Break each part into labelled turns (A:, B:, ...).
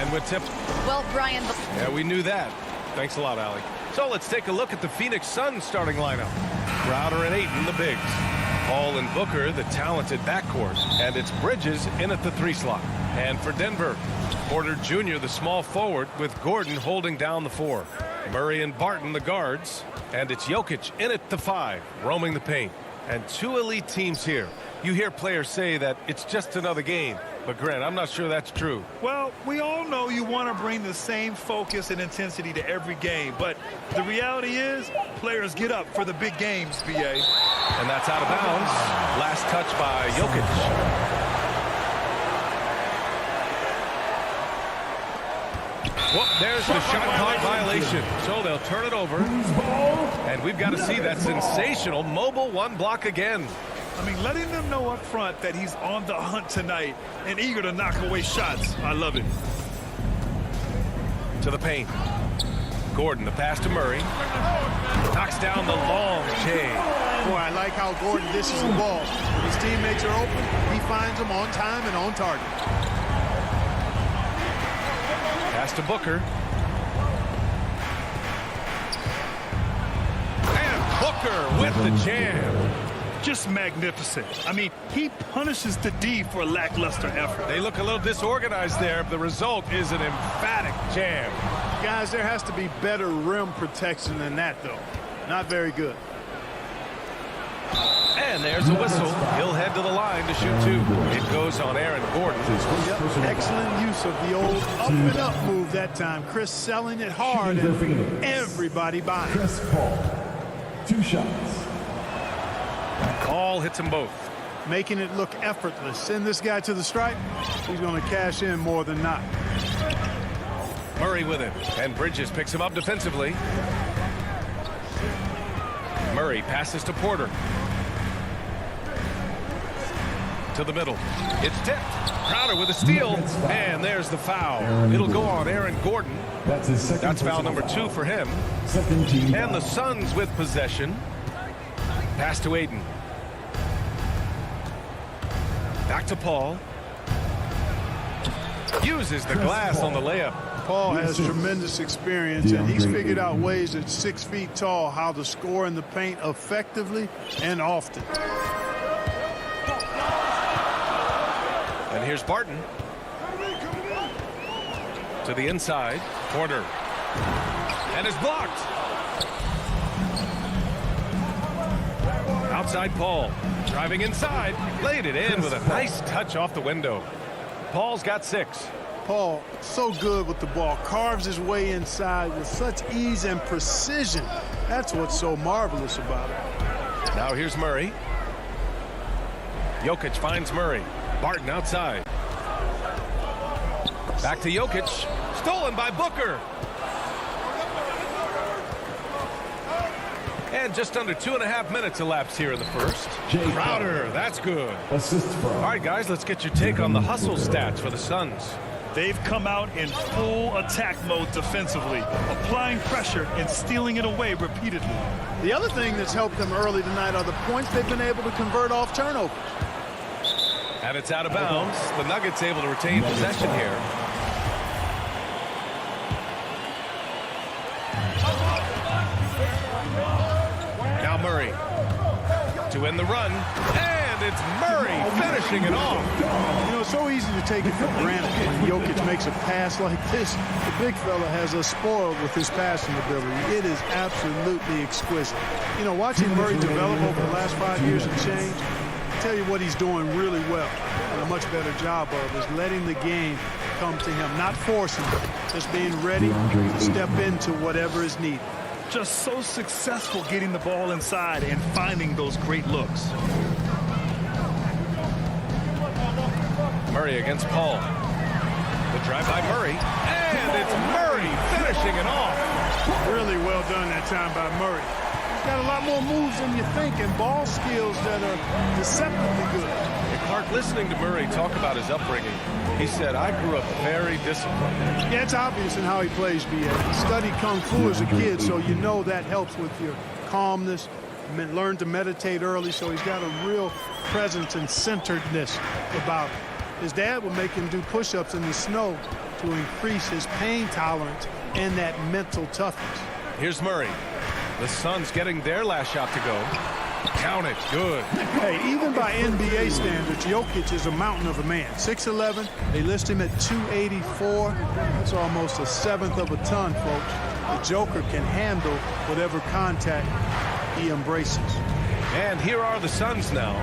A: And we're tipped.
B: Well, Brian.
A: Yeah, we knew that. Thanks a lot, Allie. So let's take a look at the Phoenix Suns starting lineup. Crowder and Ayton, the bigs. Paul and Booker, the talented backcourt. And it's Bridges in at the 3 slot. And for Denver, Porter Jr., the small forward, with Gordon holding down the 4. Murray and Barton, the guards. And it's Jokic in at the 5, roaming the paint. And 2 elite teams here. You hear players say that it's just another game. But, Grant, I'm not sure that's true.
C: Well, we all know you want to bring the same focus and intensity to every game. But the reality is, players get up for the big games, BA.
A: And that's out of bounds. Last touch by Jokic. Well, there's the shot clock violation. So they'll turn it over. And we've got to see that sensational mobile 1 block again.
C: I mean, letting them know up front that he's on the hunt tonight and eager to knock away shots. I love it.
A: To the paint. Gordon, the pass to Murray. Knocks down the long J.
D: Boy, I like how Gordon dishes the ball. When his teammates are open, he finds them on time and on target.
A: Pass to Booker. And Booker with the jam.
C: Just magnificent. I mean, he punishes the D for a lackluster effort.
A: They look a little disorganized there. The result is an emphatic jam.
D: Guys, there has to be better rim protection than that, though. Not very good.
A: And there's a whistle. He'll head to the line to shoot 2. It goes on Aaron Gordon.
D: Yep. Excellent use of the old up-and-up move that time. Chris selling it hard and everybody buying.
E: Chris Paul, 2 shots.
A: Paul hits them both.
D: Making it look effortless. Send this guy to the stripe. He's going to cash in more than not.
A: Murray with it. And Bridges picks him up defensively. Murray passes to Porter. To the middle. It's tipped. Crowder with a steal. And there's the foul. It'll go on Aaron Gordon. That's foul number 2 for him. And the Suns with possession. Pass to Ayton. Back to Paul. Uses the glass on the layup.
D: Paul has tremendous experience, and he's figured out ways at 6 feet tall how to score in the paint effectively and often.
A: And here's Barton. To the inside. Porter. And is blocked. Outside Paul. Driving inside. Laid it in with a nice touch off the window. Paul's got 6.
D: Paul, so good with the ball. Carves his way inside with such ease and precision. That's what's so marvelous about it.
A: Now here's Murray. Jokic finds Murray. Barton outside. Back to Jokic. Stolen by Booker. And just under 2.5 minutes elapsed here in the first. Crowder, that's good. All right, guys, let's get your take on the hustle stats for the Suns.
C: They've come out in full attack mode defensively, applying pressure and stealing it away repeatedly.
D: The other thing that's helped them early tonight are the points they've been able to convert off turnovers.
A: And it's out of bounds. The Nuggets able to retain possession here. Now Murray to end the run. And it's Murray finishing it off.
D: You know, it's so easy to take it for granted when Jokic makes a pass like this. The big fella has us spoiled with his passing ability. It is absolutely exquisite. You know, watching Murray develop over the last 5 years and change, I tell you what he's doing really well and a much better job of is letting the game come to him, not forcing it, just being ready to step into whatever is needed.
C: Just so successful getting the ball inside and finding those great looks.
A: Murray against Paul. The drive by Murray. And it's Murray finishing it off.
D: Really well done that time by Murray. He's got a lot more moves than you think and ball skills that are deceptively good.
A: Clark, listening to Murray talk about his upbringing, he said, I grew up very disciplined.
D: Yeah, it's obvious in how he plays, B.A. He studied Kung Fu as a kid, so you know that helps with your calmness. Learned to meditate early, so he's got a real presence and centeredness about him. His dad would make him do push-ups in the snow to increase his pain tolerance and that mental toughness.
A: Here's Murray. The Suns getting their last shot to go. Count it. Good.
D: Hey, even by NBA standards, Jokic is a mountain of a man. 6'11", they list him at 284. That's almost a seventh of a ton, folks. The Joker can handle whatever contact he embraces.
A: And here are the Suns now,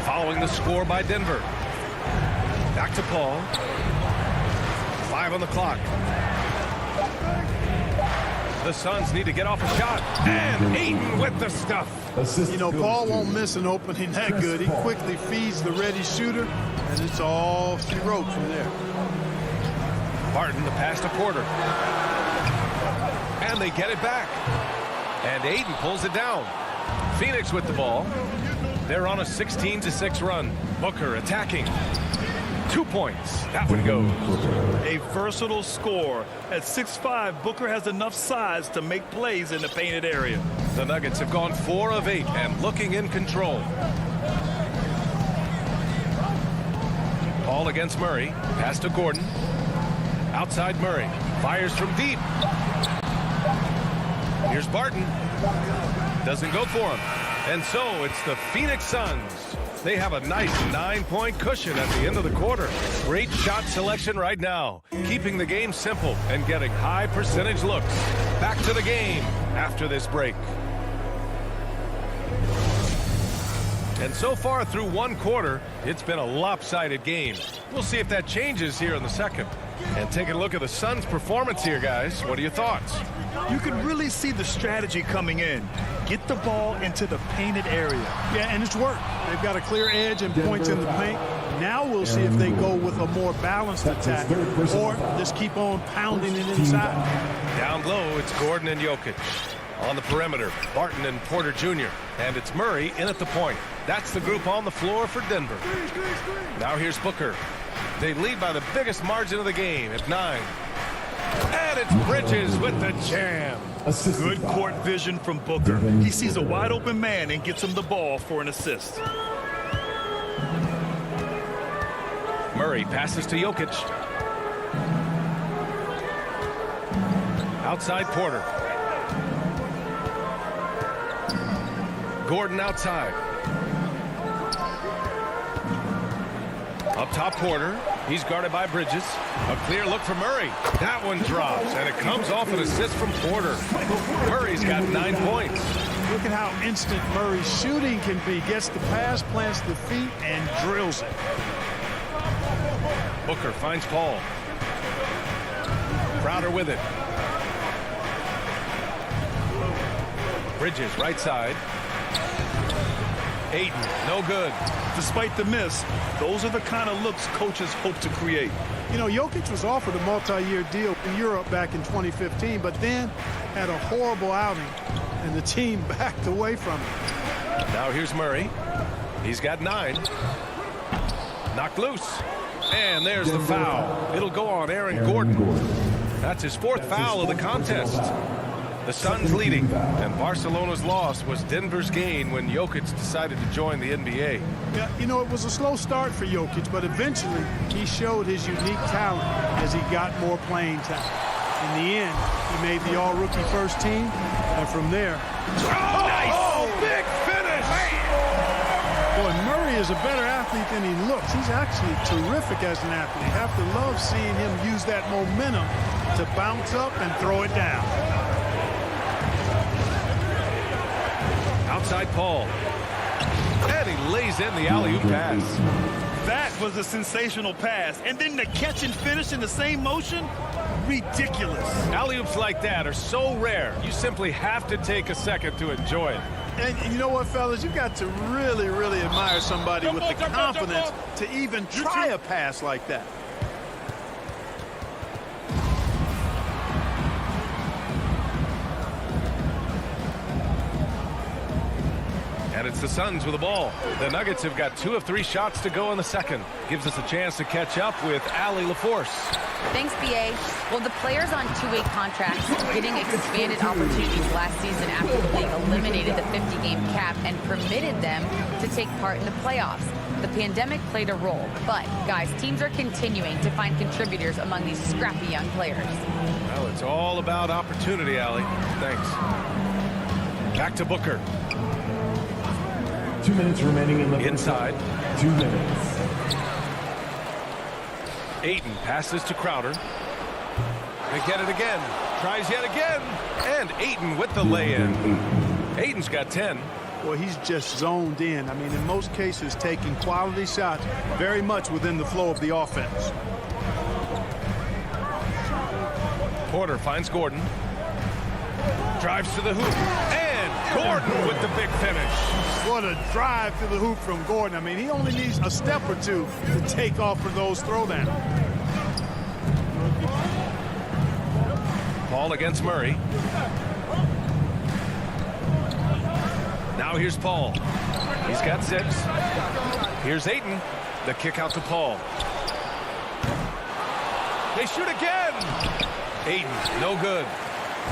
A: following the score by Denver. Back to Paul. 5 on the clock. The Suns need to get off a shot. And Ayton with the stuff.
D: You know, Paul won't miss an opening that good. He quickly feeds the ready shooter, and it's all she wrote from there.
A: Barton, the pass to Porter. And they get it back. And Ayton pulls it down. Phoenix with the ball. They're on a 16-6 run. Booker attacking. 2 points. That one goes.
C: A versatile scorer. At 6'5", Booker has enough size to make plays in the painted area.
A: The Nuggets have gone 4 of 8 and looking in control. Paul against Murray. Pass to Gordon. Outside Murray. Fires from deep. Here's Barton. Doesn't go for him. And so it's the Phoenix Suns. They have a nice 9-point cushion at the end of the quarter. Great shot selection right now, keeping the game simple and getting high percentage looks. Back to the game after this break. And so far through one quarter, it's been a lopsided game. We'll see if that changes here in the second. And taking a look at the Suns' performance here, guys. What are your thoughts?
C: You can really see the strategy coming in. Get the ball into the painted area.
D: Yeah, and it's worked. They've got a clear edge and points in the paint. Now we'll see if they go with a more balanced attack or just keep on pounding it inside.
A: Down low, it's Gordon and Jokic. On the perimeter, Barton and Porter Jr. And it's Murray in at the point. That's the group on the floor for Denver. Now here's Booker. They lead by the biggest margin of the game at 9. And it's Bridges with the jam.
C: Good court vision from Booker. He sees a wide open man and gets him the ball for an assist.
A: Murray passes to Jokic. Outside Porter. Gordon outside. Up top Porter. He's guarded by Bridges. A clear look for Murray. That one drops, and it comes off an assist from Porter. Murray's got 9 points.
D: Look at how instant Murray's shooting can be. Gets the pass, plants the feet, and drills it.
A: Booker finds Paul. Crowder with it. Bridges right side. Ayton, no good.
C: Despite the miss, those are the kind of looks coaches hope to create.
D: You know, Jokic was offered a multi-year deal in Europe back in 2015, but then had a horrible outing, and the team backed away from him.
A: Now here's Murray. He's got 9. Knocked loose. And there's the foul. It'll go on Aaron Gordon. That's his 4th foul of the contest. The Suns leading, and Barcelona's loss was Denver's gain when Jokic decided to join the NBA.
D: Yeah, you know, it was a slow start for Jokic, but eventually he showed his unique talent as he got more playing time. In the end, he made the all-rookie first team, and from there...
A: Nice! Oh, big finish!
D: Boy, Murray is a better athlete than he looks. He's actually terrific as an athlete. You have to love seeing him use that momentum to bounce up and throw it down.
A: Outside Paul. And he lays in the alley-oop pass.
C: That was a sensational pass. And then the catch and finish in the same motion? Ridiculous.
A: Alley-oops like that are so rare, you simply have to take a second to enjoy it.
D: And you know what, fellas? You got to really, really admire somebody with the confidence to even try a pass like that.
A: And it's the Suns with the ball. The Nuggets have got 2 of 3 shots to go in the second. Gives us a chance to catch up with Allie LaForce.
B: Thanks, BA. Well, the players on 2-way contracts getting expanded opportunities last season after the league eliminated the 50-game cap and permitted them to take part in the playoffs. the pandemic played a role, but, guys, teams are continuing to find contributors among these scrappy young players.
A: Well, it's all about opportunity, Allie. Thanks. Back to Booker.
E: 2 minutes remaining in the
A: Inside.
E: 2 minutes.
A: Ayton passes to Crowder. They get it again. Tries yet again. And Ayton with the lay-in. Ayton's got 10.
D: Well, he's just zoned in. I mean, in most cases, taking quality shots very much within the flow of the offense.
A: Porter finds Gordon. Drives to the hoop. And Gordon with the big finish.
D: What a drive to the hoop from Gordon. I mean, he only needs a step or two to take off for those throwdowns.
A: Ball against Murray. Now here's Paul. He's got 6. Here's Ayton. The kick out to Paul. They shoot again. Ayton, no good.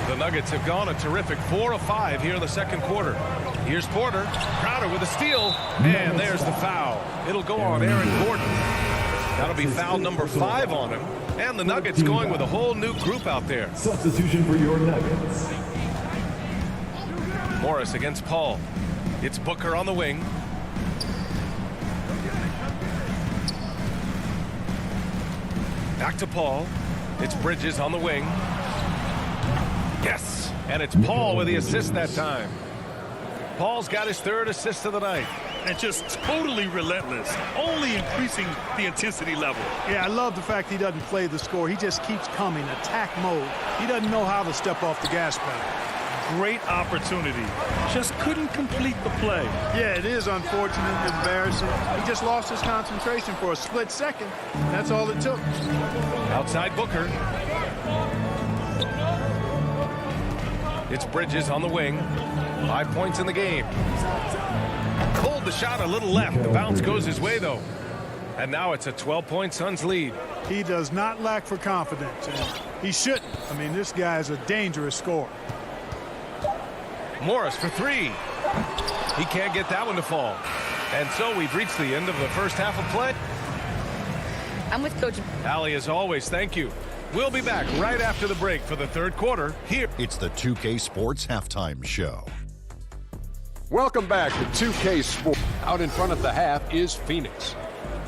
A: The Nuggets have gone a terrific 4 of 5 here in the second quarter. Here's Porter. Crowder with a steal. And there's the foul. It'll go on Aaron Gordon. That'll be foul number 5 on him. And the Nuggets going with a whole new group out there.
E: Substitution for your Nuggets.
A: Morris against Paul. It's Booker on the wing. Back to Paul. It's Bridges on the wing. Yes, and it's Paul with the assist that time. Paul's got his 3rd assist of the night.
C: And just totally relentless, only increasing the intensity level.
D: Yeah, I love the fact he doesn't play the score. He just keeps coming, attack mode. He doesn't know how to step off the gas pedal.
C: Great opportunity. Just couldn't complete the play.
D: Yeah, it is unfortunate, embarrassing. He just lost his concentration for a split second. That's all it took.
A: Outside Booker. It's Bridges on the wing. 5 points in the game. Pulled the shot a little left. The bounce goes his way, though. And now it's a 12-point Suns lead.
D: He does not lack for confidence, and he shouldn't. I mean, this guy is a dangerous scorer.
A: Morris for 3. He can't get that one to fall. And so we've reached the end of the first half of play.
B: I'm with Coach.
A: Allie, as always, thank you. We'll be back right after the break for the third quarter here.
F: It's the 2K Sports Halftime Show.
G: Welcome back to 2K Sports. Out in front of the half is Phoenix.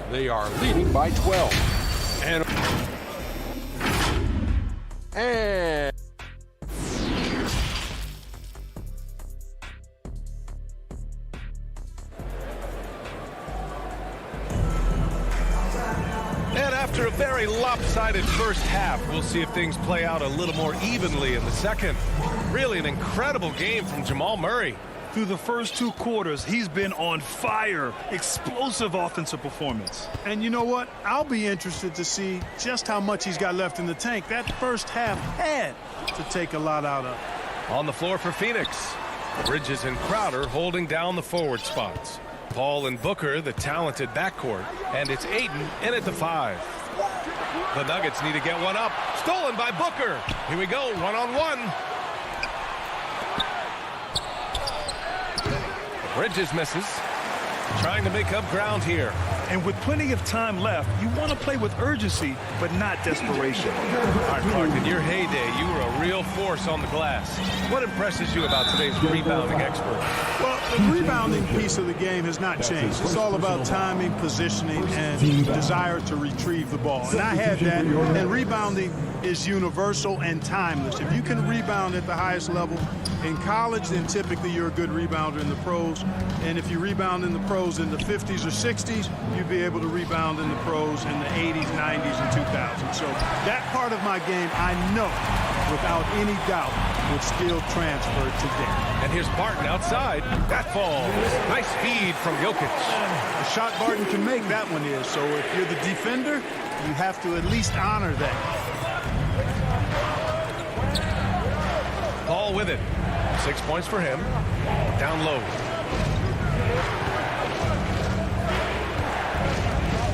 G: They are leading by 12. And
A: after a very lopsided first half, we'll see if things play out a little more evenly in the second. Really an incredible game from Jamal Murray.
C: Through the first 2 quarters, he's been on fire. Explosive offensive performance.
D: And you know what? I'll be interested to see just how much he's got left in the tank. That first half had to take a lot out of.
A: On the floor for Phoenix, Bridges and Crowder holding down the forward spots. Paul and Booker, the talented backcourt, and it's Ayton in at the 5. The Nuggets need to get one up. Stolen by Booker. Here we go, one-on-one. Bridges misses. Trying to make up ground here.
C: And with plenty of time left, you want to play with urgency, but not desperation.
A: All right, Clark, in your heyday, you were a real force on the glass. What impresses you about today's rebounding expert?
D: Well, the rebounding piece of the game has not changed. It's all about timing, positioning, and desire to retrieve the ball. And I had that, and rebounding is universal and timeless. If you can rebound at the highest level in college, then typically you're a good rebounder in the pros. And if you rebound in the pros in the 50s or 60s, you'd be able to rebound in the pros in the 80s, 90s, and 2000s. So that part of my game, I know, without any doubt, would still transfer today.
A: And here's Barton outside. That falls. Nice feed from Jokic.
D: The shot Barton can make, that one is. So if you're the defender, you have to at least honor that.
A: Paul with it. 6 points for him. Down low.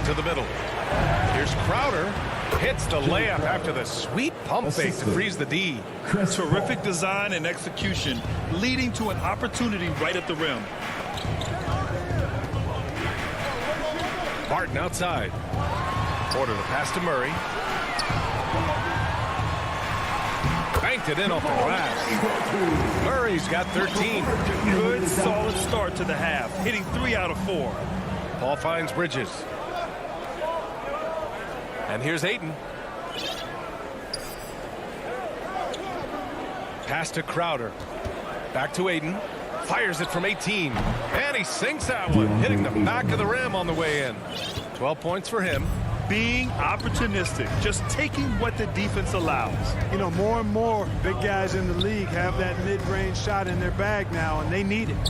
A: To the middle. Here's Crowder. Hits the layup after the sweet pump fake to freeze the D.
C: Terrific design and execution, leading to an opportunity right at the rim.
A: Barton outside. Porter the pass to Murray. Banked it in off the glass. Murray's got 13.
C: Good, solid start to the half, hitting 3 out of 4.
A: Paul finds Bridges. And here's Ayton. Pass to Crowder. Back to Ayton. Fires it from 18. And he sinks that one, hitting the back of the rim on the way in. 12 points for him.
C: Being opportunistic, just taking what the defense allows.
D: You know, more and more big guys in the league have that mid-range shot in their bag now, and they need it.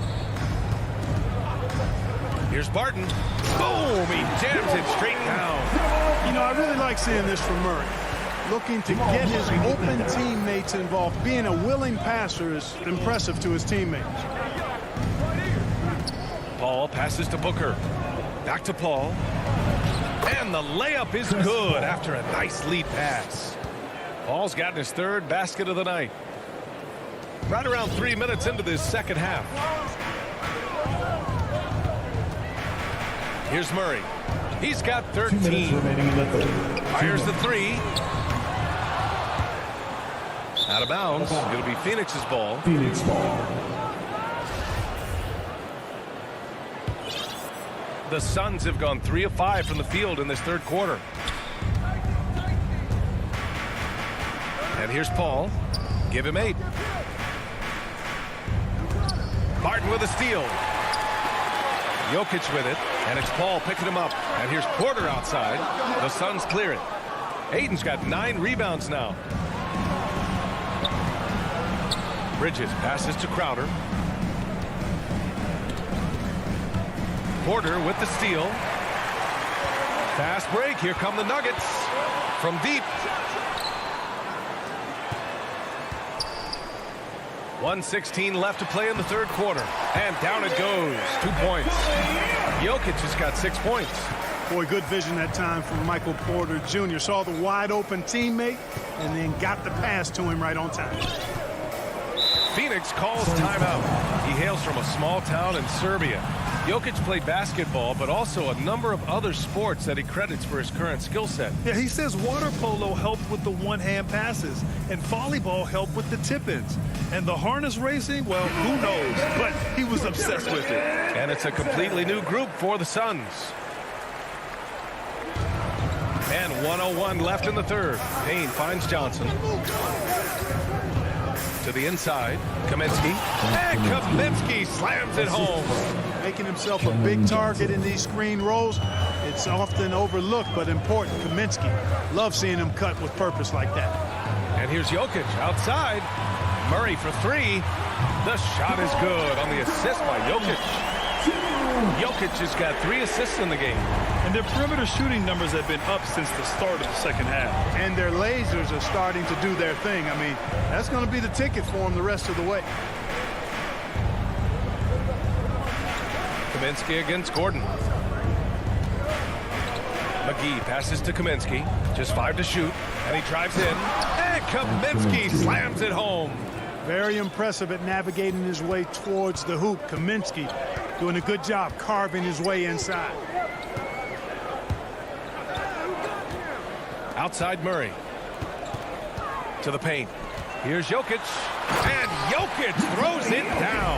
A: Here's Barton. Boom! He jams it straight down.
D: You know, I really like seeing this from Murray. Looking to get his open teammates involved. Being a willing passer is impressive to his teammates.
A: Paul passes to Booker. Back to Paul. And the layup is good after a nice lead pass. Paul's gotten his 3rd basket of the night. Right around 3 minutes into this second half. Here's Murray. He's got 13.
E: 2 minutes remaining in the third.
A: Fires the 3. Out of bounds. It'll be Phoenix's ball.
E: Phoenix ball.
A: The Suns have gone 3 of 5 from the field in this 3rd quarter. And here's Paul. Give him 8. Barton with a steal. Jokic with it. And it's Paul picking him up. And here's Porter outside. The Suns clear it. Ayton's got 9 rebounds now. Bridges passes to Crowder. Porter with the steal. Fast break. Here come the Nuggets from deep. 1:16 left to play in the 3rd quarter. And down it goes. 2 points. Jokic has got 6 points.
D: Boy, good vision that time from Michael Porter Jr. Saw the wide open teammate and then got the pass to him right on time.
A: Phoenix calls timeout. He hails from a small town in Serbia. Jokic played basketball, but also a number of other sports that he credits for his current skill set.
C: Yeah, he says water polo helped with the one-hand passes, and volleyball helped with the tip-ins. And the harness racing, well, who knows? But he was obsessed with it.
A: And it's a completely new group for the Suns. And 1:01 left in the 3rd. Payne finds Johnson. To the inside, Kaminsky. And Kaminsky slams it home.
D: Making himself a big target in these screen rolls. It's often overlooked, but important. Kaminsky. Love seeing him cut with purpose like that.
A: And here's Jokic outside. Murray for 3. The shot is good on the assist by Jokic. Jokic has got 3 assists in the game.
C: And their perimeter shooting numbers have been up since the start of the second half.
D: And their lasers are starting to do their thing. I mean, that's going to be the ticket for them the rest of the way.
A: Kaminsky against Gordon. McGee passes to Kaminsky. Just 5 to shoot. And he drives in. And Kaminsky slams it home.
D: Very impressive at navigating his way towards the hoop. Kaminsky doing a good job carving his way inside.
A: Outside Murray. To the paint. Here's Jokic. And Jokic throws it down.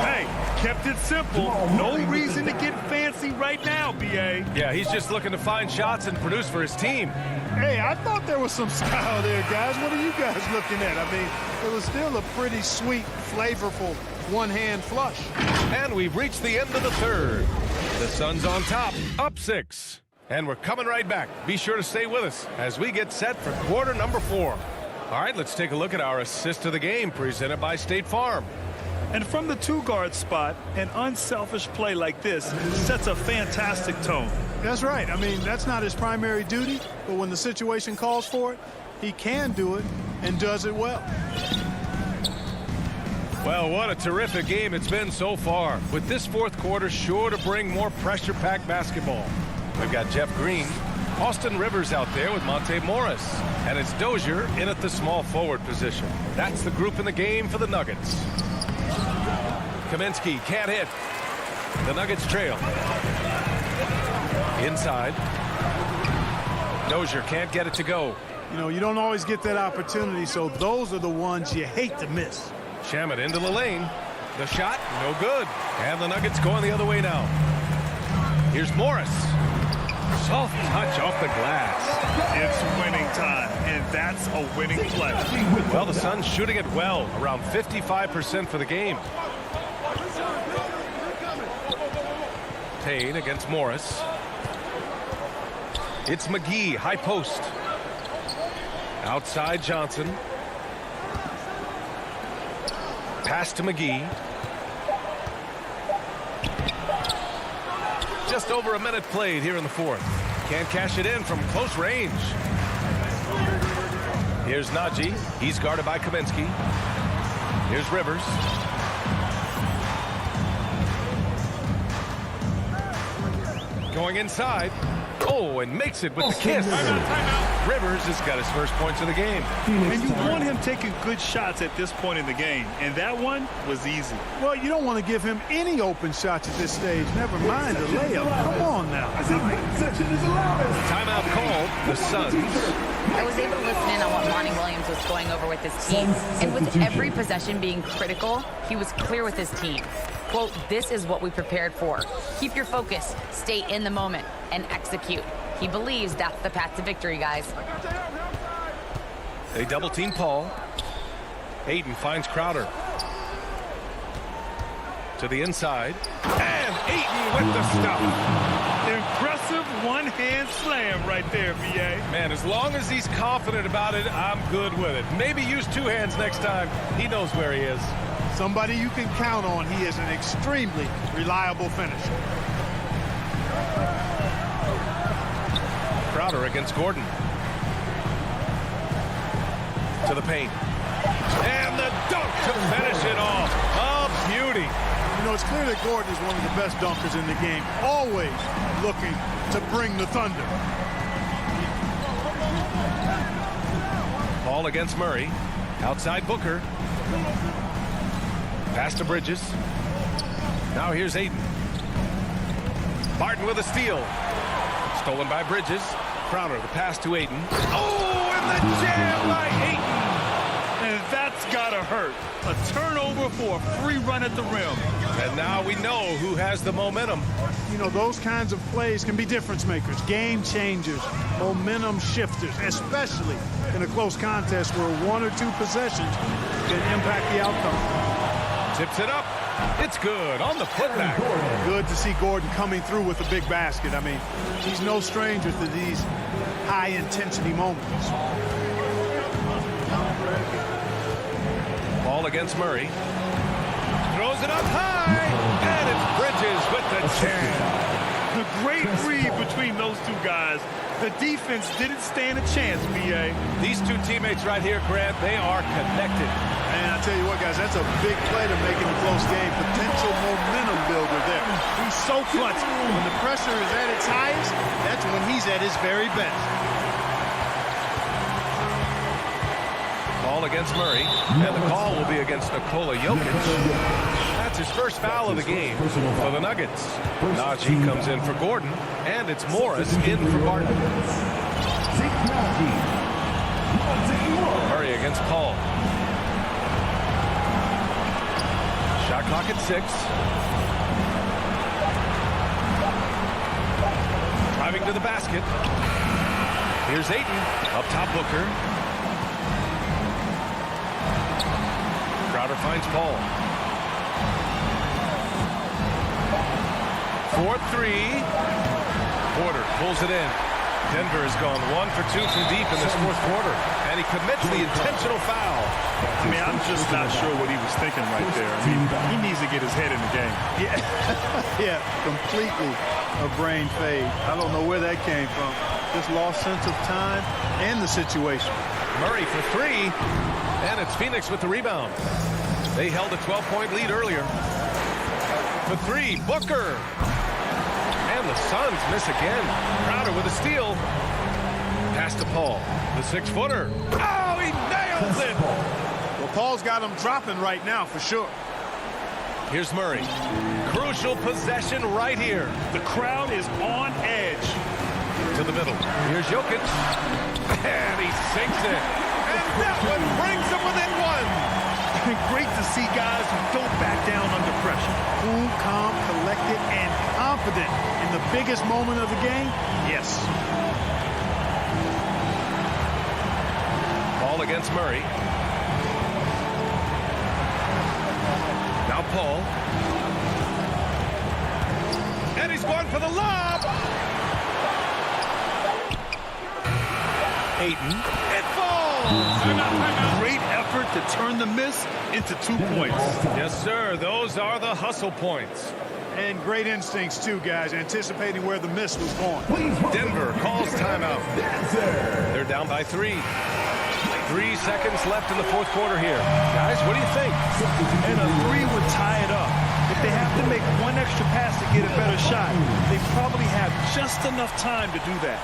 C: Hey, kept it simple. No reason to get fancy right now, B.A.
A: Yeah, he's just looking to find shots and produce for his team.
D: Hey, I thought there was some style there, guys. What are you guys looking at? I mean, it was still a pretty sweet, flavorful one-hand flush.
A: And we've reached the end of the 3rd. The Suns on top, up 6. And we're coming right back. Be sure to stay with us as we get set for quarter number 4. All right, let's take a look at our assist of the game presented by State Farm.
C: And from the 2-guard spot, an unselfish play like this sets a fantastic tone.
D: That's right. I mean, that's not his primary duty, but when the situation calls for it, he can do it and does it well.
A: Well, what a terrific game it's been so far, with this 4th quarter sure to bring more pressure-packed basketball. We've got Jeff Green, Austin Rivers out there with Monte Morris, and it's Dozier in at the small forward position. That's the group in the game for the Nuggets. Kaminsky can't hit. The Nuggets trail. Inside. Dozier can't get it to go.
D: You know, you don't always get that opportunity, so those are the ones you hate to miss.
A: Shamet into the lane. The shot, no good. And the Nuggets going the other way now. Here's Morris. Soft touch off the glass.
C: It's winning time, and that's a winning play.
A: Well, the Suns shooting it well, around 55% for the game. Payne against Morris. It's McGee, high post. Outside Johnson. Pass to McGee. Just over a minute played here in the fourth. Can't cash it in from close range. Here's Najee. He's guarded by Kaminsky. Here's Rivers. Going inside. Oh, and makes it with the kiss. Rivers has got his first points of the game.
C: And you want him taking good shots at this point in the game, and that one was easy.
D: Well, you don't want to give him any open shots at this stage. Never mind the layup. Come on now.
A: Timeout called. The Suns.
B: I was able to listen in on what Monty Williams was going over with his team. And with every possession being critical, he was clear with his team. Quote, this is what we prepared for. Keep your focus, stay in the moment, and execute. He believes that's the path to victory, guys.
A: They double team Paul. Ayton finds Crowder. To the inside. And Ayton with the stuff.
C: Impressive one-hand slam right there, VA.
A: Man, as long as he's confident about it, I'm good with it. Maybe use two hands next time. He knows where he is.
D: Somebody you can count on. He is an extremely reliable finisher.
A: Crowder against Gordon. To the paint. And the dunk to finish it off. A beauty.
D: You know, it's clear that Gordon is one of the best dunkers in the game. Always looking to bring the thunder.
A: Paul against Murray. Outside Booker. Pass to Bridges. Now here's Ayton. Barton with a steal. Stolen by Bridges. Crowder, the pass to Ayton. Oh, and the jam by Ayton.
C: And that's gotta hurt. A turnover for a free run at the rim.
A: And now we know who has the momentum.
D: You know, those kinds of plays can be difference makers, game changers, momentum shifters, especially in a close contest where one or two possessions can impact the outcome.
A: Tips it up. It's good on the putback.
D: Good to see Gordon coming through with a big basket. I mean, he's no stranger to these high-intensity moments.
A: Ball against Murray. Throws it up high. And it's Bridges with the jam.
C: The great read between those two guys. The defense didn't stand a chance, BA.
A: These two teammates right here, Grant, they are connected.
D: And I tell you what, guys, that's a big play to make in a close game. Potential momentum builder there. He's so clutch. When the pressure is at its highest, that's when he's at his very best.
A: Ball against Murray. And the call will be against Nikola Jokic. That's his first foul of the game for the Nuggets. Najee comes in for Gordon. And it's Morris in for Barton. Murray against Paul. Shot clock at 6. Driving to the basket. Here's Ayton. Up top Booker. Crowder finds Paul. 4-3. Porter pulls it in. Denver has gone 1 for 2 from deep in this fourth quarter. And he commits the intentional foul.
C: I mean, I'm just not sure what he was thinking right there. I mean, he needs to get his head in the game.
D: Yeah, completely a brain fade. I don't know where that came from. Just lost sense of time and the situation.
A: Murray for 3. And it's Phoenix with the rebound. They held a 12-point lead earlier. For 3, Booker. And the Suns miss again. Crowder with a steal. Pass to Paul. The 6-footer. Oh, he nails it!
D: Well, Paul's got him dropping right now for sure.
A: Here's Murray. Crucial possession right here.
C: The crowd is on edge.
A: To the middle. Here's Jokic. And he sinks it. And that one brings him within one.
C: Great to see guys who don't back down under pressure.
D: Cool, calm, collected, and confident in the biggest moment of the game. Yes.
A: Ball against Murray. Now Paul. And he's going for the lob. Ayton. It falls.
C: Great effort to turn the miss into 2 points.
A: Yes, sir. Those are the hustle points.
D: And great instincts, too, guys, anticipating where the miss was going.
A: Denver calls timeout. They're down by 3. 3 seconds left in the fourth quarter here. Guys, what do you think?
C: And a 3 would tie it up. If they have to make one extra pass to get a better shot, they probably have just enough time to do that.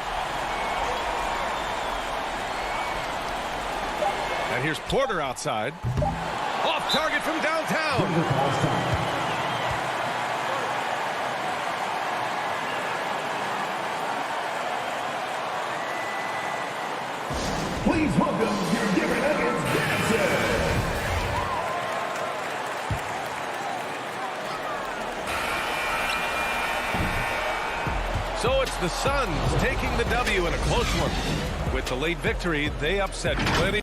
A: And here's Porter outside. Off target from downtown.
E: Please welcome your Denver Nuggets dancer.
A: So it's the Suns taking the W in a close one. With the late victory, they upset plenty.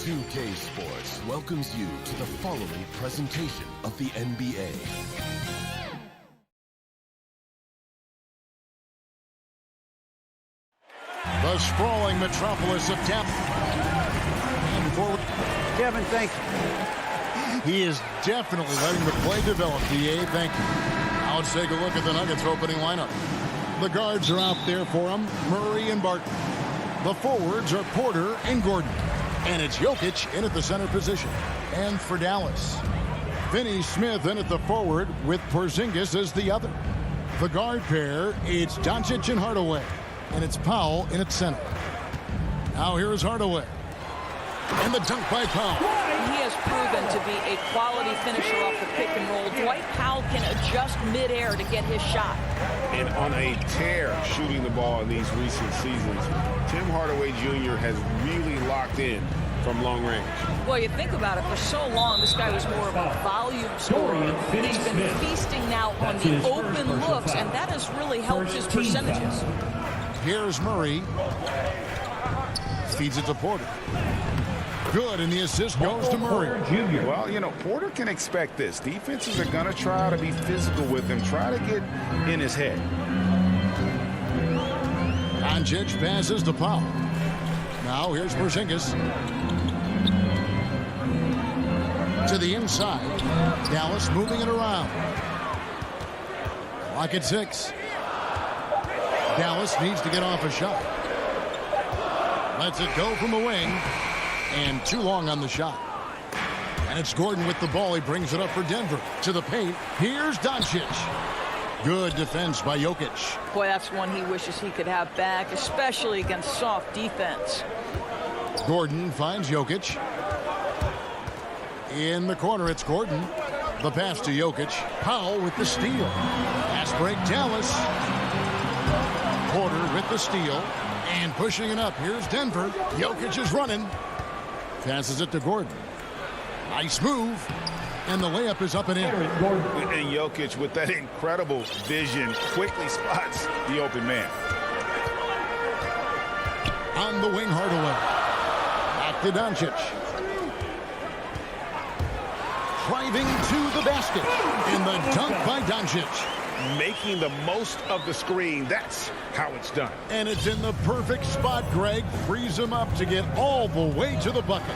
H: 2K Sports welcomes you to the following presentation of the NBA.
F: The sprawling metropolis of Tampa.
D: Kevin, thank you.
F: He is definitely letting the play develop, DA. Thank you. Now let's take a look at the Nuggets opening lineup. The guards are out there for him, Murray and Barton. The forwards are Porter and Gordon. And it's Jokic in at the center position. And for Dallas, Finney Smith in at the forward with Porzingis as the other. The guard pair, it's Doncic and Hardaway. And it's Powell in at center. Now here's Hardaway. And the dunk by Powell.
I: He has proven to be a quality finisher off the pick and roll. Dwight Powell can adjust midair to get his shot.
J: And on a tear shooting the ball in these recent seasons, Tim Hardaway Jr. has really locked in from long range.
I: Well, you think about it, for so long, this guy was more of a volume scorer. He's been feasting now on the open looks, and that has really helped his percentages.
F: Here's Murray. Feeds it to Porter. Good, and the assist goes to Murray.
J: Well, you know, Porter can expect this. Defenses are going to try to be physical with him, try to get in his head.
F: Doncic passes to Powell. Now here's Porzingis. To the inside. Dallas moving it around. Clock at 6. Dallas needs to get off a shot. Lets it go from the wing. And too long on the shot. And it's Gordon with the ball. He brings it up for Denver. To the paint. Here's Doncic. Good defense by Jokic.
I: Boy, that's one he wishes he could have back, especially against soft defense.
F: Gordon finds Jokic. In the corner, it's Gordon. The pass to Jokic. Powell with the steal. Pass break, Dallas. Porter with the steal. And pushing it up. Here's Denver. Jokic is running. Passes it to Gordon. Nice move. And the layup is up and in.
J: And Jokic, with that incredible vision, quickly spots the open man.
F: On the wing, Hardaway. Back to Doncic. Driving to the basket. And the dunk by Doncic.
J: Making the most of the screen. That's how it's done.
F: And it's in the perfect spot, Greg. Frees him up to get all the way to the bucket.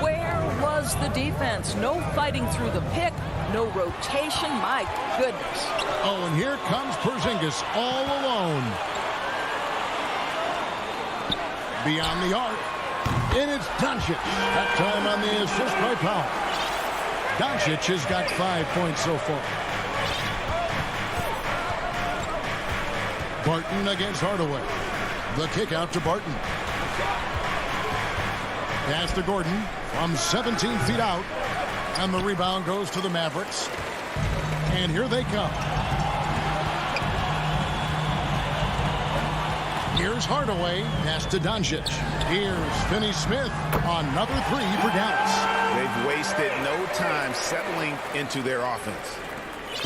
I: Where was the defense? No fighting through the pick, no rotation. My goodness.
F: Oh, and here comes Porzingis all alone. Beyond the arc. And it's Doncic. That time on the assist by Powell. Doncic has got 5 points so far. Barton against Hardaway. The kick out to Barton. Pass to Gordon from 17 feet out. And the rebound goes to the Mavericks. And here they come. Here's Hardaway. Pass to Doncic. Here's Finney Smith. Another three for Dallas.
J: They've wasted no time settling into their offense.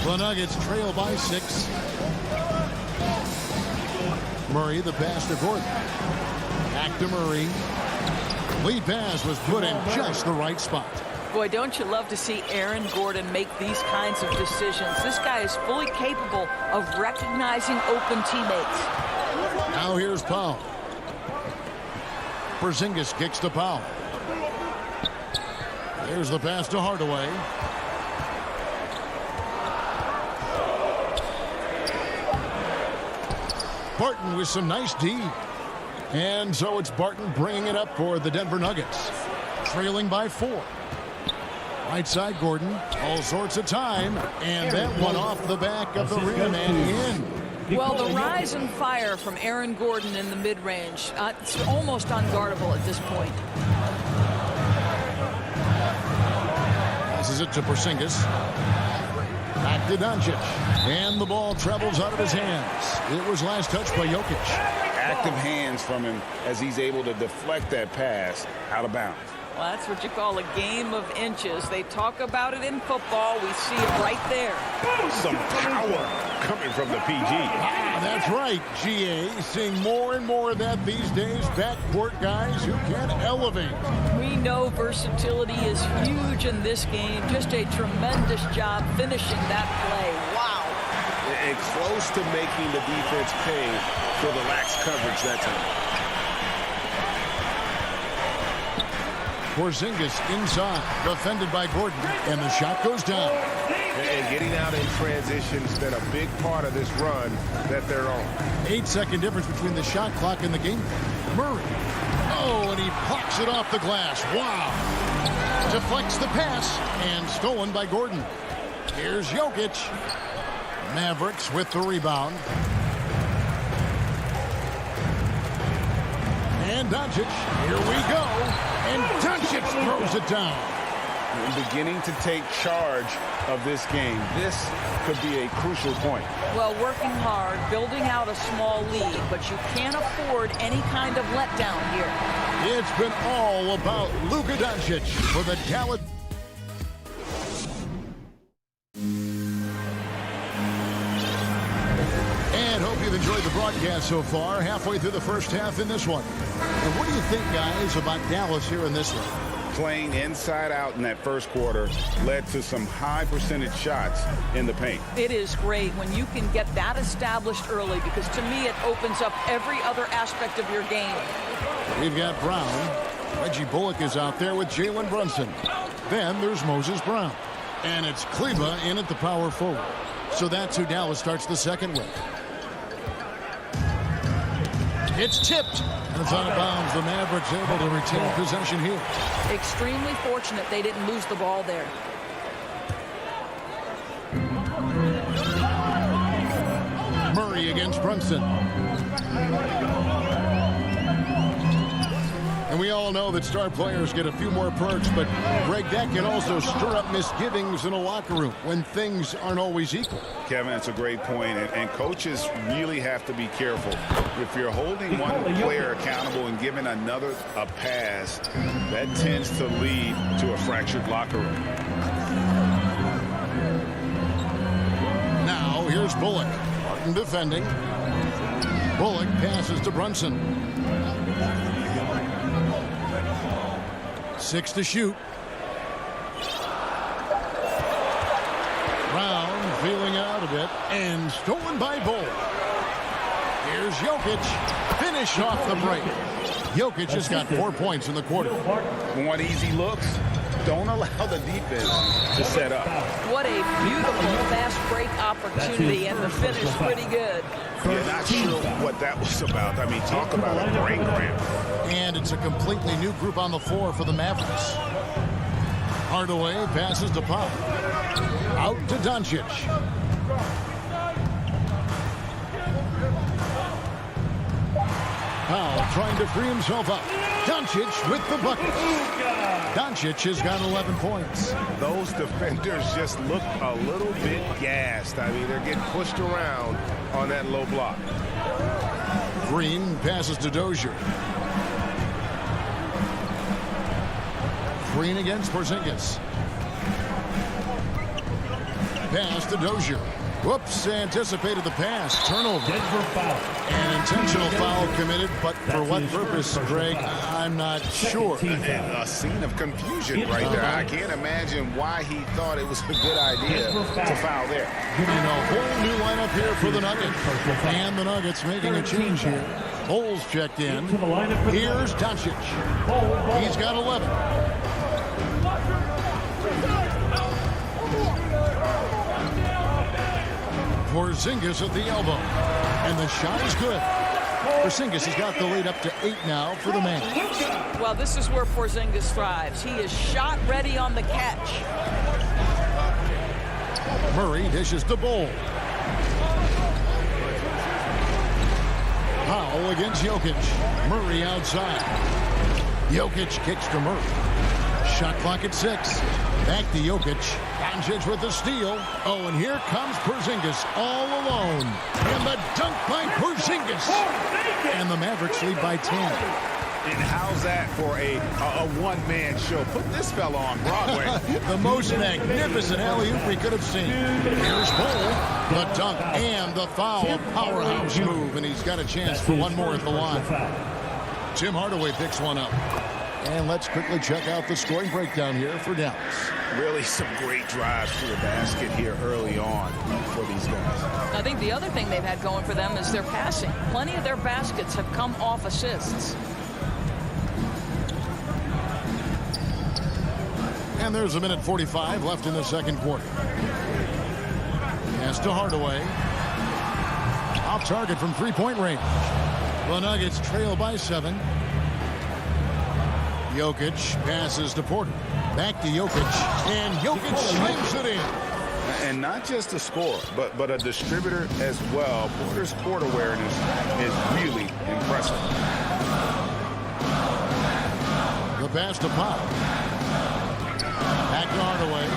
F: The Nuggets trail by 6. Murray, the pass to Gordon. Back to Murray. Lead pass was put in just the right spot.
I: Boy, don't you love to see Aaron Gordon make these kinds of decisions. This guy is fully capable of recognizing open teammates.
F: Now here's Powell. Porzingis kicks to Powell. There's the pass to Hardaway. Barton with some nice D. And so it's Barton bringing it up for the Denver Nuggets. Trailing by 4. Right side, Gordon. All sorts of time. And that one off the back of the rim and in.
I: Well, the rise and fire from Aaron Gordon in the mid-range, it's almost unguardable at this point.
F: Passes it to Porzingis. Back to Doncic. And the ball travels out of his hands. It was last touched by Jokic.
J: Active hands from him as he's able to deflect that pass out of bounds.
I: Well, that's what you call a game of inches. They talk about it in football. We see it right there.
J: Some power coming from the PG.
F: That's right, GA. Seeing more and more of that these days. Backcourt guys who can elevate.
I: We know versatility is huge in this game. Just a tremendous job finishing that play. Wow.
J: And close to making the defense pay for the lax coverage that time.
F: Porzingis inside, defended by Gordon, and the shot goes down.
J: And getting out in transition has been a big part of this run that they're on.
F: 8-second difference between the shot clock and the game. Murray. Oh, and he plucks it off the glass. Wow. Deflects the pass, and stolen by Gordon. Here's Jokic. Mavericks with the rebound. And Doncic. Here we go. And Doncic throws it down.
J: And beginning to take charge of this game. This could be a crucial point.
I: Well, working hard, building out a small lead, but you can't afford any kind of letdown here.
F: It's been all about Luka Doncic for the Dallas. And hope you've enjoyed the broadcast so far. Halfway through the first half in this one. And what do you think, guys, about Dallas here in this one?
J: Playing inside out in that first quarter led to some high percentage shots in the paint.
I: It is great when you can get that established early, because to me it opens up every other aspect of your game.
F: We've got Brown. Reggie Bullock is out there with Jalen Brunson. Then there's Moses Brown. And it's Kleba in at the power forward. So that's who Dallas starts the second with. It's tipped. And it's out of bounds. The Mavericks able to retain possession here.
I: Extremely fortunate they didn't lose the ball there.
F: Murray against Brunson. And we all know that star players get a few more perks, but Greg, that can also stir up misgivings in a locker room when things aren't always equal.
J: Kevin, that's a great point, and coaches really have to be careful. If you're holding one player accountable and giving another a pass, that tends to lead to a fractured locker room.
F: Now here's Bullock. Martin defending. Bullock passes to Brunson. 6 to shoot. Brown feeling out a bit and stolen by Bull. Here's Jokic. Finish off the break. Jokic has got 4 points in the quarter.
J: Want easy looks? Don't allow the defense to set up.
I: What a beautiful fast break opportunity, and the finish pretty good.
J: Yeah, not sure what that was about. I mean, talk about a brain cramp.
F: And it's a completely new group on the floor for the Mavericks. Hardaway passes to Pop. Out to Doncic. Powell trying to free himself up. Doncic with the bucket. Doncic has got 11 points.
J: Those defenders just look a little bit gassed. I mean, they're getting pushed around on that low block.
F: Green passes to Dozier. Green against Porzingis. Pass to Dozier. Whoops, anticipated the pass. Turnover. An intentional foul committed, but for what purpose, Greg, I'm not sure.
J: A scene of confusion right there. I can't imagine why he thought it was a good idea to foul there.
F: And a whole new lineup here for the Nuggets. And the Nuggets making a change here. Bulls checked in. Here's Doncic. He's got 11. Porzingis at the elbow. And the shot is good. Porzingis has got the lead up to 8 now for the man.
I: Well, this is where Porzingis thrives. He is shot ready on the catch.
F: Murray dishes to Bol. Powell against Jokic. Murray outside. Jokic kicks to Murray. Shot clock at 6. Back to Jokic. Doncic with the steal. Oh, and here comes Porzingis all alone. And the dunk by Porzingis. And the Mavericks lead by 10.
J: And how's that for a one-man show? Put this fella on Broadway.
F: The most magnificent alley-oop we could have seen. Here's Bol. The dunk and the foul. A powerhouse move, and he's got a chance for one more at the line. Tim Hardaway picks one up. And let's quickly check out the scoring breakdown here for Dallas.
J: Really some great drives to the basket here early on for these guys.
I: I think the other thing they've had going for them is their passing. Plenty of their baskets have come off assists.
F: And there's a minute 45 left in the second quarter. Pass to Hardaway. Off target from three-point range. The Nuggets trail by 7. Jokic passes to Porter. Back to Jokic. And Jokic slings it in.
J: And not just a scorer, but a distributor as well. Porter's court awareness is really impressive.
F: The pass to Powell. Back to Hardaway.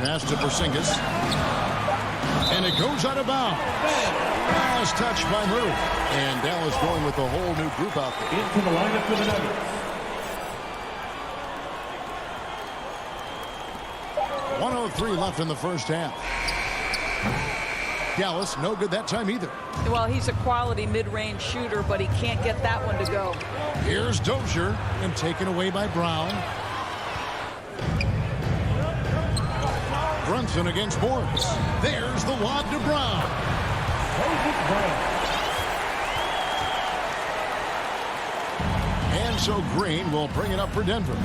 F: Pass to Porzingis. And it goes out of bounds. Last touch by Murray. And Dallas going with a whole new group out there.
E: Into the lineup for the Nuggets.
F: 1:03 left in the first half. Dallas no good that time either.
I: Well, he's a quality mid-range shooter, but he can't get that one to go.
F: Here's Dozier, and taken away by Brown. Brunson against Morris. There's the lob to Brown. And so Green will bring it up for Denver.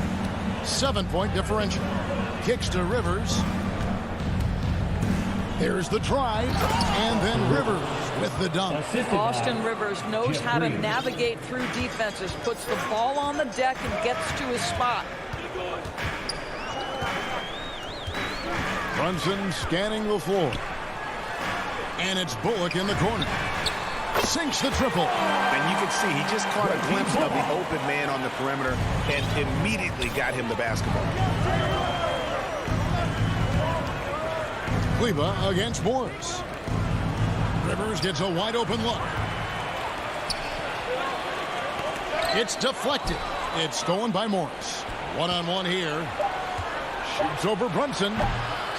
F: 7-point differential. Kicks to Rivers. There's the drive, and then Rivers with the dunk.
I: Austin Rivers knows how to navigate through defenses, puts the ball on the deck and gets to his spot.
F: Brunson scanning the floor. And it's Bullock in the corner. Sinks the triple.
J: And you can see he just caught a glimpse of the open man on the perimeter and immediately got him the basketball.
F: Kleba against Morris. Rivers gets a wide open look. It's deflected. It's stolen by Morris. One-on-one here. Shoots over Brunson.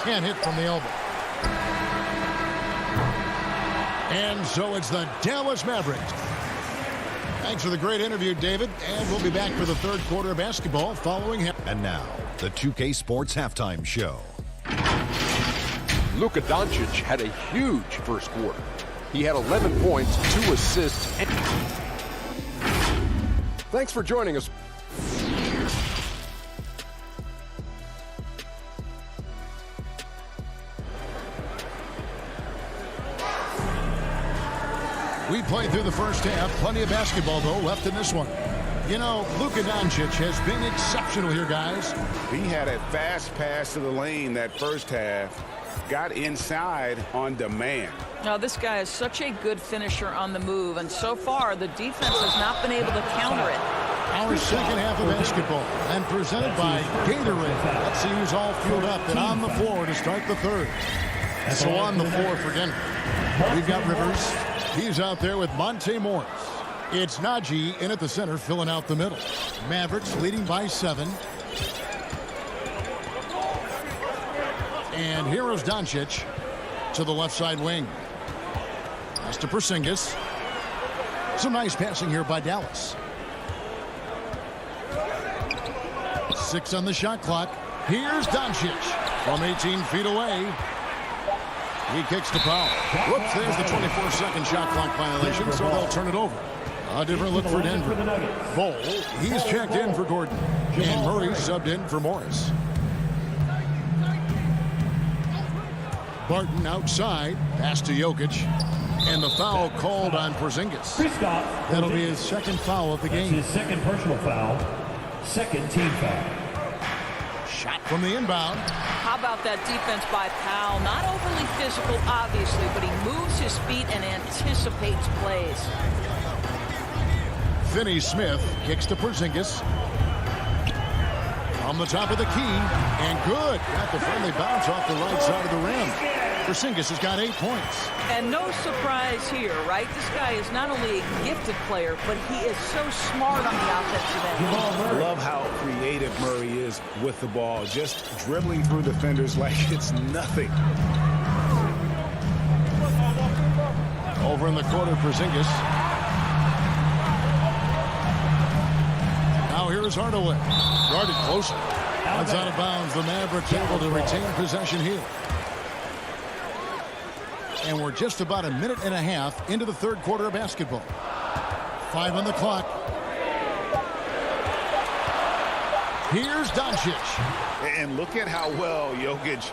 F: Can't hit from the elbow. And so it's the Dallas Mavericks. Thanks for the great interview, David. And we'll be back for the third quarter of basketball following him.
K: And now, the 2K Sports Halftime Show.
G: Luka Doncic had a huge first quarter. He had 11 points, 2 assists. Thanks for joining us.
F: We played through the first half. Plenty of basketball, though, left in this one. You know, Luka Doncic has been exceptional here, guys.
J: He had a fast pass to the lane that first half. Got inside on demand.
I: Now, this guy is such a good finisher on the move, and so far, the defense has not been able to counter it.
F: Our second half of basketball, and presented by Gatorade. Let's see who's all fueled up and on the floor to start the third. So on the floor for Denver, we've got Rivers. He's out there with Monte Morris. It's Najee in at the center, filling out the middle. Mavericks leading by 7. And here is Doncic to the left side wing. Pass to Porzingis. Some nice passing here by Dallas. 6 on the shot clock. Here's Doncic from 18 feet away. He kicks to Powell. Whoops, there's the 24-second shot clock violation, so they'll turn it over. A different look for Denver. Bol, he's checked in for Gordon. And Murray subbed in for Morris. Barton outside. Pass to Jokic. And the foul called on Porzingis. That'll be his second foul of the game.
E: His second personal foul. Second team foul.
F: Shot from the inbound.
I: How about that defense by Powell? Not overly physical, obviously, but he moves his feet and anticipates plays.
F: Finney-Smith kicks to Porzingis. From the top of the key. And good. Got the friendly bounce off the right side of the rim. Porzingis has got 8 points.
I: And no surprise here, right? This guy is not only a gifted player, but he is so smart on the offensive end.
J: I love how creative Murray is with the ball, just dribbling through defenders like it's nothing.
F: Over in the corner, Porzingis. Now here's Hardaway. Guarded closer. That's out of bounds. The Mavericks able to retain possession here. And we're just about a minute and a half into the third quarter of basketball. 5 on the clock. Here's Doncic.
J: And look at how well Jokic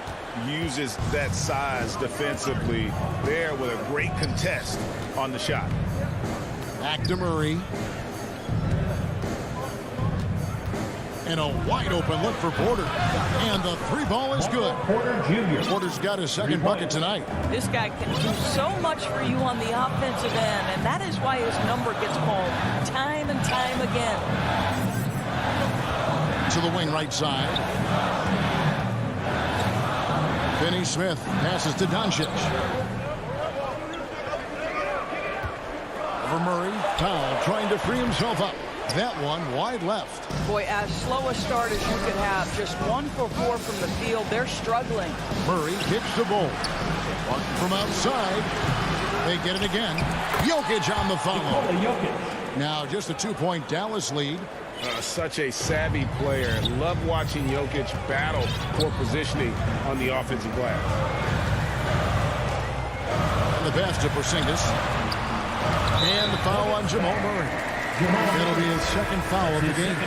J: uses that size defensively there with a great contest on the shot.
F: Back to Murray. And a wide open look for Porter. And the three ball is good.
E: Porter Jr.
F: Porter's got his second bucket tonight.
I: This guy can do so much for you on the offensive end, and that is why his number gets called time and time again.
F: To the wing right side. Finney-Smith passes to Doncic. Over Murray. Powell trying to free himself up. That one wide left.
I: Boy, as slow a start as you could have. Just 1 for 4 from the field. They're struggling.
F: Murray kicks the ball. From outside. They get it again. Jokic on the follow. Now just a 2-point Dallas lead.
J: Such a savvy player. Love watching Jokic battle for positioning on the offensive glass.
F: And the pass to Porzingis. And the foul on Jamal Murray. That'll be his second foul of the game.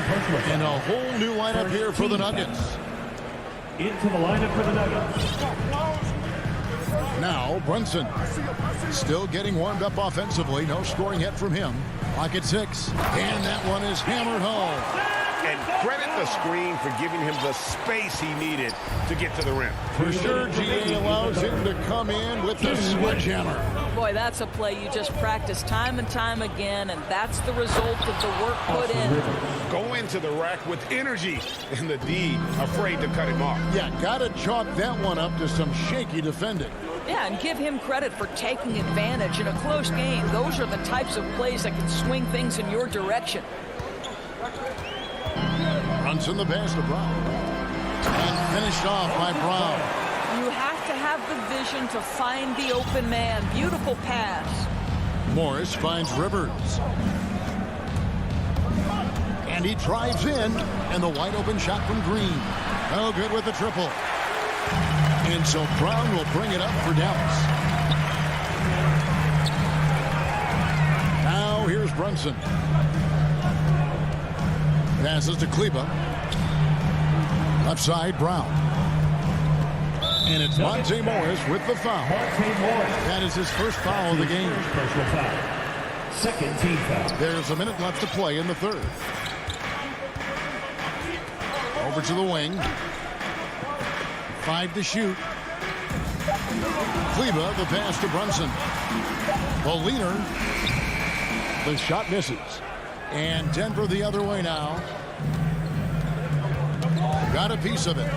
F: And a whole new lineup here for the Nuggets.
E: Into the lineup for the Nuggets.
F: Now Brunson. Still getting warmed up offensively. No scoring yet from him. Clock at 6. And that one is hammered home.
J: And credit the screen for giving him the space he needed to get to the rim.
F: For sure, GA allows him to come in with the sledgehammer.
I: Boy, that's a play you just practice time and time again, and that's the result of the work put in.
J: Go into the rack with energy, and the D afraid to cut him off.
F: Yeah, gotta chalk that one up to some shaky defending.
I: Yeah, and give him credit for taking advantage in a close game. Those are the types of plays that can swing things in your direction.
F: Brunson the pass to Brown. And finished off by Brown.
I: You have to have the vision to find the open man. Beautiful pass.
F: Morris finds Rivers. And he drives in. And the wide open shot from Green. Oh, good with the triple. And so Brown will bring it up for Dallas. Now here's Brunson. Passes to Kleba. Left side, Brown. And it's Monte Morris with the foul. That is his first foul of the game.
E: Personal foul. Second team foul.
F: There's a minute left to play in the third. Over to the wing. 5 to shoot. Kleba, the pass to Brunson. The leader. The shot misses. And Denver the other way now. Got a piece of it.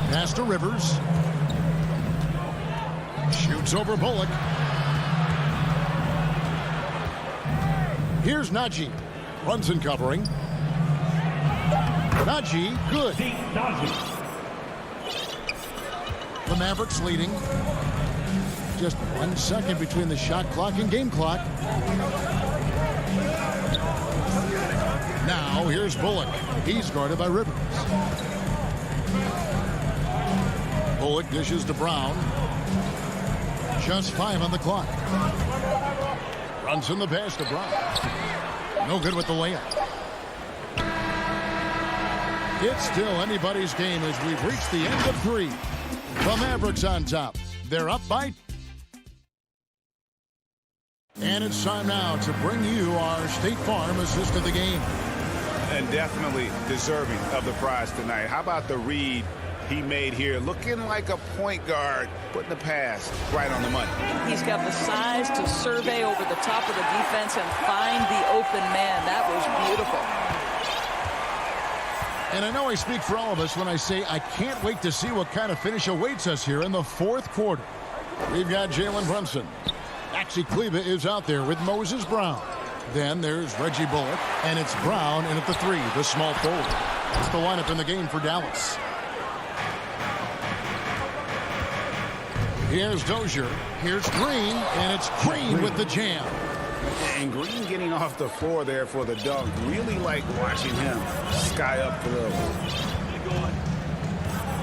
F: Pass to Rivers. Shoots over Bullock. Here's Najee. Brunson covering. Najee, good. The Mavericks leading. Just 1 second between the shot clock and game clock. Now here's Bullock. He's guarded by Rivers. Bullock dishes to Brown. Just 5 on the clock. Brunson the pass to Brown. No good with the layup. It's still anybody's game as we've reached the end of 3. The Mavericks on top. They're up by. And it's time now to bring you our State Farm assist of the game.
J: And definitely deserving of the prize tonight. How about the read he made here? Looking like a point guard, putting the pass right on the money.
I: He's got the size to survey over the top of the defense and find the open man. That was beautiful.
F: And I know I speak for all of us when I say I can't wait to see what kind of finish awaits us here in the 4th quarter. We've got Jalen Brunson. Maxi Kleber is out there with Moses Brown. Then there's Reggie Bullock, and it's Brown in at the 3, the small forward. That's the lineup in the game for Dallas. Here's Dozier. Here's Green, and it's Green with the jam.
J: And Green getting off the floor there for the dunk. Really like watching him sky up for those.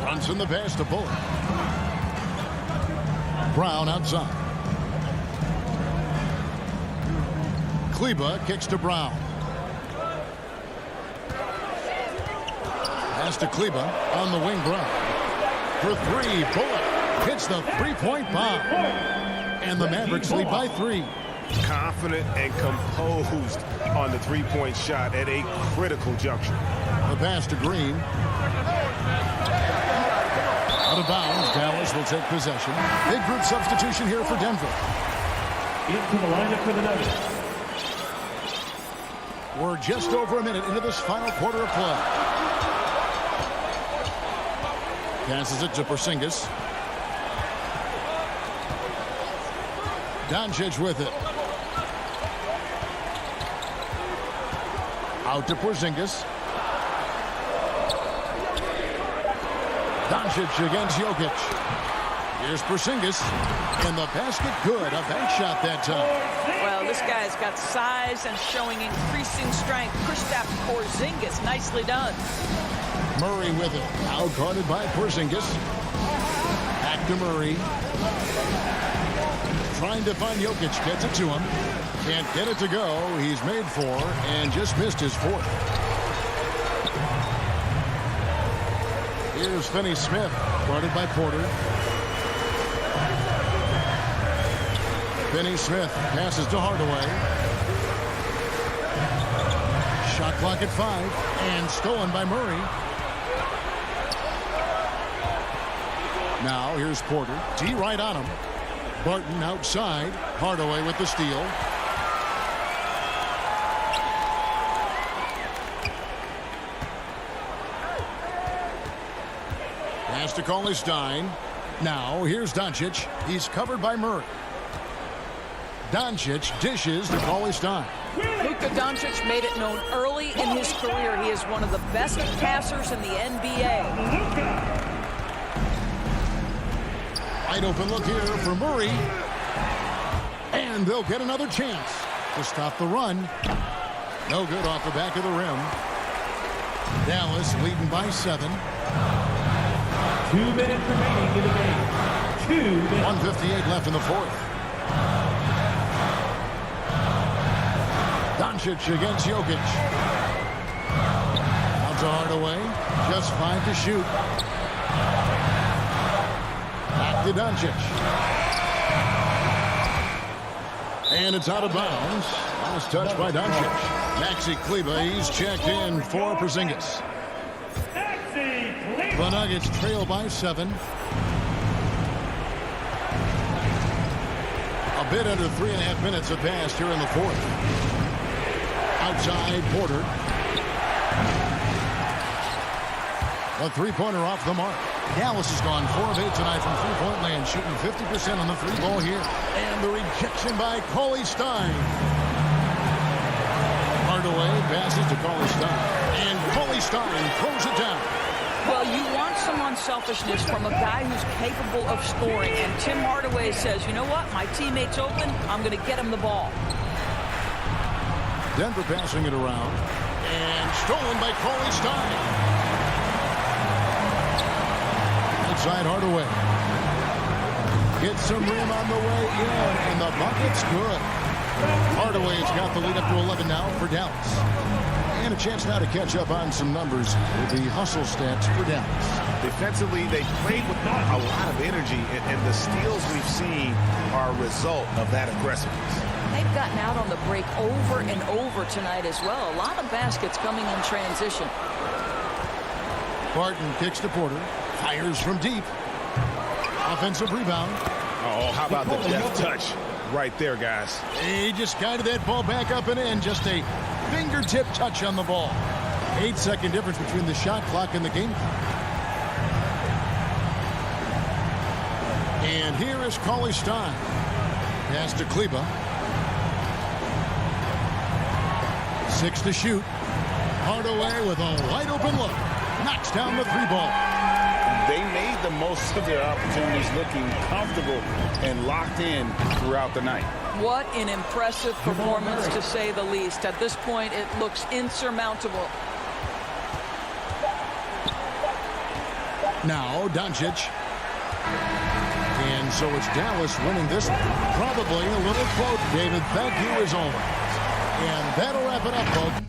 F: Brunson the pass to Bullock. Brown outside. Kleber kicks to Brown. Pass to Kleber on the wing. Brown for 3. Bullock hits the 3-point bomb. And the Mavericks lead by 3.
A: Confident and composed on the 3-point shot at a critical juncture.
F: The pass to Green. Out of bounds. Dallas will take possession. Big group substitution here for Denver.
E: Into the lineup for the Nuggets.
F: We're just over a minute into this final quarter of play. Passes it to Porzingis. Doncic with it. Out to Porzingis. Doncic against Jokic. Here's Porzingis. And the basket good. A bank shot that time.
I: Well, this guy's got size and showing increasing strength. Push that Porzingis. Nicely done.
F: Murray with it. Out guarded by Porzingis. Back to Murray. Trying to find Jokic. Gets it to him. Can't get it to go. He's made 4 and just missed his 4th. Here's Finney-Smith. Guarded by Porter. Finney-Smith passes to Hardaway. Shot clock at 5 and stolen by Murray. Now here's Porter. D right on him. Barton outside. Hardaway with the steal. Pass to Cauley-Stein. Now here's Doncic. He's covered by Murray. Doncic dishes to Cauley-Stein.
I: Luka Doncic made it known early in his career he is one of the best passers in the NBA.
F: Wide open look here for Murray. And they'll get another chance to stop the run. No good off the back of the rim. Dallas leading by 7.
E: 2 minutes remaining in the game. 2 minutes.
F: 1:58 left in the 4th. Doncic against Jokic. Out to Hardaway. Just 5 to shoot. Back to Doncic. And it's out of bounds. Last touch by Doncic. Maxi Kleber, he's checked in for Porzingis. The Nuggets trail by 7. A bit under 3.5 minutes have passed here in the 4th. Outside, Porter. A 3-pointer off the mark. Dallas has gone 4 of 8 tonight from 3-point land, shooting 50% on the 3-ball here. And the rejection by Cauley-Stein. Hardaway passes to Cauley-Stein. And Cauley-Stein throws it down.
I: Well, you want some unselfishness from a guy who's capable of scoring. And Tim Hardaway says, you know what? My teammate's open. I'm going to get him the ball.
F: Denver passing it around. And stolen by Cauley-Stein. Outside Hardaway. Gets some rim on the way in. And the bucket's good. Hardaway's got the lead up to 11 now for Dallas. And a chance now to catch up on some numbers with the hustle stats for Dallas.
J: Defensively, they played with a lot of energy, and the steals we've seen are a result of that aggressiveness.
I: They've gotten out on the break over and over tonight as well. A lot of baskets coming in transition.
F: Barton kicks to Porter. Fires from deep. Offensive rebound.
J: Oh, how about the deft touch right there, guys?
F: He just guided that ball back up and in. Just a fingertip touch on the ball. 8-second difference between the shot clock and the game clock. And here is Cauley Stein. Pass to Kleba. 6 to shoot. Hardaway with a wide open look. Knocks down the 3-ball.
J: They made the most of their opportunities, looking comfortable and locked in throughout the night.
I: What an impressive performance, to say the least. At this point, it looks insurmountable.
F: Now Doncic. And so it's Dallas winning this. Probably a little quote, David. Thank you as always. And that'll wrap it up, folks.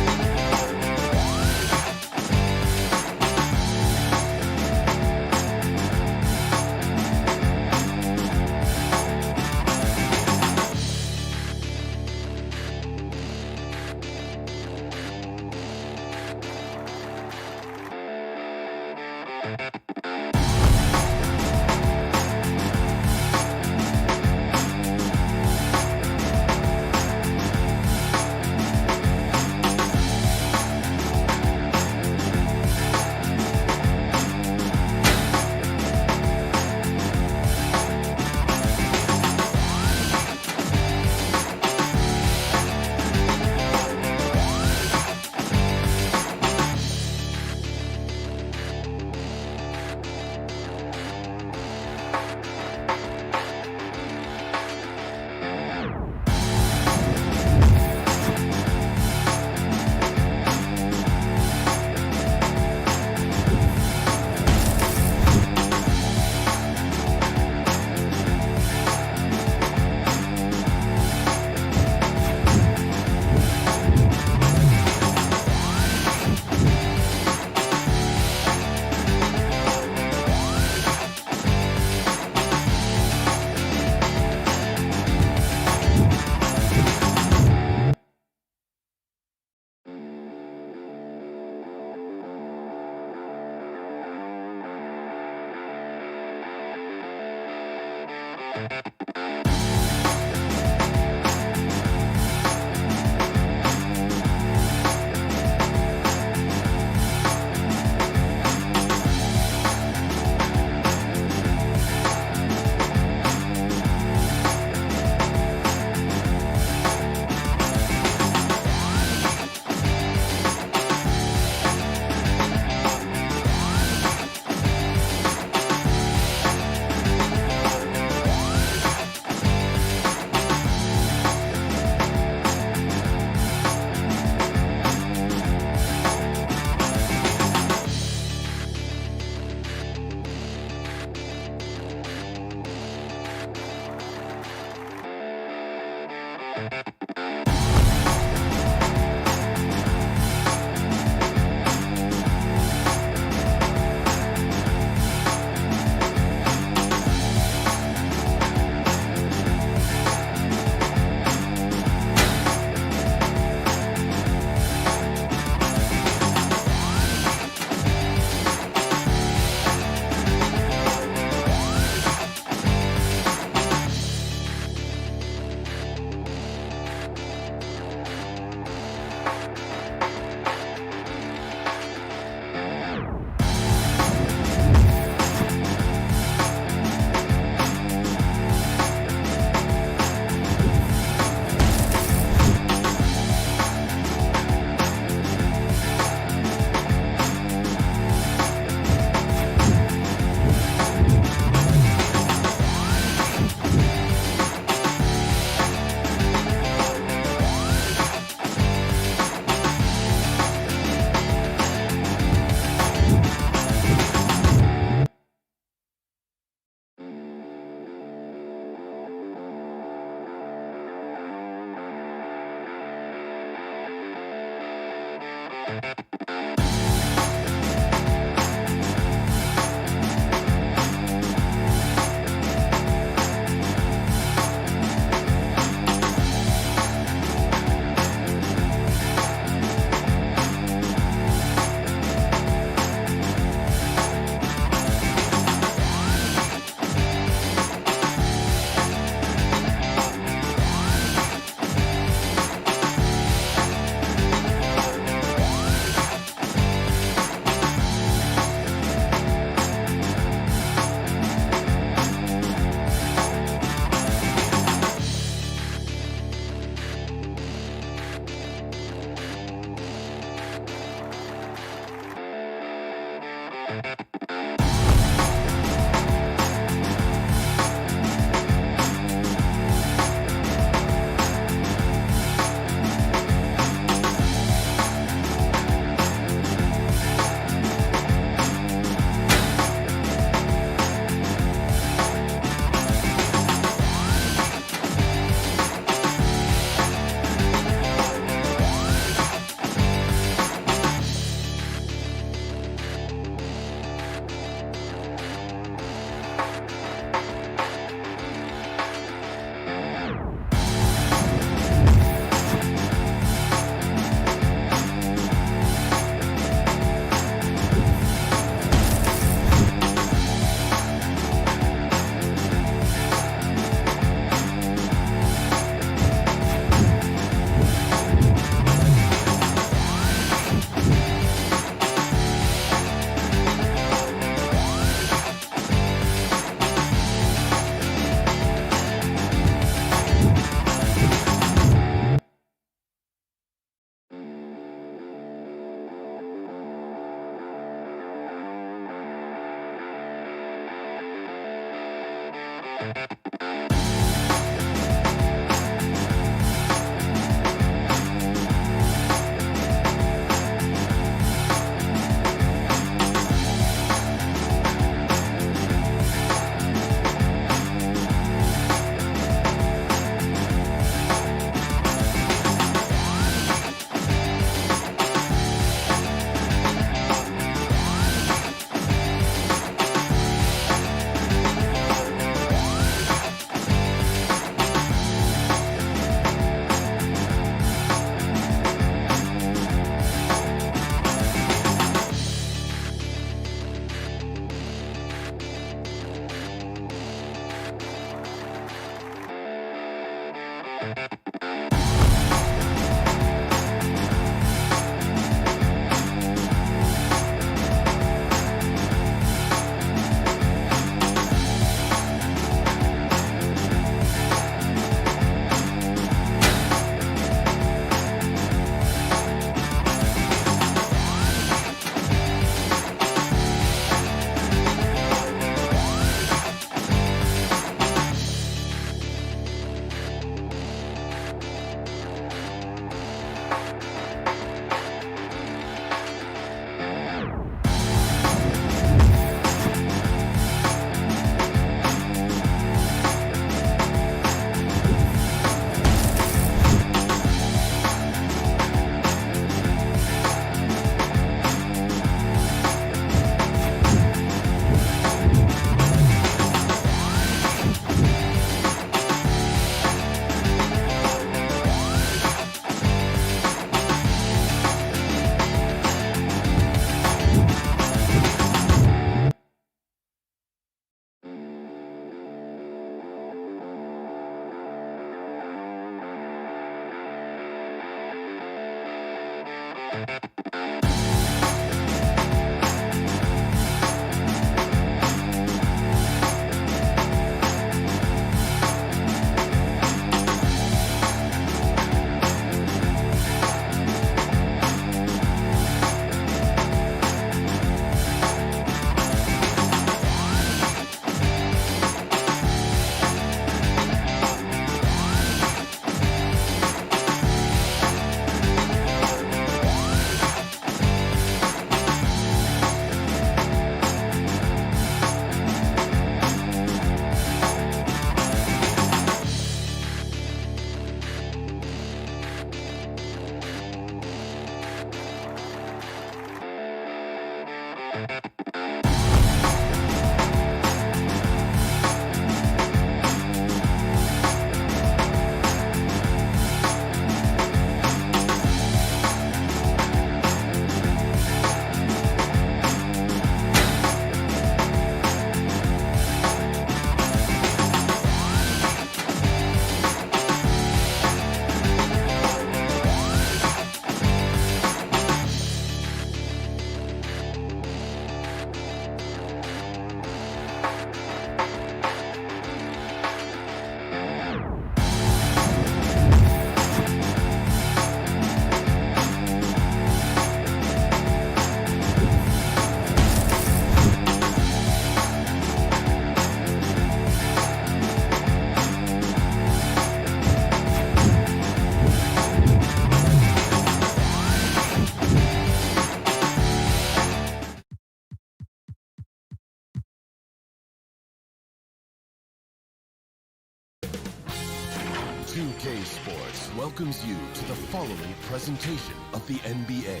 H: 2K Sports welcomes you to the following presentation of the NBA.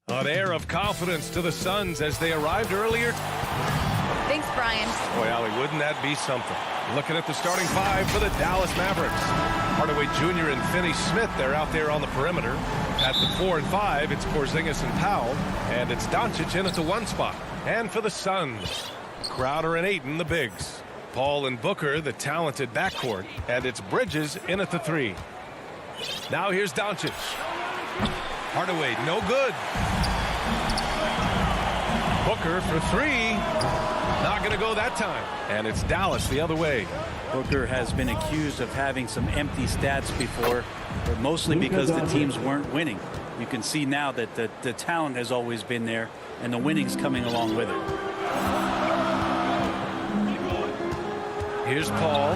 A: An air of confidence to the Suns as they arrived earlier.
B: Thanks, Brian.
A: Boy, Allie, wouldn't that be something? Looking at the starting five for the Dallas Mavericks. Hardaway Jr. and Finney Smith, they're out there on the perimeter. At the 4 and 5, it's Porzingis and Powell. And it's Doncic in at the 1 spot. And for the Suns, Crowder and Ayton, the bigs. Paul and Booker, the talented backcourt. And it's Bridges in at the 3. Now here's Doncic. Hardaway, no good. Booker for 3. Not going to go that time. And it's Dallas the other way.
L: Booker has been accused of having some empty stats before, but mostly because the teams weren't winning. You can see now that the talent has always been there, and the winning's coming along with it.
A: Here's Paul.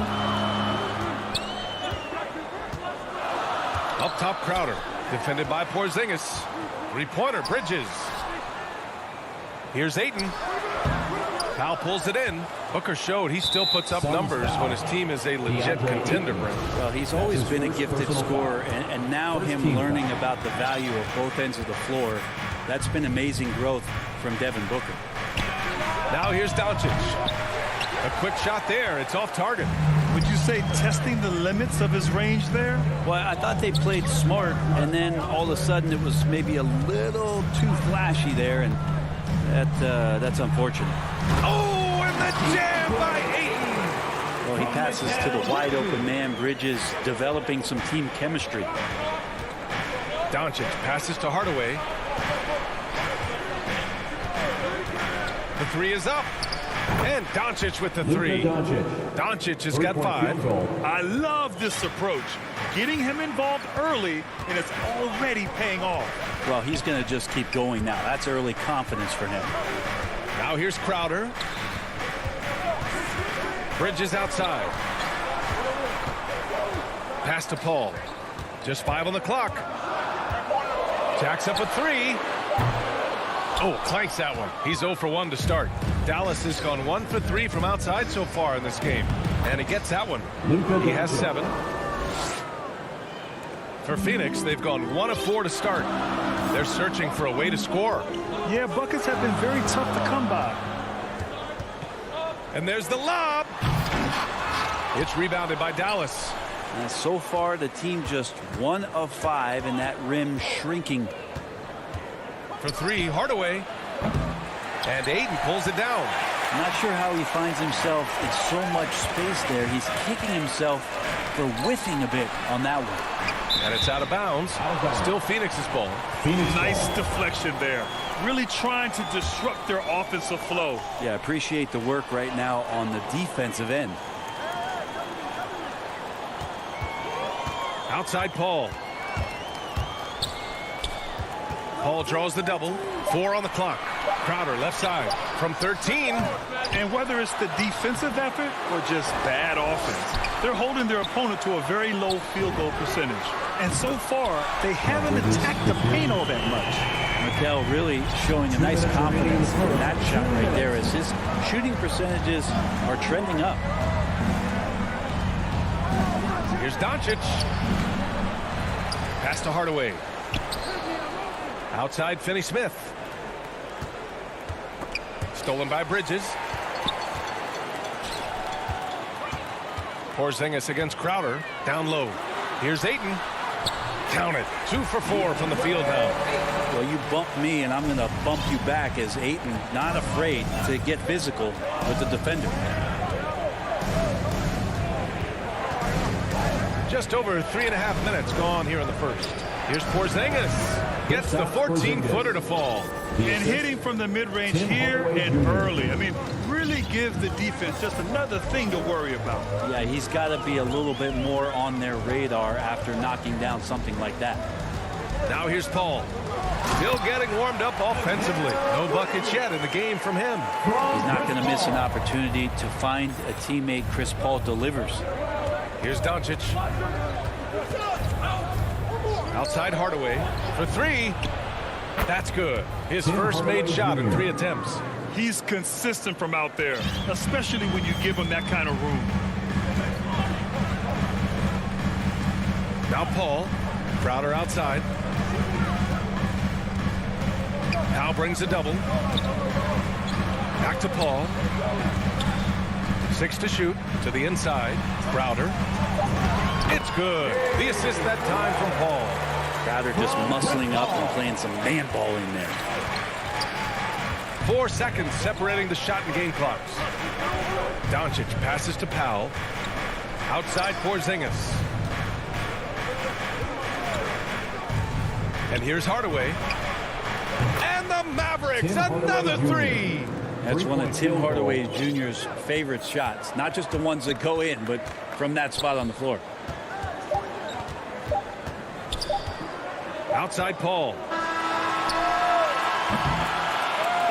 A: Up top, Crowder. Defended by Porzingis. Three-pointer, Bridges. Here's Ayton. Powell pulls it in. Booker showed he still puts up numbers when his team is a legit contender.
L: Well, he's always been a gifted scorer, and now him learning about the value of both ends of the floor, that's been amazing growth from Devin Booker.
A: Now here's Doncic. A quick shot there. It's off target.
C: Would you say testing the limits of his range there?
L: Well, I thought they played smart, and then all of a sudden it was maybe a little too flashy there, and that's unfortunate.
A: Oh, and the jam by Ayton.
L: Well, he passes to the wide open man. Bridges developing some team chemistry.
A: Doncic passes to Hardaway. The 3 is up. And Doncic with the 3. Doncic has got 5.
C: I love this approach. Getting him involved early, and it's already paying off.
L: Well, he's going to just keep going now. That's early confidence for him.
A: Now here's Crowder. Bridges outside. Pass to Paul. Just 5 on the clock. Jacks up a 3. Oh, clanks that one. He's 0 for 1 to start. Dallas has gone 1 for 3 from outside so far in this game. And he gets that one. He has 7. For Phoenix, they've gone 1 of 4 to start. They're searching for a way to score.
C: Yeah, buckets have been very tough to come by.
A: And there's the lob. It's rebounded by Dallas.
L: And so far, the team just 1 of 5, and that rim shrinking.
A: For 3, Hardaway. And Ayton pulls it down.
L: I'm not sure how he finds himself in so much space there. He's kicking himself for whiffing a bit on that one.
A: And it's out of bounds. Still Phoenix's ball.
C: Nice deflection there. Really trying to disrupt their offensive flow.
L: Yeah, appreciate the work right now on the defensive end.
A: Outside Paul. Paul draws the double. 4 on the clock. Crowder left side from 13.
C: And whether it's the defensive effort or just bad offense, they're holding their opponent to a very low field goal percentage. And so far, they haven't attacked the paint all that much.
L: Mikel really showing a nice confidence in that shot right there as his shooting percentages are trending up.
A: Here's Doncic. Pass to Hardaway. Outside Finney Smith. Stolen by Bridges. Porzingis against Crowder. Down low. Here's Ayton. Count it. 2 for 4 from the field now.
L: Well, you bump me, and I'm going to bump you back as Ayton not afraid to get physical with the defender.
A: Just over 3.5 minutes gone here in the first. Here's Porzingis. Gets the 14-footer to fall.
C: And hitting from the mid-range here and early. I mean, really gives the defense just another thing to worry about.
L: Yeah, he's got to be a little bit more on their radar after knocking down something like that.
A: Now here's Paul. Still getting warmed up offensively. No buckets yet in the game from him.
L: He's not going to miss an opportunity to find a teammate Chris Paul delivers.
A: Here's Doncic. Outside Hardaway for 3. That's good. His first made shot in 3 attempts.
C: He's consistent from out there, especially when you give him that kind of room.
A: Now Paul. Crowder outside. Powell brings a double. Back to Paul. 6 to shoot. To the inside. Crowder. It's good. The assist that time from Paul.
L: Crowder just muscling up and playing some man ball in there.
A: 4 seconds separating the shot and game clocks. Doncic passes to Powell. Outside Porzingis. And here's Hardaway. And the Mavericks, another three.
L: That's one of Tim Hardaway Jr.'s favorite shots. Not just the ones that go in, but from that spot on the floor.
A: Outside Paul.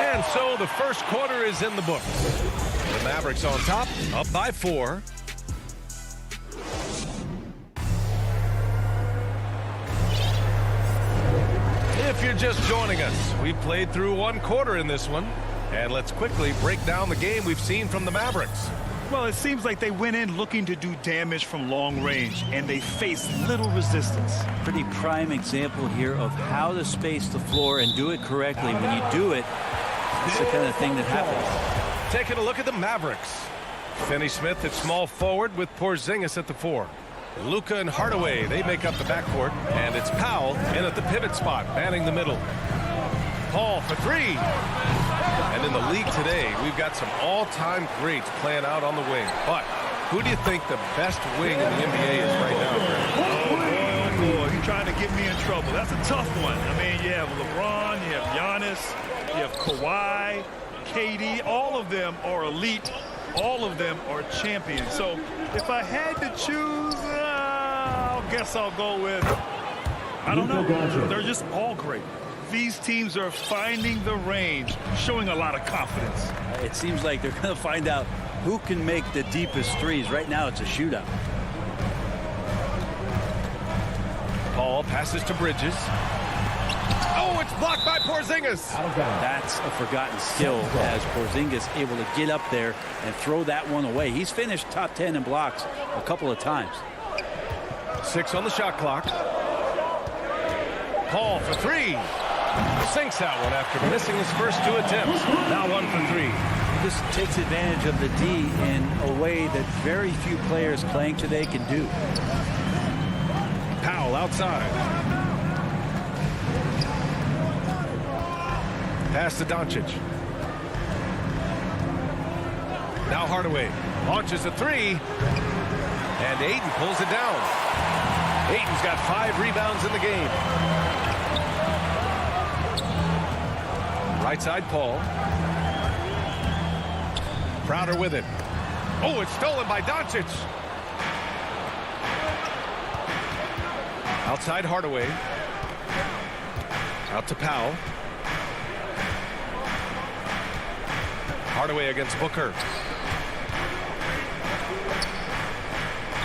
A: And so the first quarter is in the books. The Mavericks on top, up by 4. If you're just joining us, we've played through 1 quarter in this one. And let's quickly break down the game we've seen from the Mavericks.
C: Well, it seems like they went in looking to do damage from long range, and they faced little resistance.
L: Pretty prime example here of how to space the floor and do it correctly. When you do it, it's the kind of thing that happens.
A: Taking a look at the Mavericks. Finney Smith at small forward with Porzingis at the 4. Luka and Hardaway, they make up the backcourt. And it's Powell in at the pivot spot, manning the middle. Paul for 3. And in the league today, we've got some all-time greats playing out on the wing. But who do you think the best wing in the NBA is right now, Greg?
C: Oh, boy, you're trying to get me in trouble. That's a tough one. I mean, you have LeBron, you have Giannis, you have Kawhi, KD. All of them are elite. All of them are champions. So if I had to choose, I guess I'll go with, I don't know. They're just all great. These teams are finding the range, showing a lot of confidence.
L: It seems like they're going to find out who can make the deepest threes. Right now, it's a shootout.
A: Paul passes to Bridges. Oh, it's blocked by Porzingis.
L: That's a forgotten skill as Porzingis able to get up there and throw that one away. He's finished top 10 in blocks a couple of times.
A: 6 on the shot clock. Paul for 3. Sinks that one after missing his first 2 attempts. Now 1 for 3.
L: He just takes advantage of the D in a way that very few players playing today can do.
A: Powell outside. Pass to Doncic. Now Hardaway launches a 3. And Ayton pulls it down. Ayton's got 5 rebounds in the game. Right side, Paul. Crowder with it. Oh, it's stolen by Doncic. Outside Hardaway. Out to Powell. Hardaway against Booker.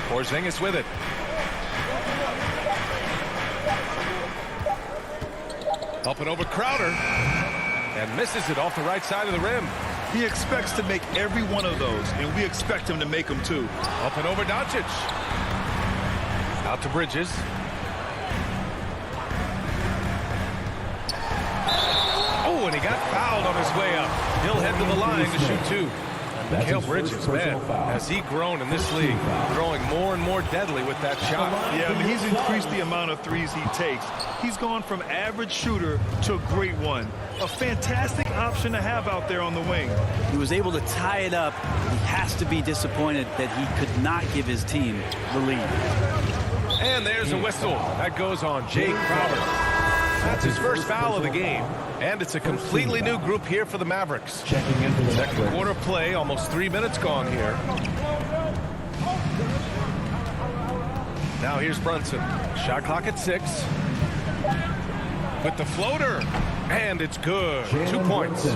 A: Porzingis with it. Up and over Crowder. And misses it off the right side of the rim.
C: He expects to make every one of those, and we expect him to make them too.
A: Up and over Doncic. Out to Bridges. Oh, and he got fouled on his way up. He'll head to the line to shoot 2. Mikal Bridges, man, has he grown in this league, growing more and more deadly with that shot.
C: Yeah, I mean, he's increased the amount of threes he takes. He's gone from average shooter to a great one. A fantastic option to have out there on the wing.
L: He was able to tie it up. He has to be disappointed that he could not give his team the lead.
A: And there's a whistle. That goes on Jay Crowder. That's his first foul of the game. And it's a completely new group here for the Mavericks.
E: Checking in for the
A: Second quarter play, almost 3 minutes gone here. Now here's Brunson. Shot clock at 6. With the floater. And it's good. 2 points.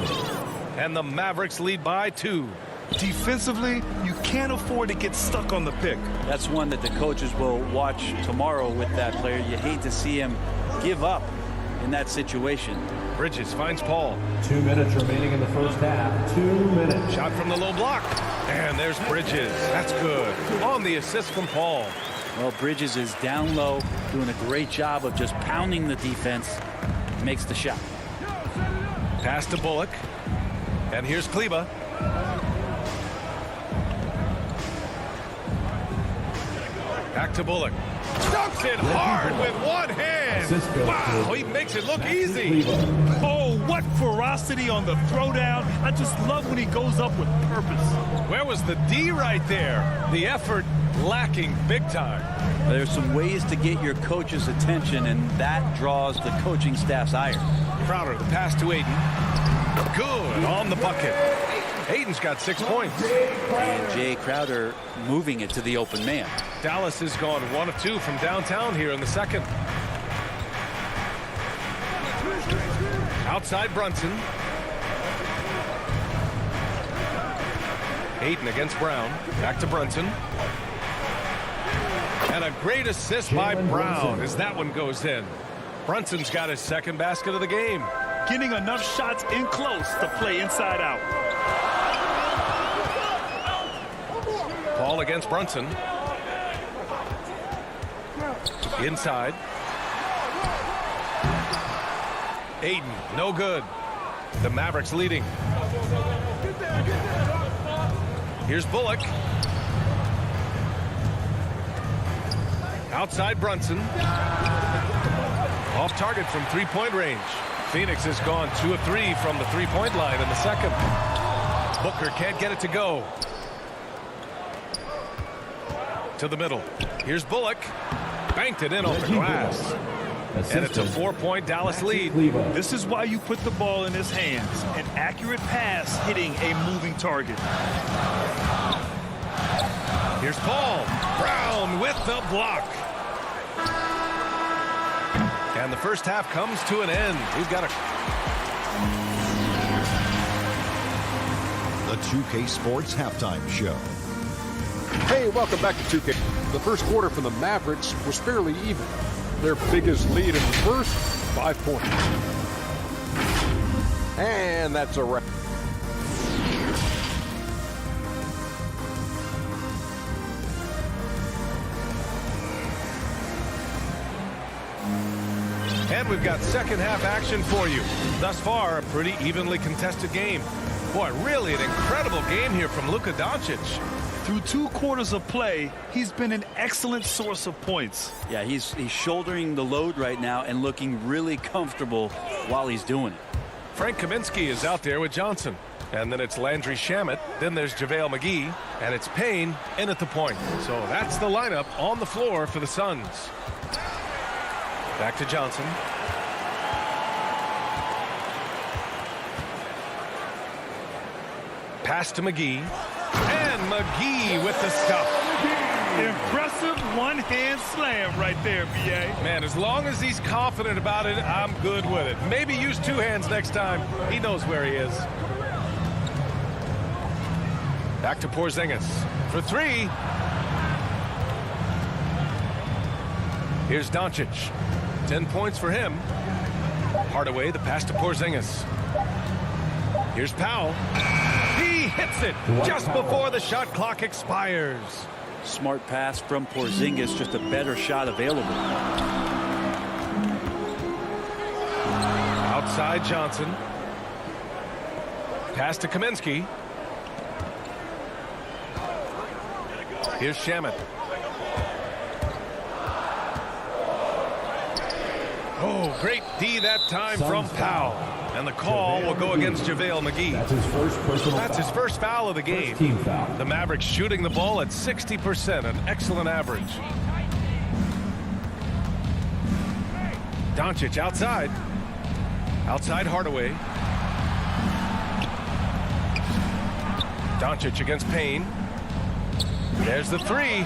A: And the Mavericks lead by 2.
C: Defensively, you can't afford to get stuck on the pick.
L: That's one that the coaches will watch tomorrow with that player. You hate to see him give up in that situation.
A: Bridges finds Paul.
E: 2 minutes remaining in the first half. 2 minutes.
A: Shot from the low block. And there's Bridges. That's good. On the assist from Paul.
L: Well, Bridges is down low, doing a great job of just pounding the defense. Makes the shot.
A: Pass to Bullock. And here's Kleba. Back to Bullock. Dunks it hard with one hand. Wow, he makes it look easy.
C: Oh, what ferocity on the throwdown. I just love when he goes up with purpose.
A: Where was the D right there? The effort lacking big time.
L: There's some ways to get your coach's attention, and that draws the coaching staff's ire.
A: Crowder, the pass to Aiden. Good on the bucket. Aiden's got 6 points.
L: And Jay Crowder moving it to the open man.
A: Dallas has gone 1 of 2 from downtown here in the second. Outside Brunson. Aiden against Brown. Back to Brunson. And a great assist by Brown as that one goes in. Brunson's got his second basket of the game.
C: Getting enough shots in close to play inside out.
A: Paul against Brunson. Inside. Aiden, no good. The Mavericks leading. Here's Bullock. Outside Brunson. Off target from three-point range. Phoenix has gone 2 of 3 from the three-point line in the second. Booker can't get it to go. To the middle. Here's Bullock. Banked it in off the glass. And it's a 4-point Dallas lead.
C: This is why you put the ball in his hands. An accurate pass hitting a moving target.
A: Here's Paul. Brown with the block. And the first half comes to an end. We've got
K: The 2K Sports Halftime Show.
G: Hey, welcome back to 2K. The first quarter for the Mavericks was fairly even. Their biggest lead in the first, 5 points. And that's a wrap.
A: And we've got second half action for you. Thus far, a pretty evenly contested game. Boy, really an incredible game here from Luka Doncic.
C: Through 2 quarters of play, he's been an excellent source of points.
L: Yeah, he's shouldering the load right now and looking really comfortable while he's doing it.
A: Frank Kaminsky is out there with Johnson. And then it's Landry Shamet. Then there's JaVale McGee. And it's Payne in at the point. So that's the lineup on the floor for the Suns. Back to Johnson. Pass to McGee. And McGee with the stuff.
C: Impressive one-hand slam right there, B.A.
A: Man, as long as he's confident about it, I'm good with it. Maybe use 2 hands next time. He knows where he is. Back to Porzingis for 3. Here's Doncic. 10 points for him. Hardaway, the pass to Porzingis. Here's Powell. He hits it just before the shot clock expires.
L: Smart pass from Porzingis, just a better shot available.
A: Outside Johnson. Pass to Kaminsky. Here's Shamet. Oh, great D that time from Powell. And the call will go against JaVale McGee. That's his first foul of the game. The Mavericks shooting the ball at 60%, an excellent average. Doncic outside. Outside Hardaway. Doncic against Payne. There's the 3.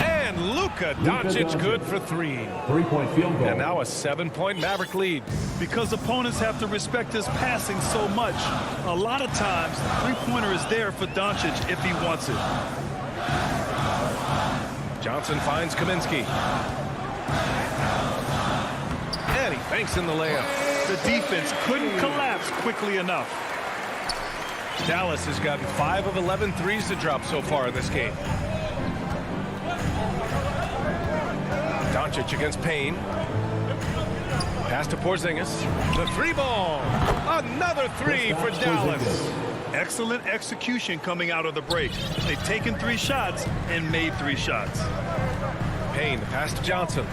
A: And Luka Doncic good for 3.
E: 3-point field goal.
A: And now a 7-point Maverick lead.
C: Because opponents have to respect his passing so much, a lot of times the three-pointer is there for Doncic if he wants it.
A: Johnson finds Kaminsky. And he banks in the layup.
C: The defense couldn't collapse quickly enough.
A: Dallas has gotten 5 of 11 threes to drop so far in this game. Doncic against Payne. Pass to Porzingis. The 3-ball. Another 3 for Dallas.
C: Excellent execution coming out of the break. They've taken 3 shots and made 3 shots.
A: Payne, the pass to Johnson.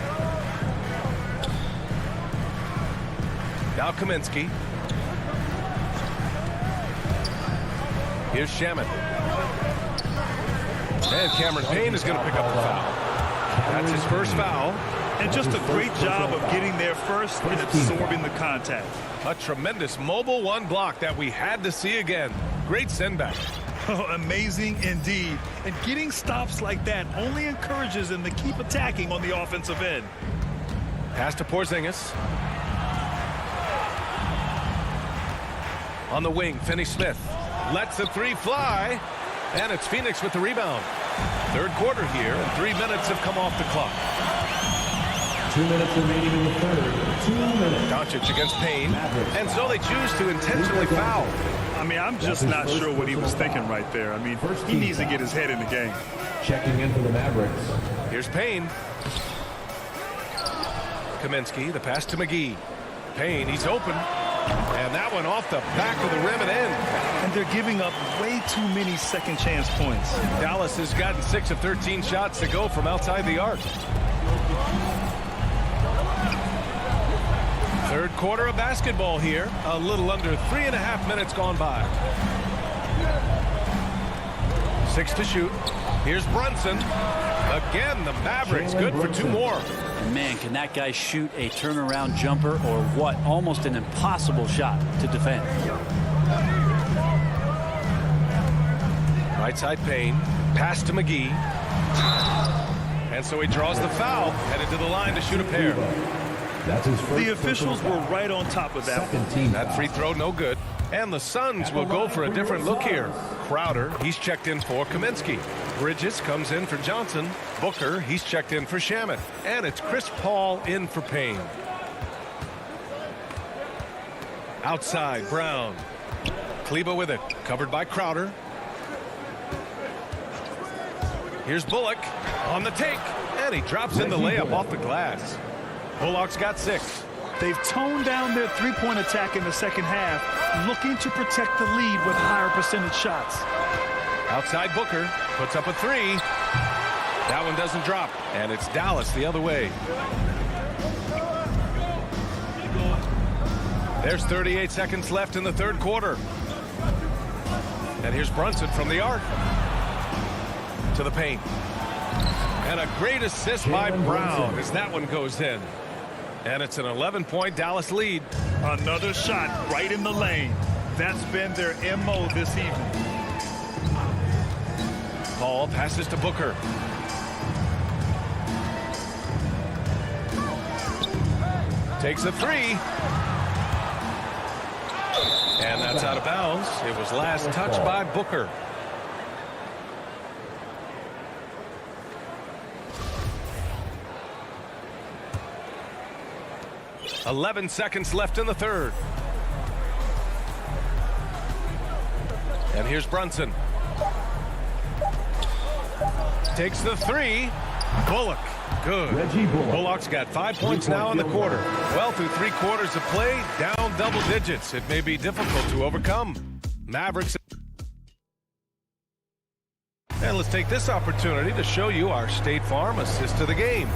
A: Now Kaminsky. Here's Shamet. And Cameron Payne is going to pick up the foul. That's his first foul.
C: And just a great job of getting there first and absorbing the contact.
A: A tremendous mobile 1 block that we had to see again. Great send back.
C: Oh, amazing indeed. And getting stops like that only encourages them to keep attacking on the offensive end.
A: Pass to Porzingis. On the wing, Finney-Smith lets the 3 fly. And it's Phoenix with the rebound. Third quarter here, and 3 minutes have come off the clock.
E: 2 minutes remaining in the third. 2 minutes.
A: Doncic against Payne. And so they choose to intentionally foul.
C: I mean, I'm just not sure what he was thinking right there. I mean, he needs to get his head in the game.
E: Checking in for the Mavericks.
A: Here's Payne. Kaminsky, the pass to McGee. Payne, he's open. And that one off the back of the rim and in.
C: And they're giving up way too many second chance points.
A: Dallas has gotten 6 of 13 shots to go from outside the arc. Third quarter of basketball here. A little under 3.5 minutes gone by. 6 to shoot. Here's Brunson. Again, the Mavericks good for 2 more.
L: Man, can that guy shoot a turnaround jumper or what? Almost an impossible shot to defend.
A: Right side Payne. Pass to McGee. And so he draws the foul. Headed to the line to shoot a pair.
E: That's his first.
C: The officials were right on top of that.
A: That free throw no good. And the Suns will go for a different look here. Crowder, he's checked in for Kaminsky. Bridges comes in for Johnson. Booker, he's checked in for Shamet. And it's Chris Paul in for Payne. Outside, Brown. Kleba with it. Covered by Crowder. Here's Bullock on the take. And he drops in the layup off the glass. Bullock's got 6.
C: They've toned down their three-point attack in the second half, looking to protect the lead with higher percentage shots.
A: Outside Booker puts up a 3. That one doesn't drop, and it's Dallas the other way. There's 38 seconds left in the third quarter. And here's Brunson from the arc. To the paint. And a great assist by Brown as that one goes in. And it's an 11-point Dallas lead.
C: Another shot right in the lane. That's been their MO this evening.
A: Paul passes to Booker. Takes a 3. And that's out of bounds. It was last touched by Booker. .11 seconds left in the third. And here's Brunson. Takes the 3. Bullock. Good. Bullock's got 5 points now in the quarter. Well, through 3 quarters of play, down double digits. It may be difficult to overcome. Mavericks. And let's take this opportunity to show you our State Farm assist to the game.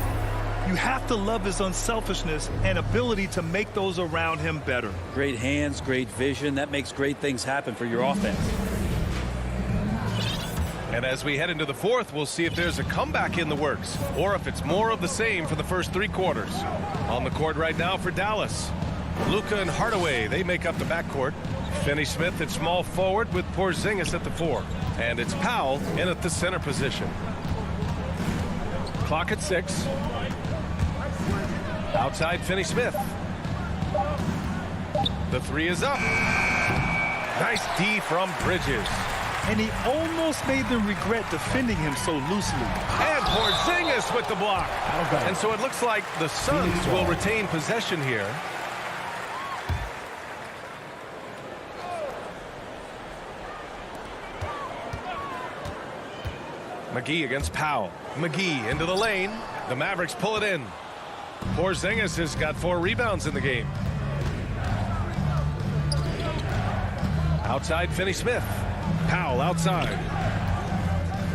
C: You have to love his unselfishness and ability to make those around him better.
L: Great hands, great vision. That makes great things happen for your offense.
A: And as we head into the fourth, we'll see if there's a comeback in the works or if it's more of the same for the first 3 quarters. On the court right now for Dallas. Luka and Hardaway, they make up the backcourt. Finney-Smith at small forward with Porzingis at the 4. And it's Powell in at the center position. Clock at 6. Outside Finney-Smith. The 3 is up. Nice D from Bridges.
C: And he almost made them regret defending him so loosely.
A: And Porzingis with the block. And so it looks like the Suns will retain possession here. McGee against Powell. McGee into the lane. The Mavericks pull it in. Porzingis has got 4 rebounds in the game. Outside Finney-Smith. Powell outside.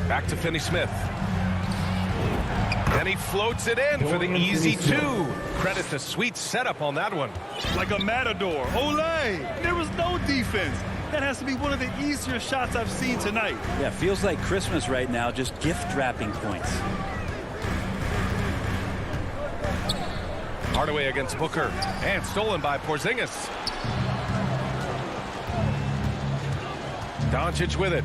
A: Back to Finney-Smith. And he floats it in for the easy 2. Credit the sweet setup on that one.
C: Like a matador. Olay! There was no defense. That has to be one of the easier shots I've seen tonight.
L: Yeah, feels like Christmas right now, just gift wrapping points.
A: Hardaway against Booker. And stolen by Porzingis. Doncic with it.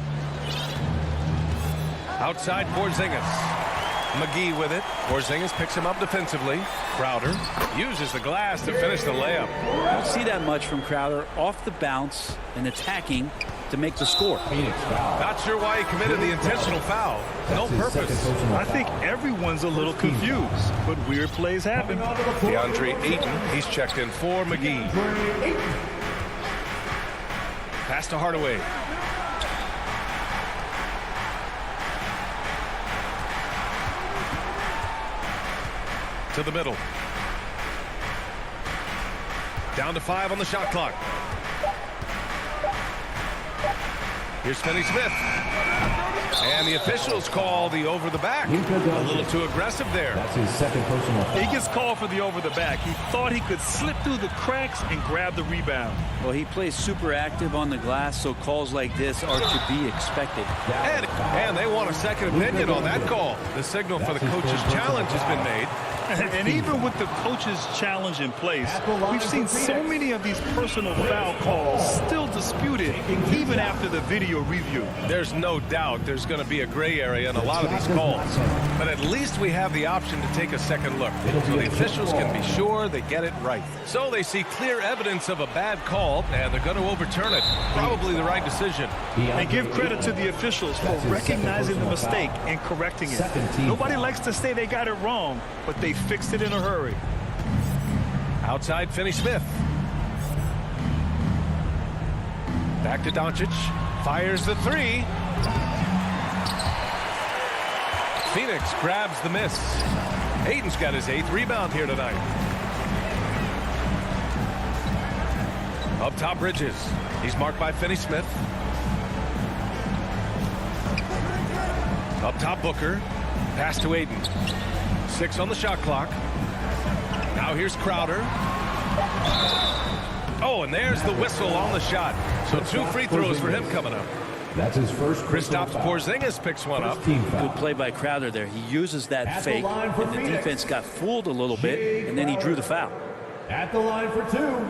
A: Outside Porzingis. McGee with it. Porzingis picks him up defensively. Crowder uses the glass to finish the layup.
L: Don't see that much from Crowder off the bounce and attacking to make the score.
A: Not sure why he committed the intentional foul. No purpose.
C: I think everyone's a little confused, but weird plays happen.
A: DeAndre Ayton, he's checked in for McGee. Pass to Hardaway. To the middle. Down to 5 on the shot clock. Here's Finney-Smith. And the officials call the over the back. A little too aggressive there.
E: That's his second personal foul.
C: He gets called for the over the back. He thought he could slip through the cracks and grab the rebound.
L: Well, he plays super active on the glass, so calls like this are to be expected.
A: And they want a second opinion on that call. The signal for the coach's challenge has been made.
C: And even with the coach's challenge in place, we've seen so many of these personal foul calls still disputed even after the video review.
A: There's no doubt there's going to be a gray area in a lot of these calls. But at least we have the option to take a second look, so the officials can be sure they get it right. So they see clear evidence of a bad call, and they're going to overturn it. Probably the right decision.
C: And give credit to the officials for recognizing the mistake and correcting it. Nobody likes to say they got it wrong, but they fixed it in a hurry.
A: Outside Finney-Smith. Back to Doncic. Fires the 3. Phoenix grabs the miss. Ayton's got his 8th rebound here tonight. Up top Bridges. He's marked by Finney-Smith. Up top Booker. Pass to Ayton. 6 on the shot clock. Now here's Crowder. Oh, and there's the whistle on the shot. So 2 free throws for him coming up.
E: That's his first.
A: Kristaps Porzingis picks one up.
L: Good play by Crowder there. He uses that fake, and the defense got fooled a little bit, and then he drew the foul.
E: At the line for 2.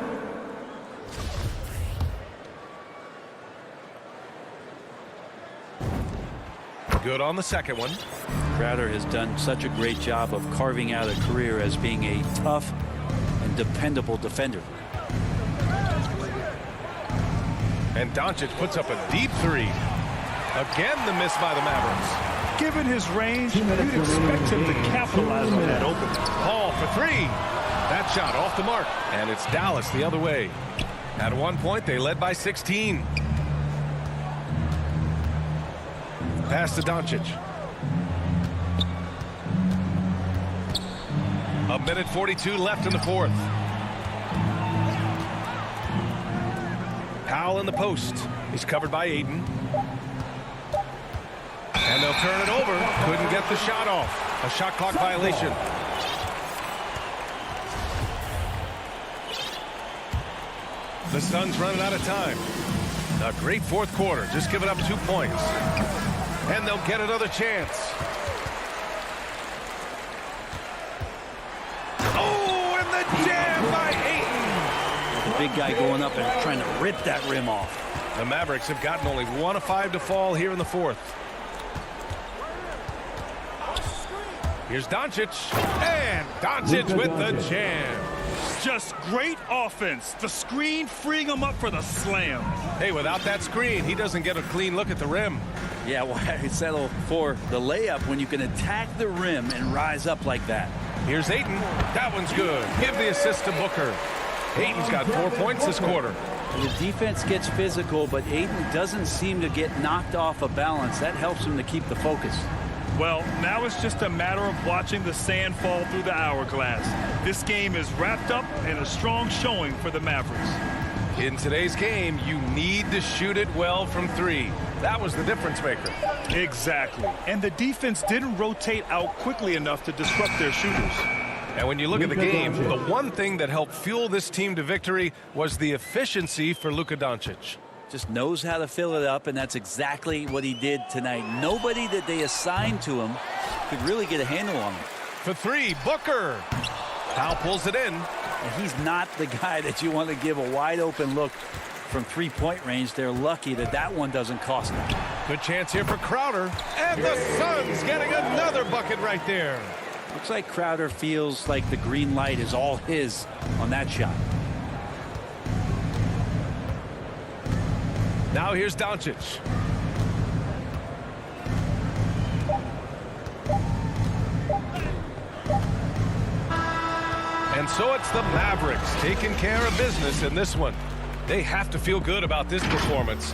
A: Good on the second one.
L: Crowder has done such a great job of carving out a career as being a tough and dependable defender.
A: And Doncic puts up a deep 3. Again, the miss by the Mavericks.
C: Given his range, you'd expect him to capitalize on that opening.
A: Hall for 3. That shot off the mark. And it's Dallas the other way. At one point, they led by 16. Pass to Doncic. A minute 42 left in the 4th. Powell in the post. He's covered by Ayton. And they'll turn it over. Couldn't get the shot off. A shot clock violation. The Suns running out of time. A great 4th quarter. Just giving up 2 points. And they'll get another chance. Oh, and the jam by Ayton.
L: The big guy going up and trying to rip that rim off.
A: The Mavericks have gotten only 1 of 5 to fall here in the 4th. Here's Doncic. And Doncic with the jam.
C: Just great offense. The screen freeing him up for the slam.
A: Hey, without that screen, he doesn't get a clean look at the rim.
L: Yeah, why settle for the layup when you can attack the rim and rise up like that?
A: Here's Ayton. That one's good. Give the assist to Booker. Ayton's got 4 points this quarter.
L: The defense gets physical, but Ayton doesn't seem to get knocked off of balance. That helps him to keep the focus.
C: Well, now it's just a matter of watching the sand fall through the hourglass. This game is wrapped up in a strong showing for the Mavericks.
A: In today's game, you need to shoot it well from three. That was the difference maker.
C: Exactly. And the defense didn't rotate out quickly enough to disrupt their shooters.
A: And when you look at the game, the one thing that helped fuel this team to victory was the efficiency for Luka Doncic.
L: Just knows how to fill it up, and that's exactly what he did tonight. Nobody that they assigned to him could really get a handle on him.
A: For three, Booker. Powell pulls it in.
L: And he's not the guy that you want to give a wide open look from three-point range. They're lucky that that one doesn't cost them.
A: Good chance here for Crowder. And the Suns getting another bucket right there.
L: Looks like Crowder feels like the green light is all his on that shot.
A: Now here's Doncic. And so it's the Mavericks taking care of business in this one. They have to feel good about this performance.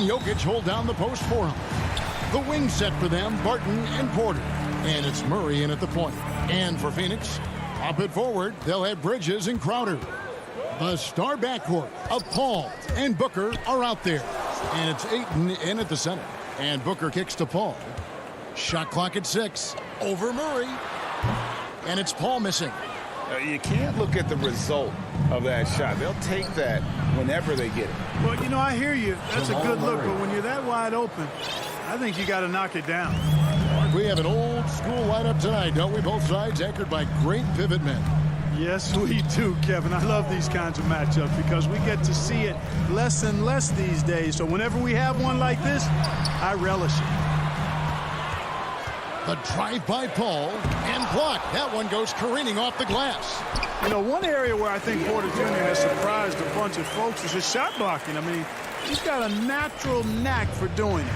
F: Jokic hold down the post for him. The wing set for them, Barton and Porter. And it's Murray in at the point. And for Phoenix, up it forward, they'll have Bridges and Crowder. The star backcourt of Paul and Booker are out there. And it's Ayton in at the center. And Booker kicks to Paul. Shot clock at 6. Over Murray. And it's Paul missing.
J: You can't look at the result of that shot. They'll take that whenever they get it.
D: Well, you know, I hear you. That's a good look, but when you're that wide open, I think you got to knock it down.
F: We have an old school lineup tonight, don't we? Both sides anchored by great pivot men.
D: Yes, we do, Kevin. I love these kinds of matchups because we get to see it less and less these days. So whenever we have one like this, I relish it.
F: The drive by Paul and blocked. That one goes careening off the glass.
D: You know, one area where I think Porter Jr. has surprised a bunch of folks is his shot blocking. I mean, he's got a natural knack for doing it.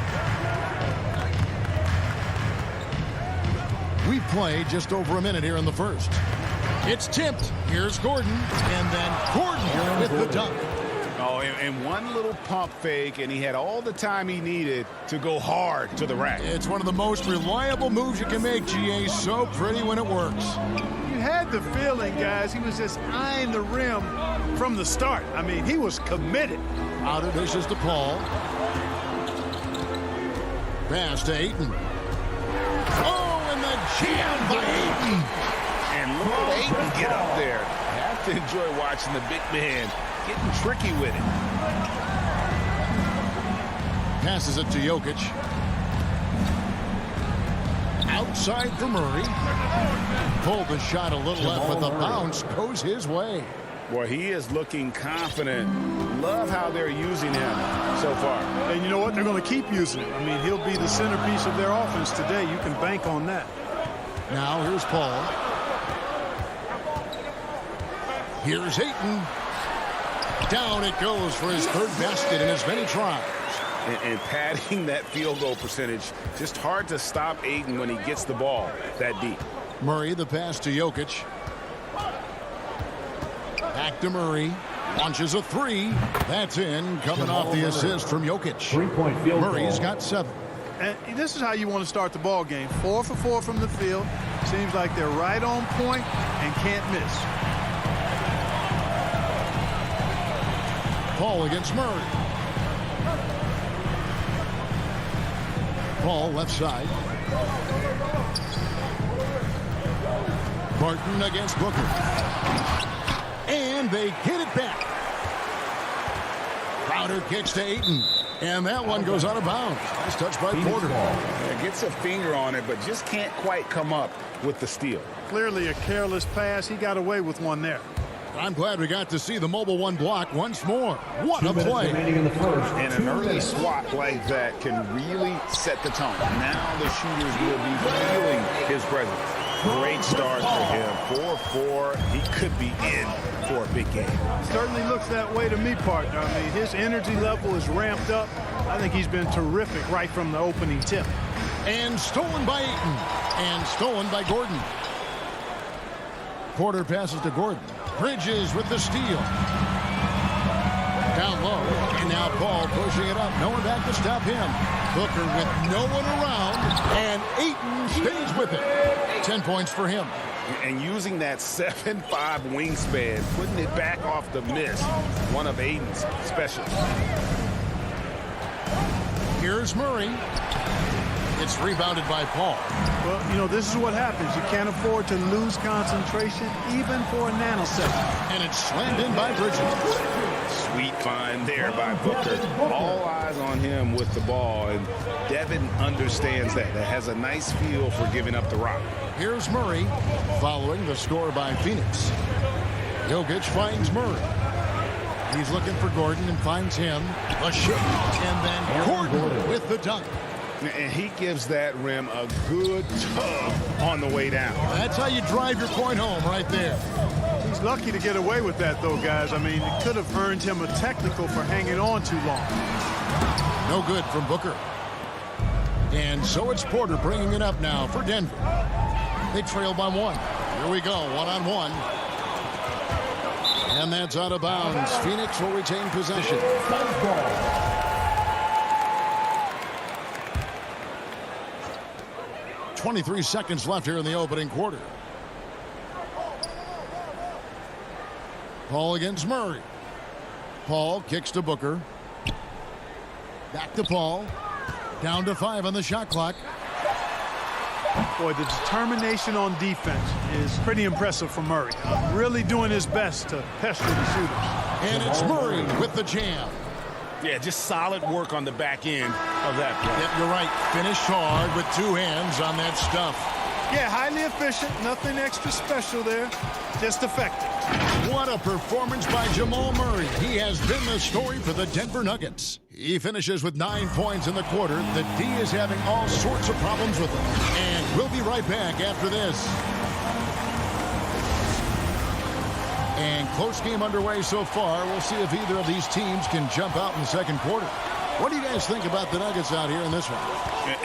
F: We play just over a minute here in the first. It's tipped. Here's Gordon. And then Gordon with the dunk.
J: Oh, and one little pump fake, and he had all the time he needed to go hard to the rack.
F: It's one of the most reliable moves you can make, GA. So pretty when it works.
D: You had the feeling, guys, he was just eyeing the rim from the start. I mean, he was committed.
F: Out of dishes to Paul. Pass to Ayton. Oh, and the jam by Ayton.
J: And look at Ayton get up there. I have to enjoy watching the big man getting tricky with it.
F: Passes it to Jokic. Outside for Murray. Pulled the shot a little left, but the bounce goes his way.
J: Boy, he is looking confident. Love how they're using him so far.
D: And you know what? They're going to keep using him. I mean, he'll be the centerpiece of their offense today. You can bank on that.
F: Now here's Paul. Here's Ayton. Down it goes for his third basket in as many tries.
J: And padding that field goal percentage, just hard to stop Ayton when he gets the ball that deep.
F: Murray, the pass to Jokic. Back to Murray. Launches a three. That's in, coming off the assist from Jokic.
E: 3-point field goal.
F: Murray's got 7.
D: And this is how you want to start the ball game. 4 for 4 from the field. Seems like they're right on point and can't miss.
F: Paul against Murray. Paul left side. Barton against Booker. And they get it back. Crowder kicks to Ayton. And that one goes out of bounds. Nice touch by Porter.
J: Yeah, gets a finger on it, but just can't quite come up with the steal.
D: Clearly a careless pass. He got away with one there.
F: I'm glad we got to see the mobile one block once more. What a play.
E: In the first.
J: And an early swat like that can really set the tone. Now the shooters will be feeling his presence. Great start for him. 4-4. He could be in for a big game.
D: Certainly looks that way to me, partner. I mean, his energy level is ramped up. I think he's been terrific right from the opening tip.
F: And stolen by Ayton. And stolen by Gordon. Porter passes to Gordon. Bridges with the steal. Down low. And now Paul pushing it up. No one back to stop him. Booker with no one around. And Ayton stays with it. 10 points for him.
J: And using that 7'5 wingspan, putting it back off the miss. One of Ayton's specials.
F: Here's Murray. It's rebounded by Paul.
D: Well, you know, this is what happens. You can't afford to lose concentration even for a nanosecond.
F: And it's slammed in by Bridges.
J: Sweet find there by Booker. All eyes on him with the ball, and Devin understands that. That has a nice feel for giving up the rock.
F: Here's Murray following the score by Phoenix. Jokic finds Murray. He's looking for Gordon and finds him. A shot. And then Gordon with the dunk.
J: And he gives that rim a good tug on the way down.
F: That's how you drive your point home right there.
D: He's lucky to get away with that, though, guys. I mean, it could have earned him a technical for hanging on too long.
F: No good from Booker. And so it's Porter bringing it up now for Denver. They trail by 1. Here we go, one-on-one. And that's out of bounds. Phoenix will retain possession. 23 seconds left here in the opening quarter. Paul against Murray. Paul kicks to Booker. Back to Paul. Down to 5 on the shot clock.
D: Boy, the determination on defense is pretty impressive from Murray. Really doing his best to pester the shooters.
F: And it's Murray with the jam.
J: Yeah, just solid work on the back end of that play.
F: Yep, you're right. Finish hard with 2 hands on that stuff.
D: Yeah, highly efficient. Nothing extra special there. Just effective.
F: What a performance by Jamal Murray. He has been the story for the Denver Nuggets. He finishes with 9 points in the quarter. The D is having all sorts of problems with him. And we'll be right back after this. And close game underway so far. We'll see if either of these teams can jump out in the second quarter. What do you guys think about the Nuggets out here in this one?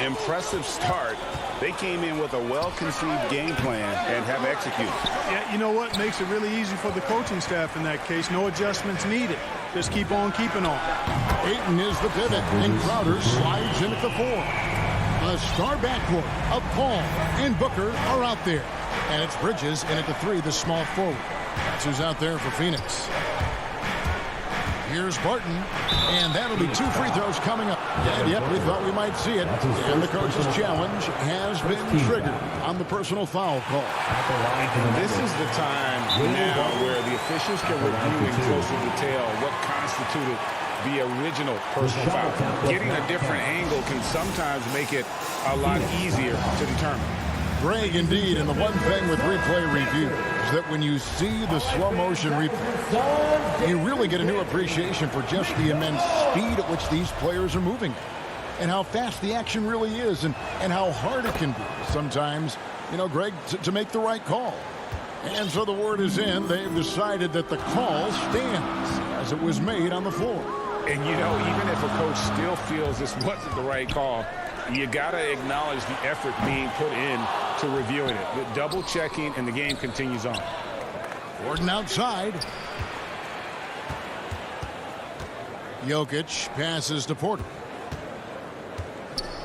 J: Impressive start. They came in with a well-conceived game plan and have executed.
D: Yeah, you know what? Makes it really easy for the coaching staff in that case. No adjustments needed. Just keep on keeping on.
F: Ayton is the pivot, and Crowder slides in at the 4. A star backcourt of Paul and Booker are out there. And it's Bridges in at the 3, the small forward. That's who's out there for Phoenix. Here's Barton, and that'll be 2 free throws coming up. And yep, we thought we might see it. And the coach's challenge has been triggered on the personal foul call.
J: This is the time now where the officials can review in closer detail what constituted the original personal foul. Getting a different angle can sometimes make it a lot easier to determine.
F: Greg, indeed, and the one thing with replay review is that when you see the slow motion replay, you really get a new appreciation for just the immense speed at which these players are moving and how fast the action really is and how hard it can be sometimes, you know, Greg, to make the right call. And so the word is in. They've decided that the call stands as it was made on the floor.
J: And, you know, even if a coach still feels this wasn't the right call, you got to acknowledge the effort being put in to reviewing it. The double checking, and the game continues on.
F: Gordon outside. Jokic passes to Porter.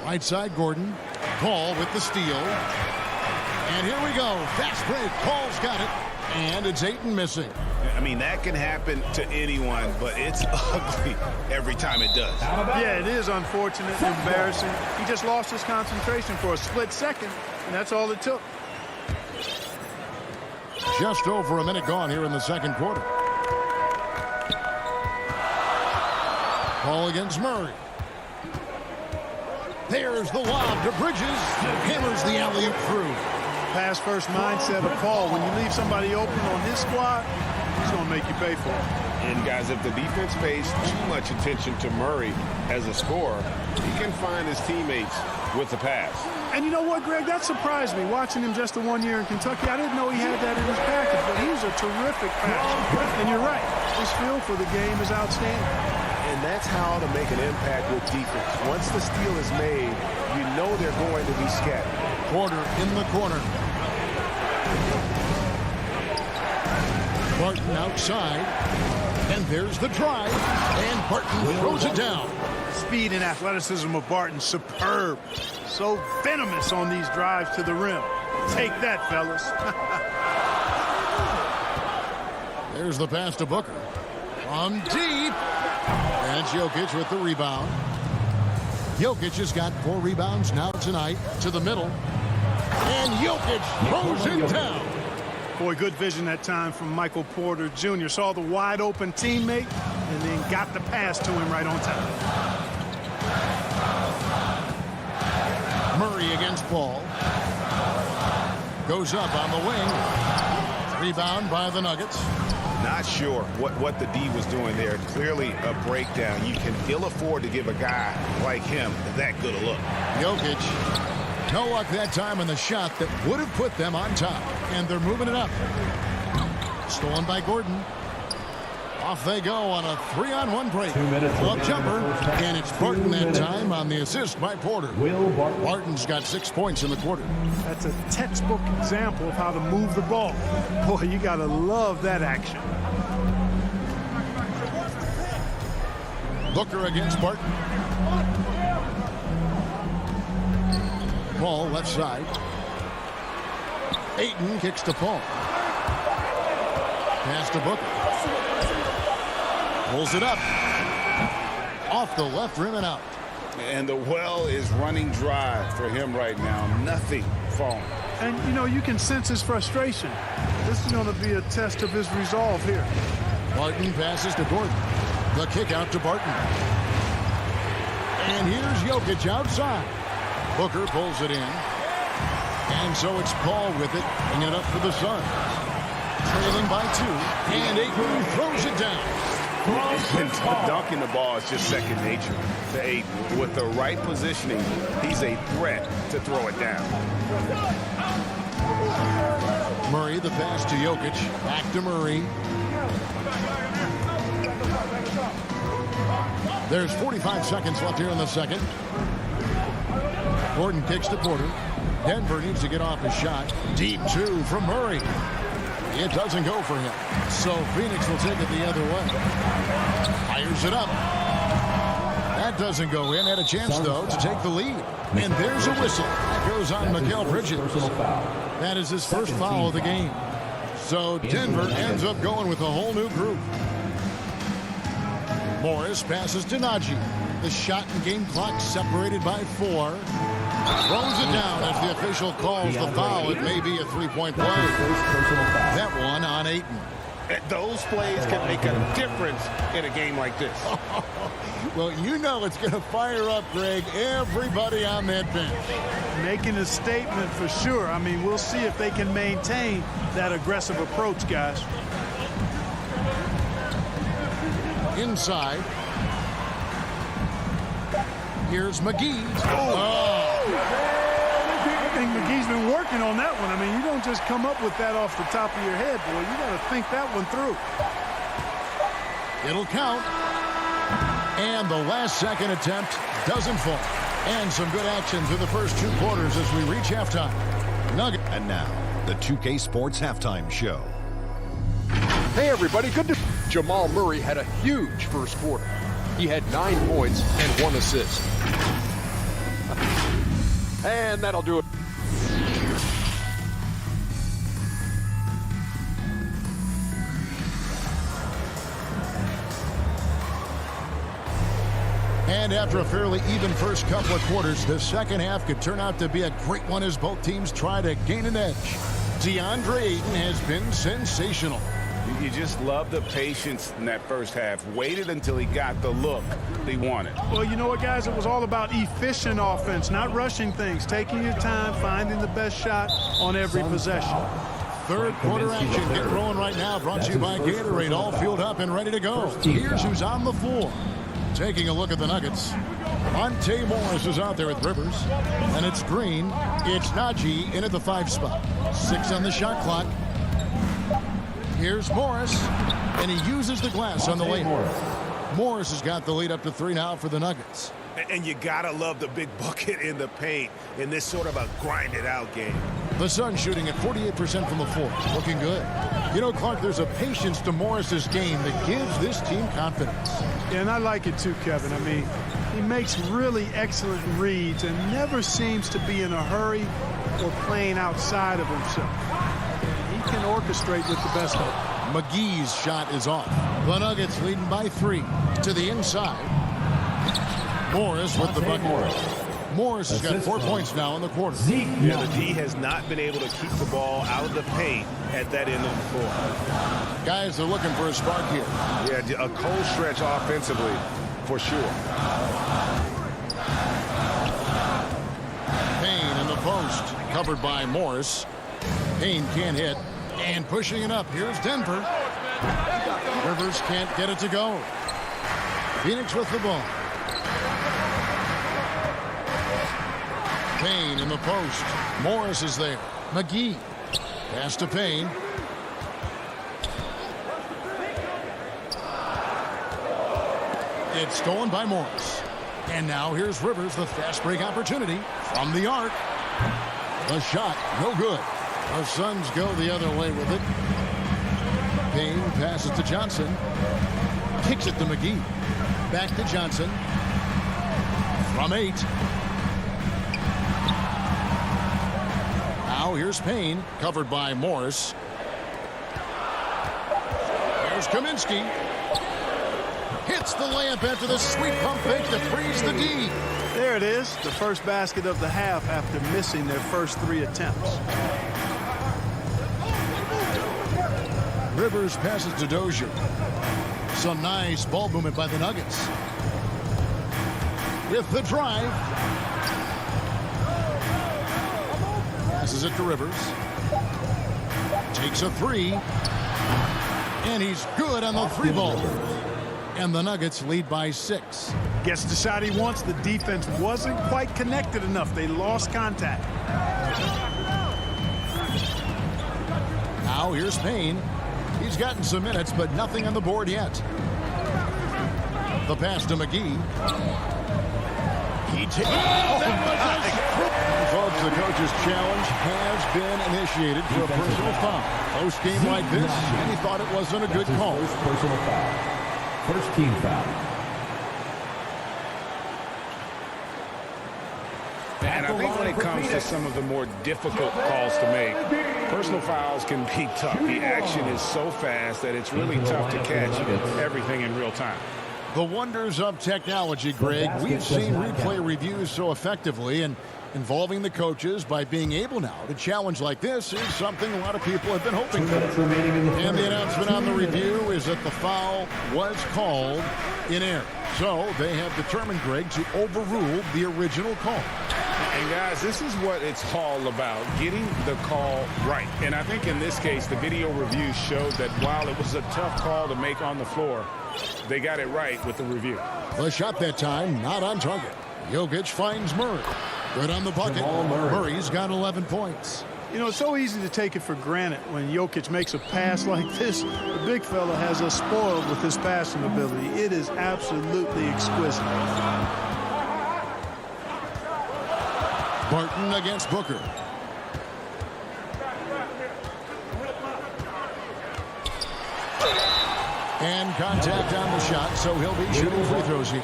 F: Right side, Gordon. Paul with the steal. And here we go. Fast break. Paul's got it. And it's Ayton missing.
J: I mean, that can happen to anyone, but it's ugly every time it does.
D: Yeah, it is unfortunate and embarrassing. He just lost his concentration for a split second, and that's all it took.
F: Just over a minute gone here in the second quarter. Paul against Murray. There's the lob to Bridges. Hammers the alley-oop through.
D: Pass-first mindset of Paul. When you leave somebody open on his squad, he's going to make you pay for it.
J: And, guys, if the defense pays too much attention to Murray as a scorer, he can find his teammates with the pass.
D: And you know what, Greg? That surprised me. Watching him just the 1 year in Kentucky, I didn't know he had that in his package, but he's a terrific passer. And you're right. His feel for the game is outstanding.
A: And that's how to make an impact with defense. Once the steal is made, you know they're going to be scattered.
F: Porter in the corner. Barton outside. And there's the drive. And Barton throws it down.
D: Speed and athleticism of Barton, superb. So venomous on these drives to the rim. Take that, fellas.
F: There's the pass to Booker. From deep. And Jokic with the rebound. Jokic has got 4 rebounds now tonight. To the middle. And Jokic throws it down.
D: Boy, good vision that time from Michael Porter Jr. Saw the wide open teammate and then got the pass to him right on time.
F: Murray against Paul. Goes up on the wing. Rebound by the Nuggets.
J: Not sure what the D was doing there. Clearly a breakdown. You can ill afford to give a guy like him that good a look.
F: Jokic. No luck that time in the shot that would have put them on top. And they're moving it up. Stolen by Gordon. Off they go on a 3-on-1 break.
E: 2 minutes.
F: Love jumper, and it's Barton that time on the assist by Porter.
E: Will Barton.
F: Barton's got 6 points in the quarter.
D: That's a textbook example of how to move the ball. Boy, you got to love that action.
F: Booker against Barton. Paul left side. Ayton kicks to Paul. Pass to Booker. Pulls it up. Off the left rim and out.
J: And the well is running dry for him right now. Nothing falling.
D: And, you know, you can sense his frustration. This is going to be a test of his resolve here.
F: Barton passes to Gordon. The kick out to Barton. And here's Jokic outside. Booker pulls it in. And so it's Paul with it, bringing it up for the Suns. Trailing by 2. And Ayton throws it down.
J: Dunking the ball is just second nature to Ayton. With the right positioning, he's a threat to throw it down.
F: Murray, the pass to Jokic. Back to Murray. There's 45 seconds left here in the second. Gordon kicks to Porter. Denver needs to get off his shot. Deep 2 from Murray. It doesn't go for him. So Phoenix will take it the other way. Fires it up. That doesn't go in. Had a chance, though, to take the lead. And there's a whistle. That goes on Mikal Bridges. That is his first foul of the game. So Denver ends up going with a whole new group. Morris passes to Najee. The shot and game clock separated by 4. Throws it down as the official calls the foul. It may be a 3-point play. That one on Ayton.
A: Those plays can make a difference in a game like this.
F: Well, you know it's going to fire up, Greg, everybody on that bench.
D: Making a statement for sure. I mean, we'll see if they can maintain that aggressive approach, guys.
F: Inside. Here's McGee.
D: I think McGee's been working on that one. I mean, you don't just come up with that off the top of your head, boy. You got to think that one through.
F: It'll count. And the last second attempt doesn't fall. And some good action through the first 2 quarters as we reach halftime. Nugget.
K: And now, the 2K Sports Halftime Show.
G: Hey, everybody. Good to... Jamal Murray had a huge first quarter. He had 9 points and 1 assist. And that'll do it.
F: And after a fairly even first couple of quarters, the second half could turn out to be a great one as both teams try to gain an edge. DeAndre Ayton has been sensational.
J: You just love the patience in that first half. Waited until he got the look he wanted.
D: Well, you know what, guys? It was all about efficient offense, not rushing things, taking your time, finding the best shot on every possession.
F: Third quarter action. Get rolling right now. Brought to you by Gatorade. All fueled up and ready to go. Here's who's on the floor. Taking a look at the Nuggets. Monte Morris is out there with Rivers. And it's Green. It's Najee in at the 5 spot. 6 on the shot clock. Here's Morris. And he uses the glass on the lane. Morris has got the lead up to 3 now for the Nuggets.
A: And you gotta love the big bucket in the paint in this sort of a grinded out game.
F: The Suns shooting at 48% from the floor. Looking good. You know, Clark, there's a patience to Morris's game that gives this team confidence.
D: Yeah, and I like it too, Kevin. I mean, he makes really excellent reads and never seems to be in a hurry or playing outside of himself. He can orchestrate with the best of them.
F: McGee's shot is off. The Nuggets leading by 3 to the inside. Morris with the bucket. Morris has got 4 points now in the quarter.
A: Yeah, the D has not been able to keep the ball out of the paint at that end of the floor.
F: Guys are looking for a spark here.
A: Yeah, a cold stretch offensively, for sure.
F: Payne in the post, covered by Morris. Payne can't hit, and pushing it up. Here's Denver. Rivers can't get it to go. Phoenix with the ball. Payne in the post. Morris is there. McGee. Pass to Payne. It's stolen by Morris. And now here's Rivers, the fast break opportunity from the arc. The shot, no good. The Suns go the other way with it. Payne passes to Johnson. Kicks it to McGee. Back to Johnson. From 8. Now here's Payne, covered by Morris. There's Kaminsky. Hits the layup after the sweet pump fake to freeze the D.
D: There it is, the first basket of the half after missing their first 3 attempts.
F: Rivers passes to Dozier. Some nice ball movement by the Nuggets. With the drive. Passes it to Rivers. Takes a 3. And he's good on the 3-ball. And the Nuggets lead by 6.
D: Gets the shot he wants. The defense wasn't quite connected enough. They lost contact.
F: Now here's Payne. He's gotten some minutes, but nothing on the board yet. The pass to McGee. He takes. Folks, the coach's challenge has been initiated for a personal foul. Post game like this, and he thought it wasn't a good call.
E: First personal foul. First team foul.
J: And I think when it comes to some of the more difficult calls to make, personal fouls can be tough. The action is so fast that it's really tough to catch everything in real time.
F: The wonders of technology, Greg. We've seen replay reviews so effectively, and involving the coaches by being able now to challenge like this is something a lot of people have been hoping for. And the announcement on the review is that the foul was called in error. So they have determined, Greg, to overrule the original call.
J: And guys, this is what it's all about, getting the call right. And I think in this case, the video review showed that while it was a tough call to make on the floor, they got it right with the review.
F: The shot that time, not on target. Jokic finds Murray. Good on the bucket. Murray's got 11 points.
D: You know, it's so easy to take it for granted when Jokic makes a pass like this. The big fella has us spoiled with his passing ability. It is absolutely exquisite.
F: Barton against Booker. And contact on the shot, so he'll be shooting free throws here.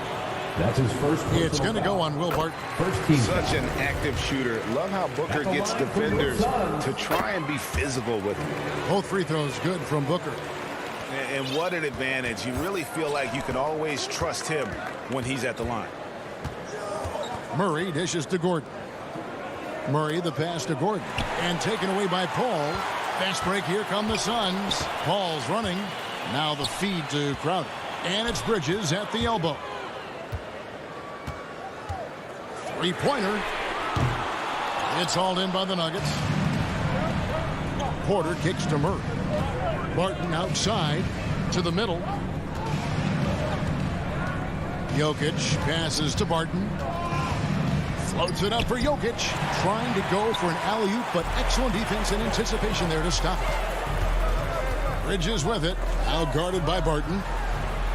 E: That's his first.
F: It's going to go on Will Barton.
E: First team.
J: Such an active shooter. Love how Booker gets defenders to try and be physical with him.
F: Both free throws good from Booker.
J: And what an advantage. You really feel like you can always trust him when he's at the line.
F: Murray dishes to Gordon. Murray the pass to Gordon. And taken away by Paul. Fast break, here come the Suns. Paul's running. Now the feed to Crowder. And it's Bridges at the elbow. Three-pointer. It's hauled in by the Nuggets. Porter kicks to Murray. Barton outside to the middle. Jokic passes to Barton. Floats it up for Jokic. Trying to go for an alley-oop, but excellent defense and anticipation there to stop it. Bridges with it. Now guarded by Barton.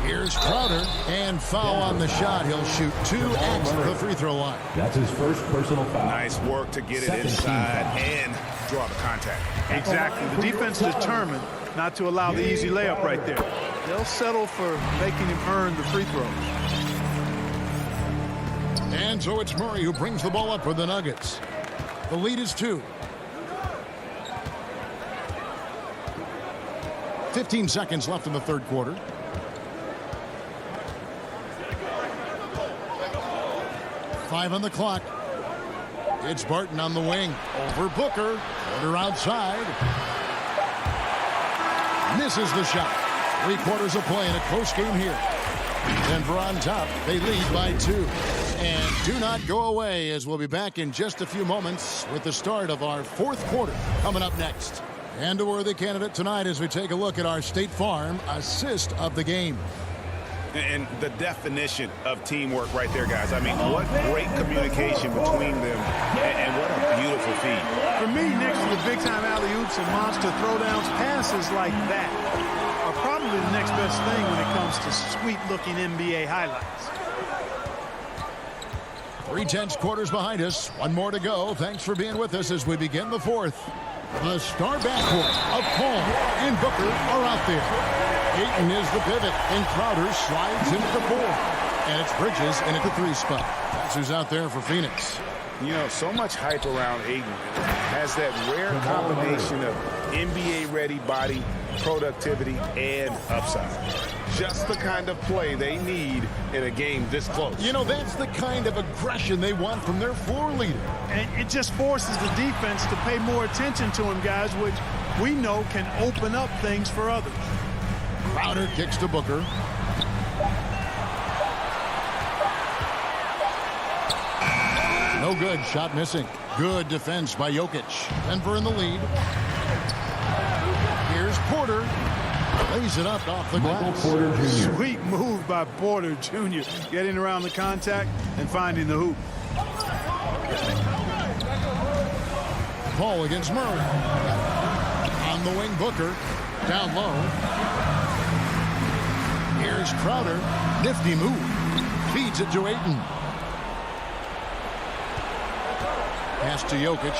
F: Here's Crowder, and foul on the shot. He'll shoot 2 at the free throw line.
E: That's his first personal foul.
J: Nice work to get it inside and draw the contact.
D: Exactly. The defense determined not to allow the easy layup right there. They'll settle for making him earn the free throws.
F: And so it's Murray who brings the ball up for the Nuggets. The lead is 2. 15 seconds left in the third quarter. Five on the clock. It's Barton on the wing. Over Booker. Porter outside. Misses the shot. 3 quarters of play in a close game here. Denver on top. They lead by 2. And do not go away, as we'll be back in just a few moments with the start of our fourth quarter coming up next. And a worthy candidate tonight as we take a look at our State Farm assist of the game.
J: And the definition of teamwork right there, guys. I mean, what great communication between them, and what a beautiful feed.
D: For me, next to the big-time alley-oops and monster throwdowns, passes like that are are probably the next best thing when it comes to sweet-looking NBA highlights.
F: 3/10 quarters behind us. One more to go. Thanks for being with us as we begin the fourth. The star backcourt of Paul and Booker are out there. Ayton is the pivot, and Crowder slides into the 4. And it's Bridges in at the 3 spot. That's who's out there for Phoenix.
J: You know, so much hype around Ayton. Has that rare combination of NBA-ready body, productivity, and upside. Just the kind of play they need in a game this close.
F: You know, that's the kind of aggression they want from their floor leader.
D: And it just forces the defense to pay more attention to him, guys, which we know can open up things for others.
F: Crowder kicks to Booker. No good. Shot missing. Good defense by Jokic. Denver in the lead. Here's Porter. Lays it up off the glass.
D: Sweet move by Porter Jr. Getting around the contact and finding the hoop.
F: Paul against Murray. On the wing, Booker. Down low. Here's Crowder. Nifty move. Feeds it to Ayton. Pass to Jokic.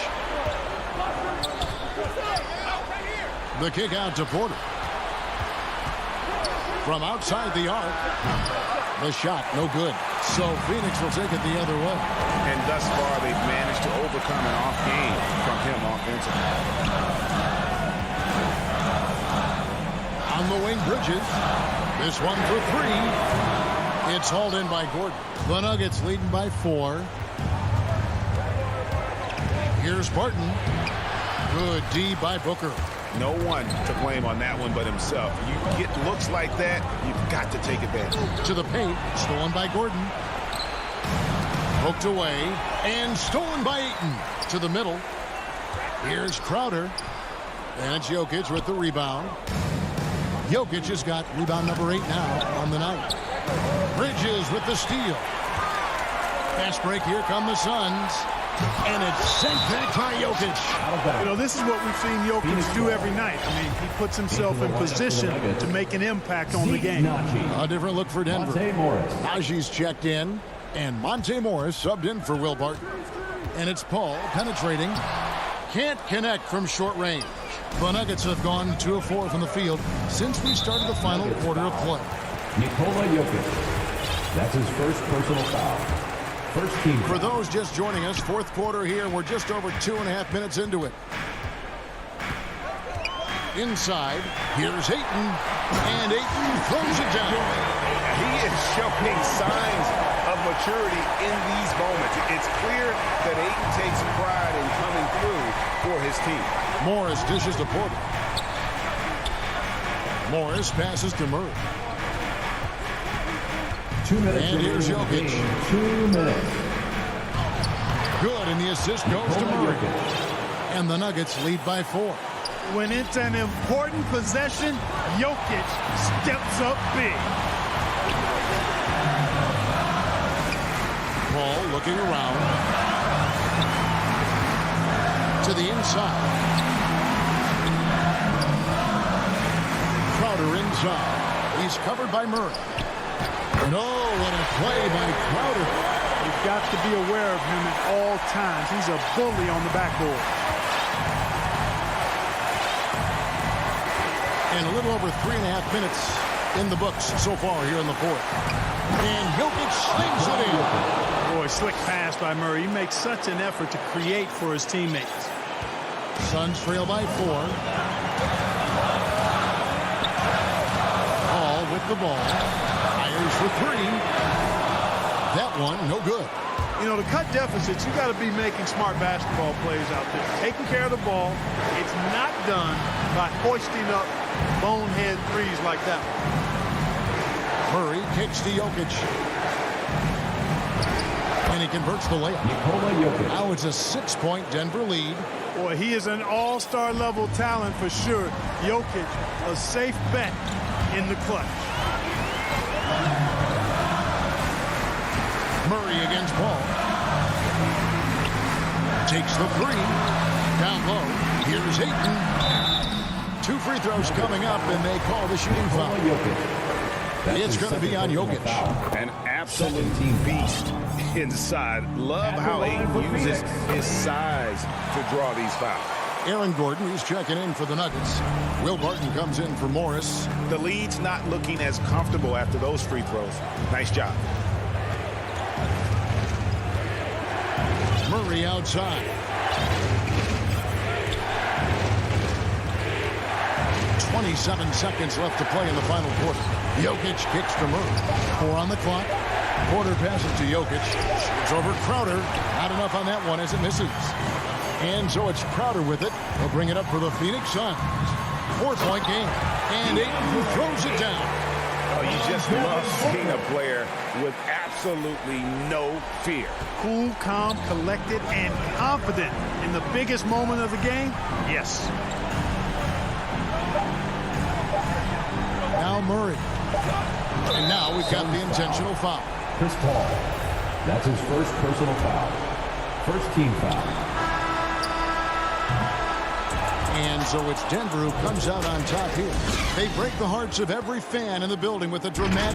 F: The kick out to Porter. From outside the arc. The shot, no good. So Phoenix will take it the other way.
J: And thus far, they've managed to overcome an off game from him offensively.
F: On the wing, Bridges. This one for 3. It's hauled in by Gordon. The Nuggets leading by 4. Here's Barton. Good D by Booker.
J: No one to blame on that one but himself. You get looks like that, you've got to take advantage.
F: To the paint, stolen by Gordon. Poked away, and stolen by Ayton. To the middle. Here's Crowder. And it's Jokic with the rebound. Jokic has got rebound number 8 now on the night. Bridges with the steal. Fast break, here come the Suns. And it's sent back by Jokic.
D: You know, this is what we've seen Jokic do every night. I mean, he puts himself in position to make an impact on the game.
F: A different look for Denver. Najee's checked in, and Monte Morris subbed in for Will Barton. And it's Paul penetrating. Can't connect from short range. The Nuggets have gone 2 of 4 from the field since we started the final quarter of play.
E: Nikola Jokic. That's his first personal foul. First team.
F: For those just joining us, fourth quarter here. We're just over 2.5 minutes into it. Inside, here's Ayton, and Ayton throws it down.
J: He is showing signs of maturity in these moments. It's clear that Ayton takes pride in coming through for his team.
F: Morris dishes to Porter. Morris passes to Murray.
E: 2 minutes.
F: And here's Jokic.
E: 2 minutes.
F: Good, and the assist goes to Murray. And the Nuggets lead by 4.
D: When it's an important possession, Jokic steps up big.
F: Paul looking around. To the inside. Crowder inside. He's covered by Murray. No, what a play by Crowder.
D: You've got to be aware of him at all times. He's a bully on the backboard.
F: And a little over 3.5 minutes in the books so far here in the fourth. And Jokic slings it in.
D: Boy, slick pass by Murray. He makes such an effort to create for his teammates.
F: Suns trail by 4. Paul with the ball. Fires for 3. That one, no good.
D: You know, to cut deficits, you got to be making smart basketball plays out there. Taking care of the ball. It's not done by hoisting up bonehead threes like that one.
F: Murray kicks to Jokic. And he converts the layup.
E: Nikola Jokic.
F: Now it's a 6-point Denver lead.
D: Boy, he is an all-star level talent for sure. Jokic, a safe bet in the clutch.
F: Murray against Paul. Takes the 3. Down low. Here's Ayton. 2 free throws coming up, and they call the shooting foul. It's going to be on Jokic.
J: An absolute beast inside. Love how he uses his size to draw these fouls.
F: Aaron Gordon is checking in for the Nuggets. Will Barton comes in for Morris.
J: The lead's not looking as comfortable after those free throws. Nice job.
F: Murray outside. 27 seconds left to play in the final quarter. Jokic kicks to Murray. 4 on the clock. Porter passes to Jokic. It's over Crowder. Not enough on that one as it misses. And so it's Crowder with it. He'll bring it up for the Phoenix Suns. 4-point game. And Ayton throws it down.
J: Oh, you just love seeing a player with absolutely no fear.
D: Cool, calm, collected, and confident in the biggest moment of the game? Yes.
F: Now Murray. And now we've got the intentional foul.
E: Chris Paul. That's his first personal foul. First team foul.
F: And so it's Denver who comes out on top here. They break the hearts of every fan in the building with a dramatic...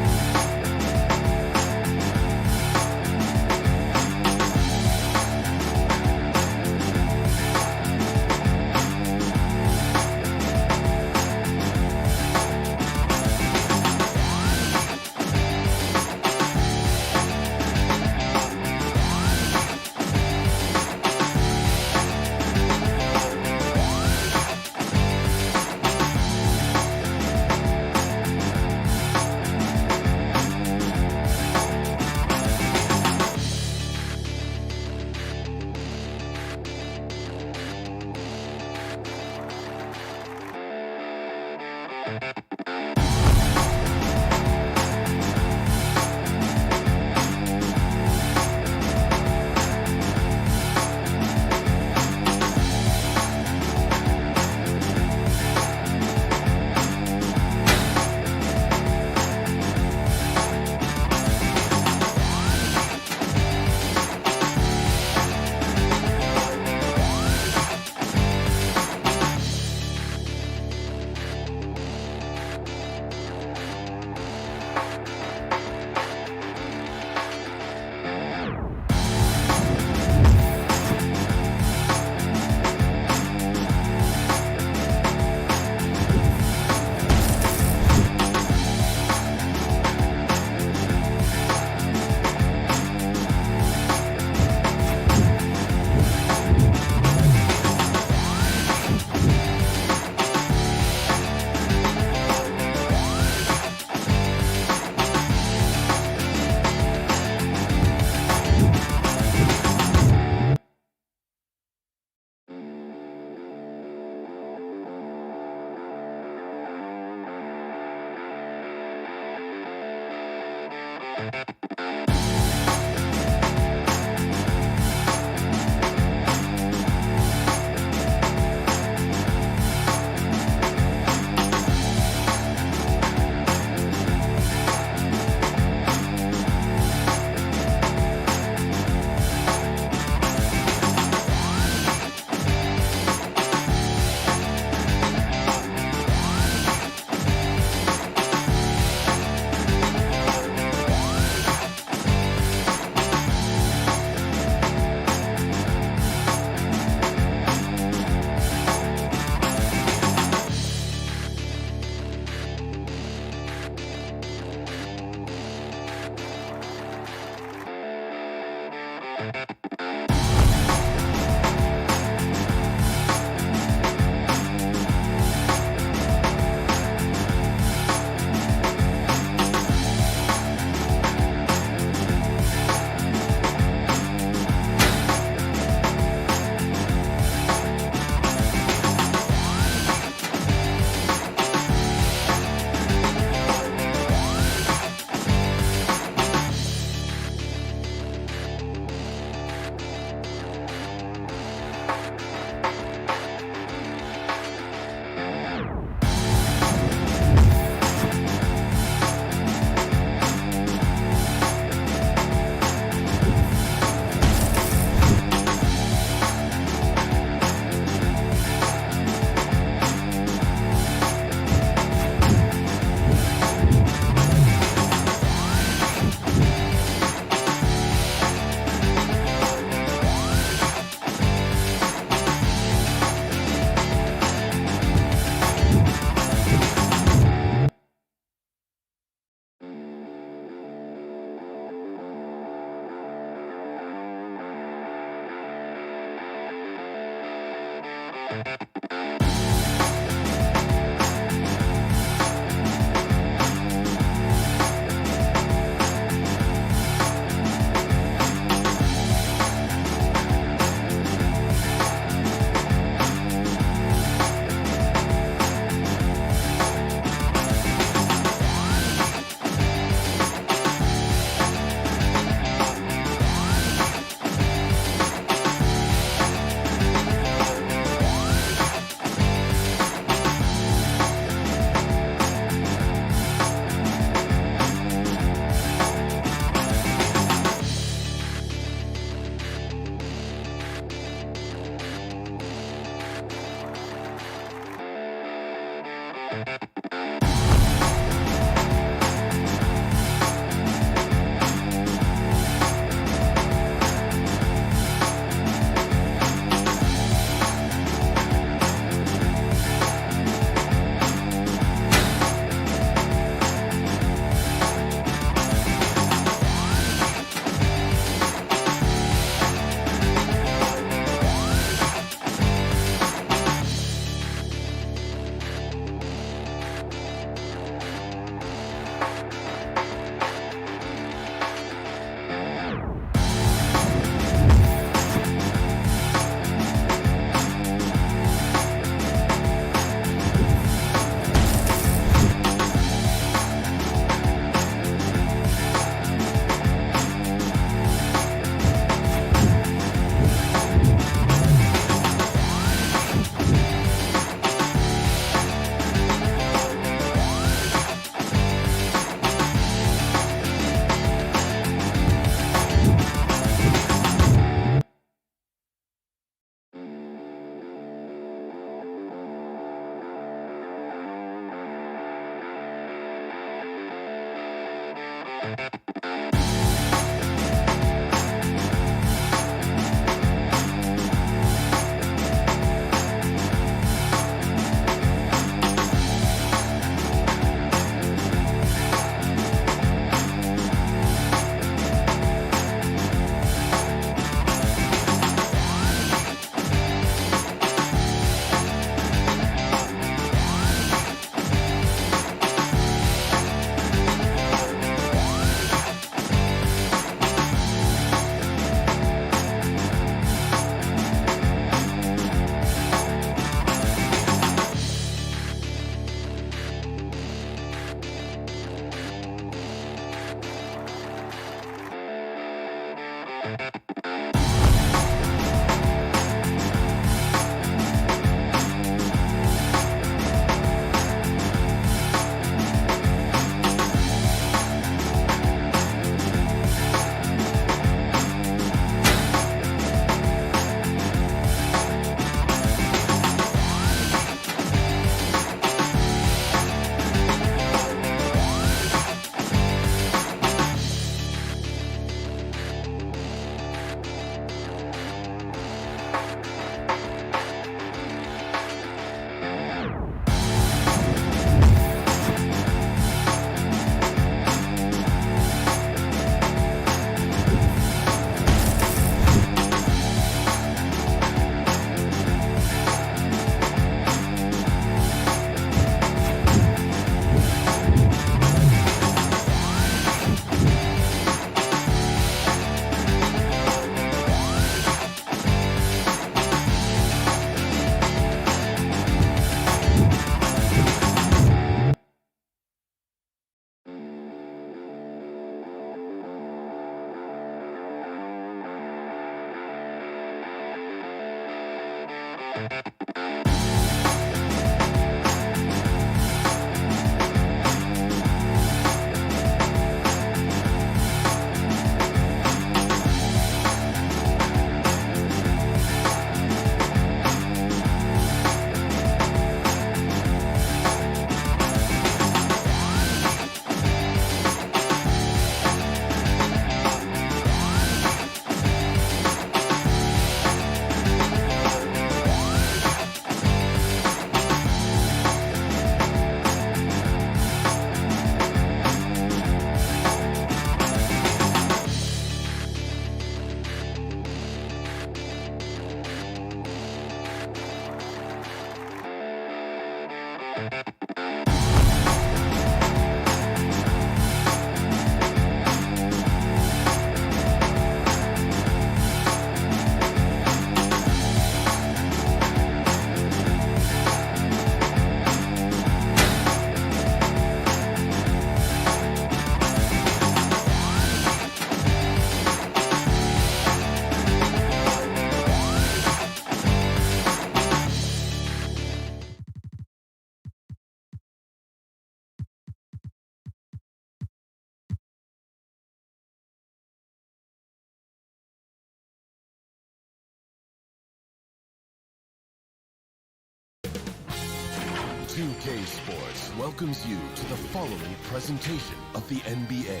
H: 2K Sports welcomes you to the following presentation of the NBA.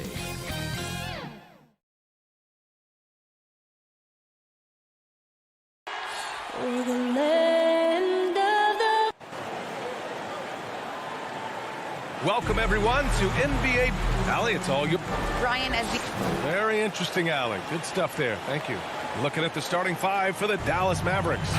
A: Welcome, everyone, to NBA. Allie, it's all you.
B: Ryan, as the...
A: Very interesting, Allie. Good stuff there. Thank you. Looking at the starting five for the Dallas Mavericks.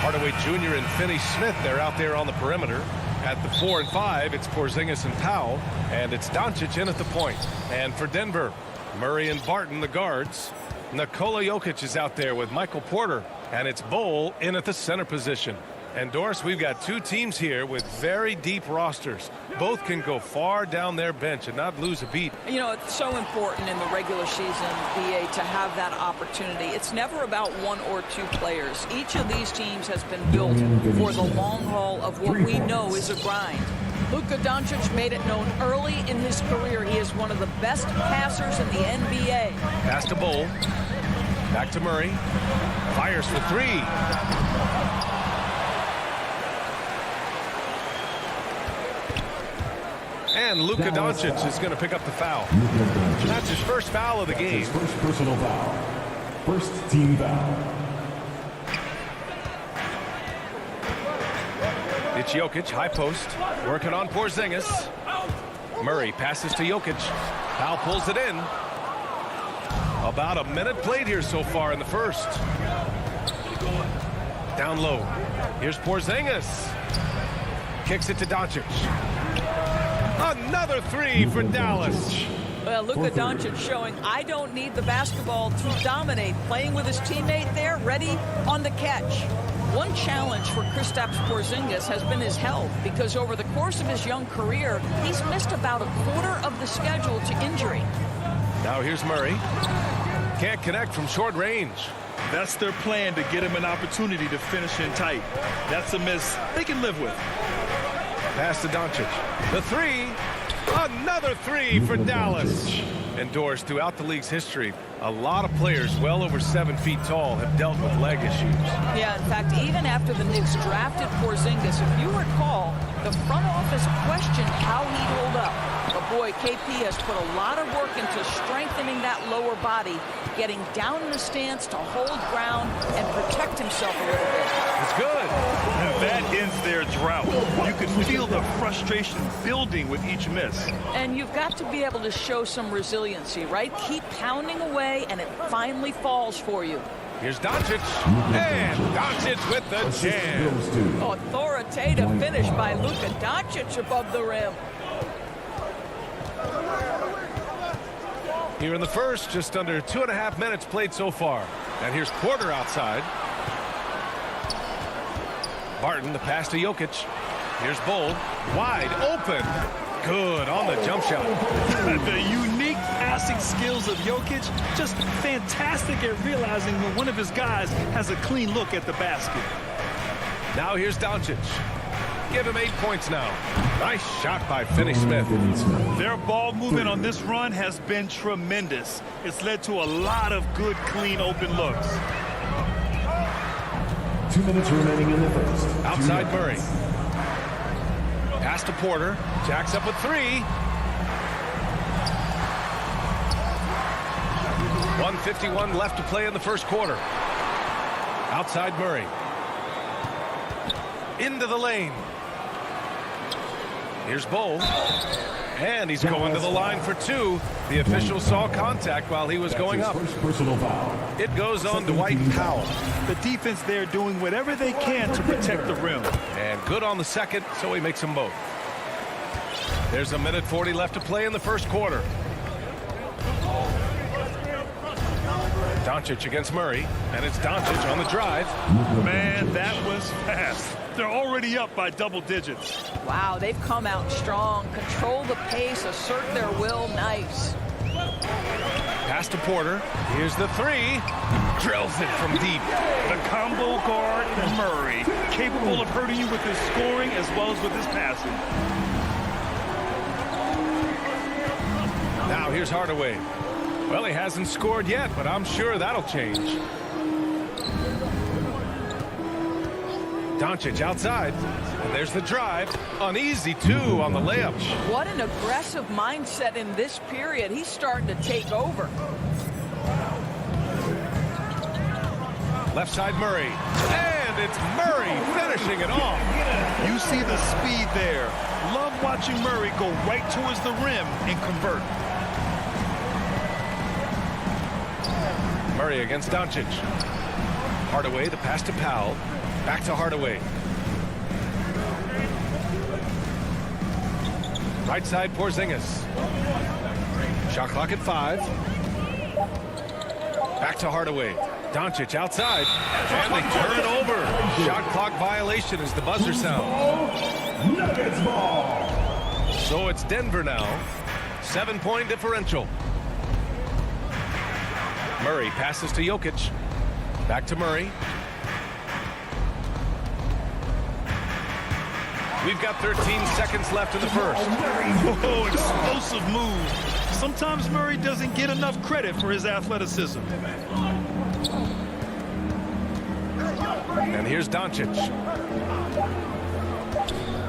A: Hardaway Jr. and Finney-Smith, they're out there on the perimeter. At the 4 and 5, it's Porzingis and Powell, and it's Doncic in at the point. And for Denver, Murray and Barton, the guards. Nikola Jokic is out there with Michael Porter, and it's Bol in at the center position. And Doris, we've got two teams here with very deep rosters. Both can go far down their bench and not lose a beat.
I: You know, it's so important in the regular season, BA, to have that opportunity. It's never about one or two players. Each of these teams has been built for the long haul of what we know is a grind. Luka Doncic made it known early in his career he is one of the best passers in the NBA.
A: Pass to Bol. Back to Murray. Fires for three. And Luka Doncic is going to pick up the foul. That's his first foul of the game.
E: His first personal foul. First team foul.
A: It's Jokic, high post, working on Porzingis. Murray passes to Jokic. Foul pulls it in. About a minute played here so far in the first. Down low. Here's Porzingis. Kicks it to Doncic. Another three for Dallas.
I: Well, Luka Doncic showing I don't need the basketball to dominate. Playing with his teammate there, ready on the catch. One challenge for Kristaps Porzingis has been his health, because over the course of his young career, he's missed about a quarter of the schedule to injury.
A: Now here's Murray. Can't connect from short range.
C: That's their plan, to get him an opportunity to finish in tight. That's a miss they can live with.
A: Pass to Doncic. The three. Another three for Dallas. Endorsed throughout the league's history, a lot of players well over 7 feet tall have dealt with leg issues.
I: Yeah, in fact, even after the Knicks drafted Porzingis, if you recall, the front office questioned how he'd hold up. But boy, KP has put a lot of work into strengthening that lower body, getting down in the stance to hold ground and protect himself a little bit.
A: It's good.
C: And that ends their drought. You can feel the frustration building with each miss.
I: And you've got to be able to show some resiliency, right? Keep pounding away, and it finally falls for you.
A: Here's Doncic. And Doncic with the jam.
I: Authoritative finish by Luka Doncic above the rim.
A: Here in the first, just under 2.5 minutes played so far. And here's Porter outside. Barton, the pass to Jokic. Here's Bold, wide open. Good on the jump shot.
C: The unique passing skills of Jokic, just fantastic at realizing when one of his guys has a clean look at the basket.
A: Now here's Doncic. Give him 8 points now. Nice shot by Finney-Smith.
C: Their ball movement on this run has been tremendous. It's led to a lot of good, clean, open looks.
E: 2 minutes remaining in the first.
A: Outside Murray. Pass to Porter. Jacks up with 3. 1:51 left to play in the first quarter. Outside Murray. Into the lane. Here's Bowl. And he's going to the line for 2. The official saw contact while he was going up.
E: First personal foul.
A: It goes on Dwight Powell.
C: The defense there doing whatever they can to protect the rim.
A: And good on the second, so he makes them both. There's 1:40 left to play in the first quarter. Doncic against Murray, and it's Doncic on the drive.
C: Man, that was fast. They're already up by double digits.
I: Wow, they've come out strong. Control the pace, assert their will. Nice.
A: Pass to Porter. Here's the 3. Drills it from deep.
C: The combo guard, Murray, capable of hurting you with his scoring as well as with his passing.
A: Now here's Hardaway. Well, he hasn't scored yet, but I'm sure that'll change. Doncic outside. And there's the drive. An easy 2 on the layup.
I: What an aggressive mindset in this period. He's starting to take over.
A: Left side Murray. And it's Murray finishing it off.
C: You see the speed there. Love watching Murray go right towards the rim and convert.
A: Murray against Doncic. Hardaway, the pass to Powell. Back to Hardaway. Right side Porzingis. Shot clock at 5. Back to Hardaway. Doncic outside. And they turn it over. Shot clock violation as the buzzer sounds.
E: Nuggets ball.
A: So it's Denver now. 7-point differential. Murray passes to Jokic. Back to Murray. We've got 13 seconds left in the first.
C: Oh, explosive move. Sometimes Murray doesn't get enough credit for his athleticism.
A: And here's Doncic.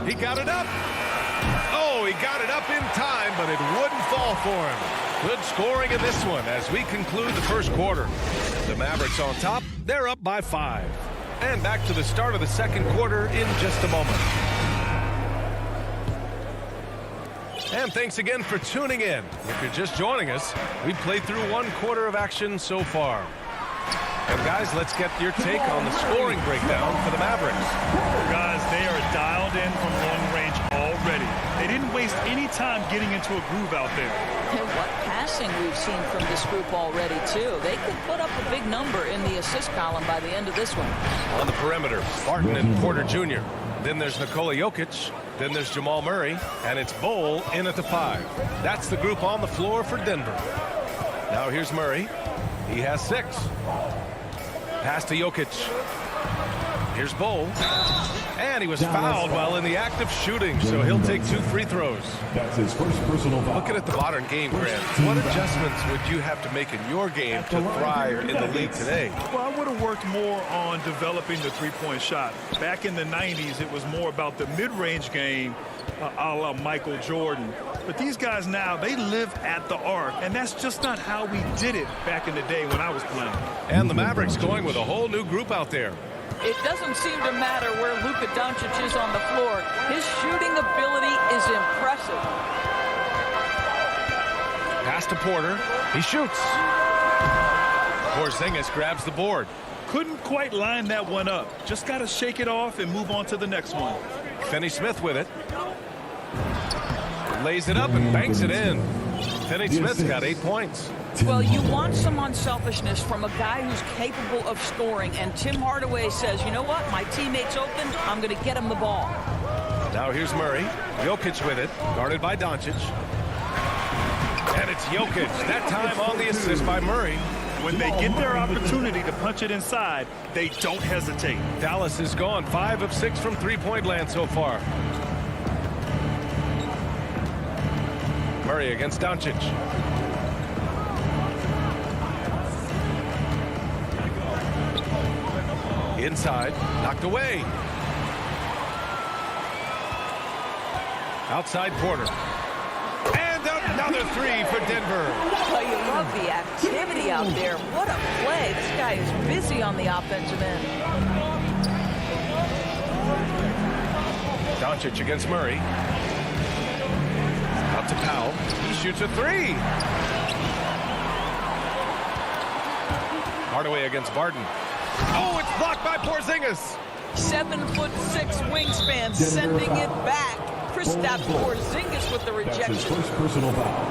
A: He got it up. Oh, he got it up in time, but it wouldn't fall for him. Good scoring in this one as we conclude the first quarter. The Mavericks on top. They're up by 5. And back to the start of the second quarter in just a moment. And thanks again for tuning in. If you're just joining us, we played through 1 quarter of action so far. And guys, let's get your take on the scoring breakdown for the Mavericks.
C: Guys, they are dialed in from long range already. They didn't waste any time getting into a groove out there.
I: And what passing we've seen from this group already, too. They could put up a big number in the assist column by the end of this one.
A: On the perimeter, Barton and Porter Jr. Then there's Nikola Jokic. Then there's Jamal Murray. And it's Bol in at the 5. That's the group on the floor for Denver. Now here's Murray. He has 6. Pass to Jokic. Here's Bol. And he was fouled while in the act of shooting, so he'll take 2 free throws.
E: That's his first personal foul.
A: Looking at the modern game, Grant, what adjustments would you have to make in your game to thrive in the league today?
C: Well, I would have worked more on developing the three-point shot. Back in the 90s, it was more about the mid-range game, a la Michael Jordan. But these guys now, they live at the arc, and that's just not how we did it back in the day when I was playing.
A: And the Mavericks going with a whole new group out there.
I: It doesn't seem to matter where Luka Doncic is on the floor. His shooting ability is impressive.
A: Pass to Porter. He shoots. Porzingis grabs the board.
C: Couldn't quite line that one up. Just got to shake it off and move on to the next one.
A: Finney-Smith with it. Lays it up and banks it in. Finney-Smith's got 8 points.
I: Well, you want some unselfishness from a guy who's capable of scoring, and Tim Hardaway says, you know what, my teammate's open, I'm going to get him the ball.
A: Now here's Murray. Jokic with it, guarded by Doncic. And it's Jokic, that time on the assist by Murray.
C: When they get their opportunity to punch it inside, they don't hesitate.
A: Dallas is gone 5 of 6 from three-point land so far. Murray against Doncic. Inside, knocked away. Outside Porter. And another 3 for Denver.
I: Well, you love the activity out there. What a play. This guy is busy on the offensive end.
A: Doncic against Murray. Out to Powell. He shoots a 3. Hardaway against Barton. Oh, it's blocked by Porzingis.
I: 7'6" wingspan, sending it back. Kristaps Porzingis with the rejection.
E: That's his first personal foul.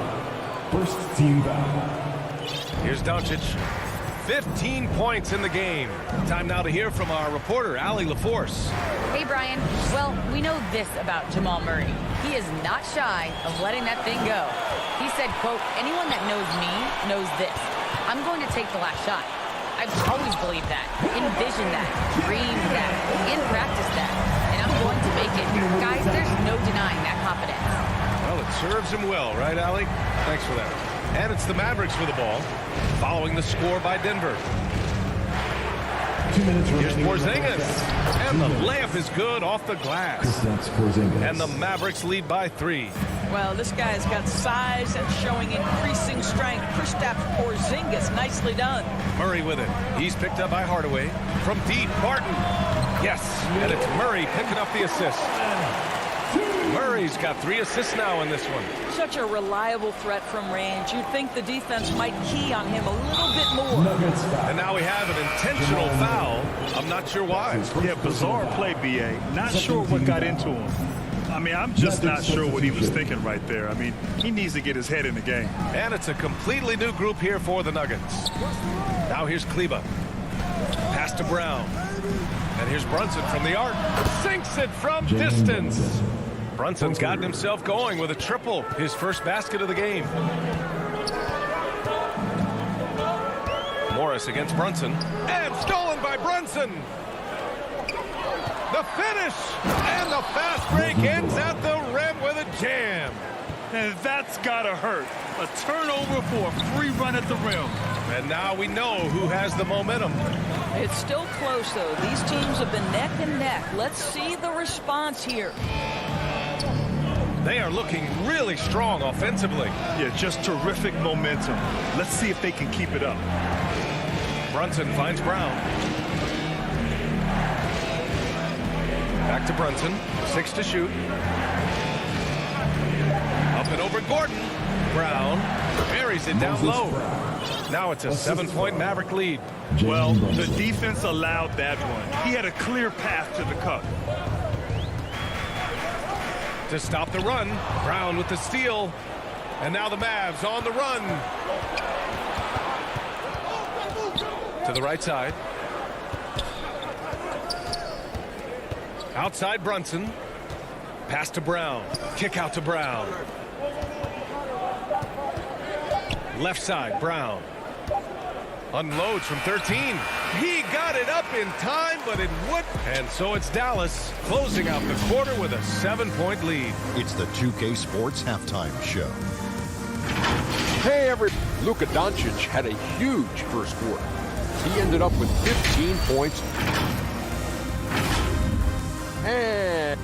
E: First team foul.
A: Here's Doncic. 15 points in the game. Time now to hear from our reporter, Allie LaForce.
B: Hey, Brian. Well, we know this about Jamal Murray. He is not shy of letting that thing go. He said, quote, anyone that knows me knows this. I'm going to take the last shot. I've always believed that, envisioned that, dreamed that, and practiced that. And I'm going to make it. Guys, there's no denying that confidence.
A: Well, it serves him well, right, Allie? Thanks for that. And it's the Mavericks with the ball, following the score by Denver.
E: 2 minutes
A: Here's
E: remaining.
A: Porzingis. And the layup is good off the glass. And the Mavericks lead by 3.
I: Well, this guy's got size and showing increasing strength. Kristaps Porzingis, nicely done.
A: Murray with it. He's picked up by Hardaway. From deep, Barton. Yes, and it's Murray picking up the assist. Murray's got 3 assists now in this one.
I: Such a reliable threat from range. You'd think the defense might key on him a little bit more.
A: And now we have an intentional foul. I'm not sure why.
C: Yeah, bizarre play, B.A. Not sure what got into him. I mean, I'm just not sure what he was thinking right there. I mean, he needs to get his head in the game.
A: And it's a completely new group here for the Nuggets. Now here's Kleba. Pass to Brown. And here's Brunson from the arc. Sinks it from distance. Brunson's gotten himself going with a triple, his first basket of the game. Morris against Brunson. And stolen by Brunson. The finish. And the fast break ends at the rim with a jam.
C: And that's got to hurt. A turnover for a free run at the rim.
A: And now we know who has the momentum.
I: It's still close, though. These teams have been neck and neck. Let's see the response here.
A: They are looking really strong offensively.
C: Yeah, just terrific momentum. Let's see if they can keep it up.
A: Brunson finds Brown. Back to Brunson. 6 to shoot. Up and over Gordon. Brown buries it down low. Now it's a 7-point Maverick lead.
C: Well, the defense allowed that one. He had a clear path to the cup.
A: To stop the run, Brown with the steal. And now the Mavs on the run. To the right side. Outside Brunson. Pass to Brown. Kick out to Brown. Left side, Brown. Unloads from 13. He got it up in time, but it would. And so it's Dallas closing out the quarter with a 7-point lead.
K: It's the 2K Sports Halftime Show.
G: Hey, Luka Doncic had a huge first quarter. He ended up with 15 points. And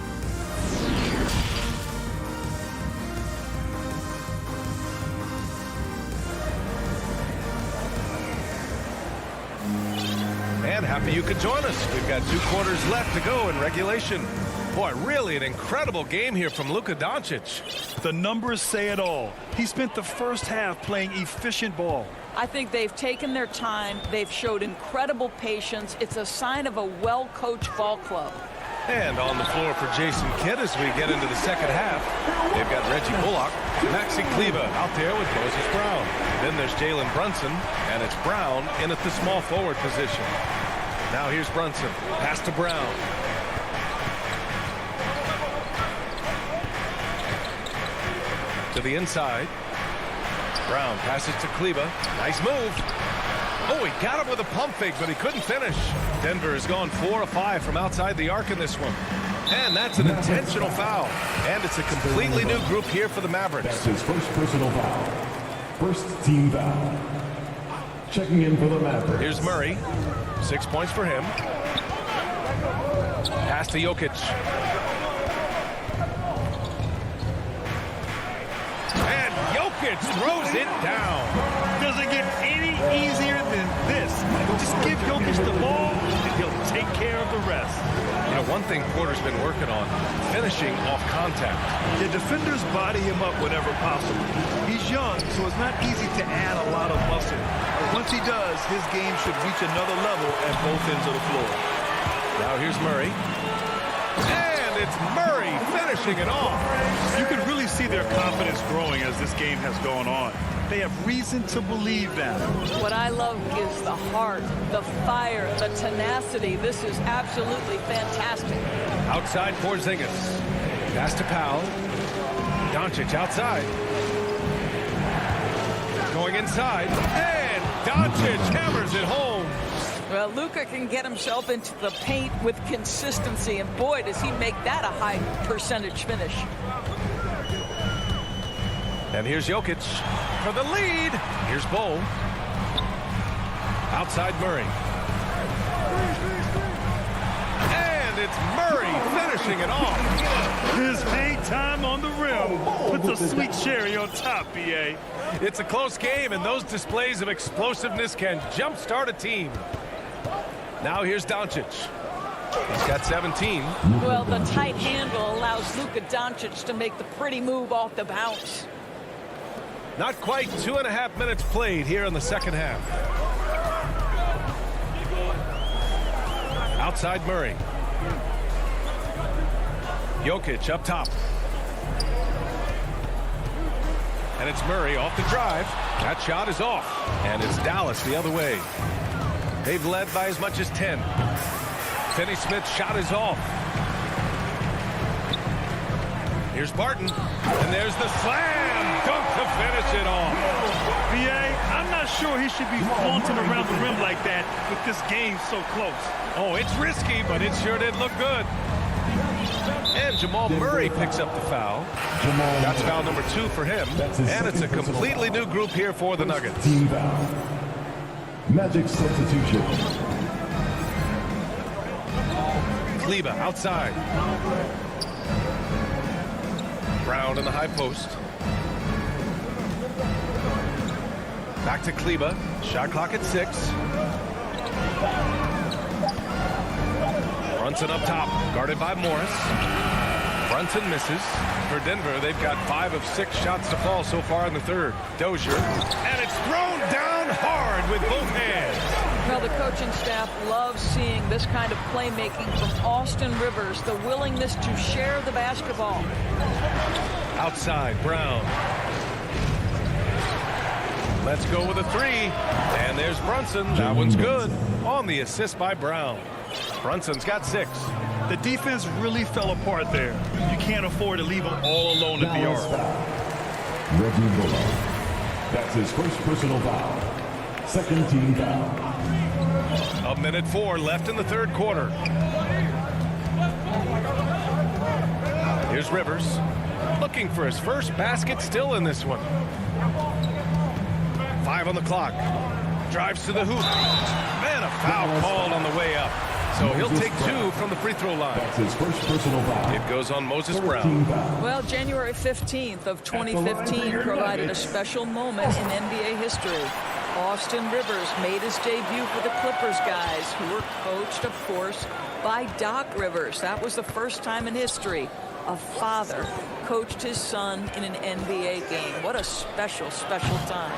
A: happy you could join us. We've got 2 quarters left to go in regulation. Boy, really an incredible game here from Luka Doncic.
C: The numbers say it all. He spent the first half playing efficient ball.
I: I think they've taken their time. They've showed incredible patience. It's a sign of a well-coached ball club.
A: And on the floor for Jason Kidd as we get into the second half, they've got Reggie Bullock, Maxi Kleber out there with Moses Brown. Then there's Jalen Brunson, and it's Brown in at the small forward position. Now here's Brunson. Pass to Brown. To the inside. Brown passes to Kleber. Nice move. Oh, he got him with a pump fake, but he couldn't finish. Denver has gone 4 of 5 from outside the arc in this one. And that's an intentional foul. And it's a completely new group here for the Mavericks.
E: That's his first personal foul. First team foul. Checking in for the Mavericks.
A: Here's Murray. 6 points for him. Pass to Jokic. And Jokic throws it down.
C: Doesn't get any easier than this. Just give Jokic the ball, and he'll take care of the rest.
A: You know, one thing Porter's been working on, finishing off contact.
C: The defenders body him up whenever possible. He's young, so it's not easy to add a lot of muscle. But once he does, his game should reach another level at both ends of the floor.
A: Now here's Murray. And it's Murray finishing it off.
C: You can really see their confidence growing as this game has gone on. They have reason to believe that.
I: What I love is the heart, the fire, the tenacity. This is absolutely fantastic.
A: Outside Porzingis. Pass to Powell. Doncic outside. Going inside. And Doncic hammers it home.
I: Well, Luka can get himself into the paint with consistency, and boy, does he make that a high percentage finish.
A: And here's Jokic for the lead. Here's Bull. Outside Murray. And it's Murray finishing it off.
C: His hang time on the rim puts a sweet cherry on top, BA.
A: It's a close game, and those displays of explosiveness can jumpstart a team. Now here's Doncic. He's got 17.
I: Well, the tight handle allows Luka Doncic to make the pretty move off the bounce.
A: Not quite 2.5 minutes played here in the second half. Outside Murray. Jokic up top. And it's Murray off the drive. That shot is off. And it's Dallas the other way. They've led by as much as 10. Finney-Smith's shot is off. Here's Barton. And there's the slam dunk to finish it off.
C: BA, I'm not sure he should be flaunting around the rim like that with this game so close.
A: Oh, it's risky, but it sure did look good. And Jamal Murray picks up the foul. That's foul number 2 for him. And it's a completely new group here for the Nuggets.
E: Team foul. Magic substitution.
A: Kleber outside. Brown in the high post. Back to Kleba. Shot clock at 6. Brunson up top, guarded by Morris. Brunson misses. For Denver, they've got 5 of 6 shots to fall so far in the third. Dozier. And it's thrown down hard with both hands.
I: Well, the coaching staff loves seeing this kind of playmaking from Austin Rivers, the willingness to share the basketball.
A: Outside, Brown. Let's go with a 3. And there's Brunson. That one's good. On the assist by Brown. Brunson's got 6.
C: The defense really fell apart there. You can't afford to leave them all alone at the arc.
E: Reggie Bullock. That's his first personal foul. Second team foul.
A: 1:04 left in the third quarter. Here's Rivers. Looking for his first basket still in this one. 5 on the clock. Drives to the hoop. Man, a foul called on the way up. So he'll take 2 from the free throw line.
E: That's his first personal foul.
A: It goes on Moses Brown.
I: Well, January 15th of 2015 provided a special moment in NBA history. Austin Rivers made his debut for the Clippers guys, who were coached, of course, by Doc Rivers. That was the first time in history a father coached his son in an NBA game. What a special, special time.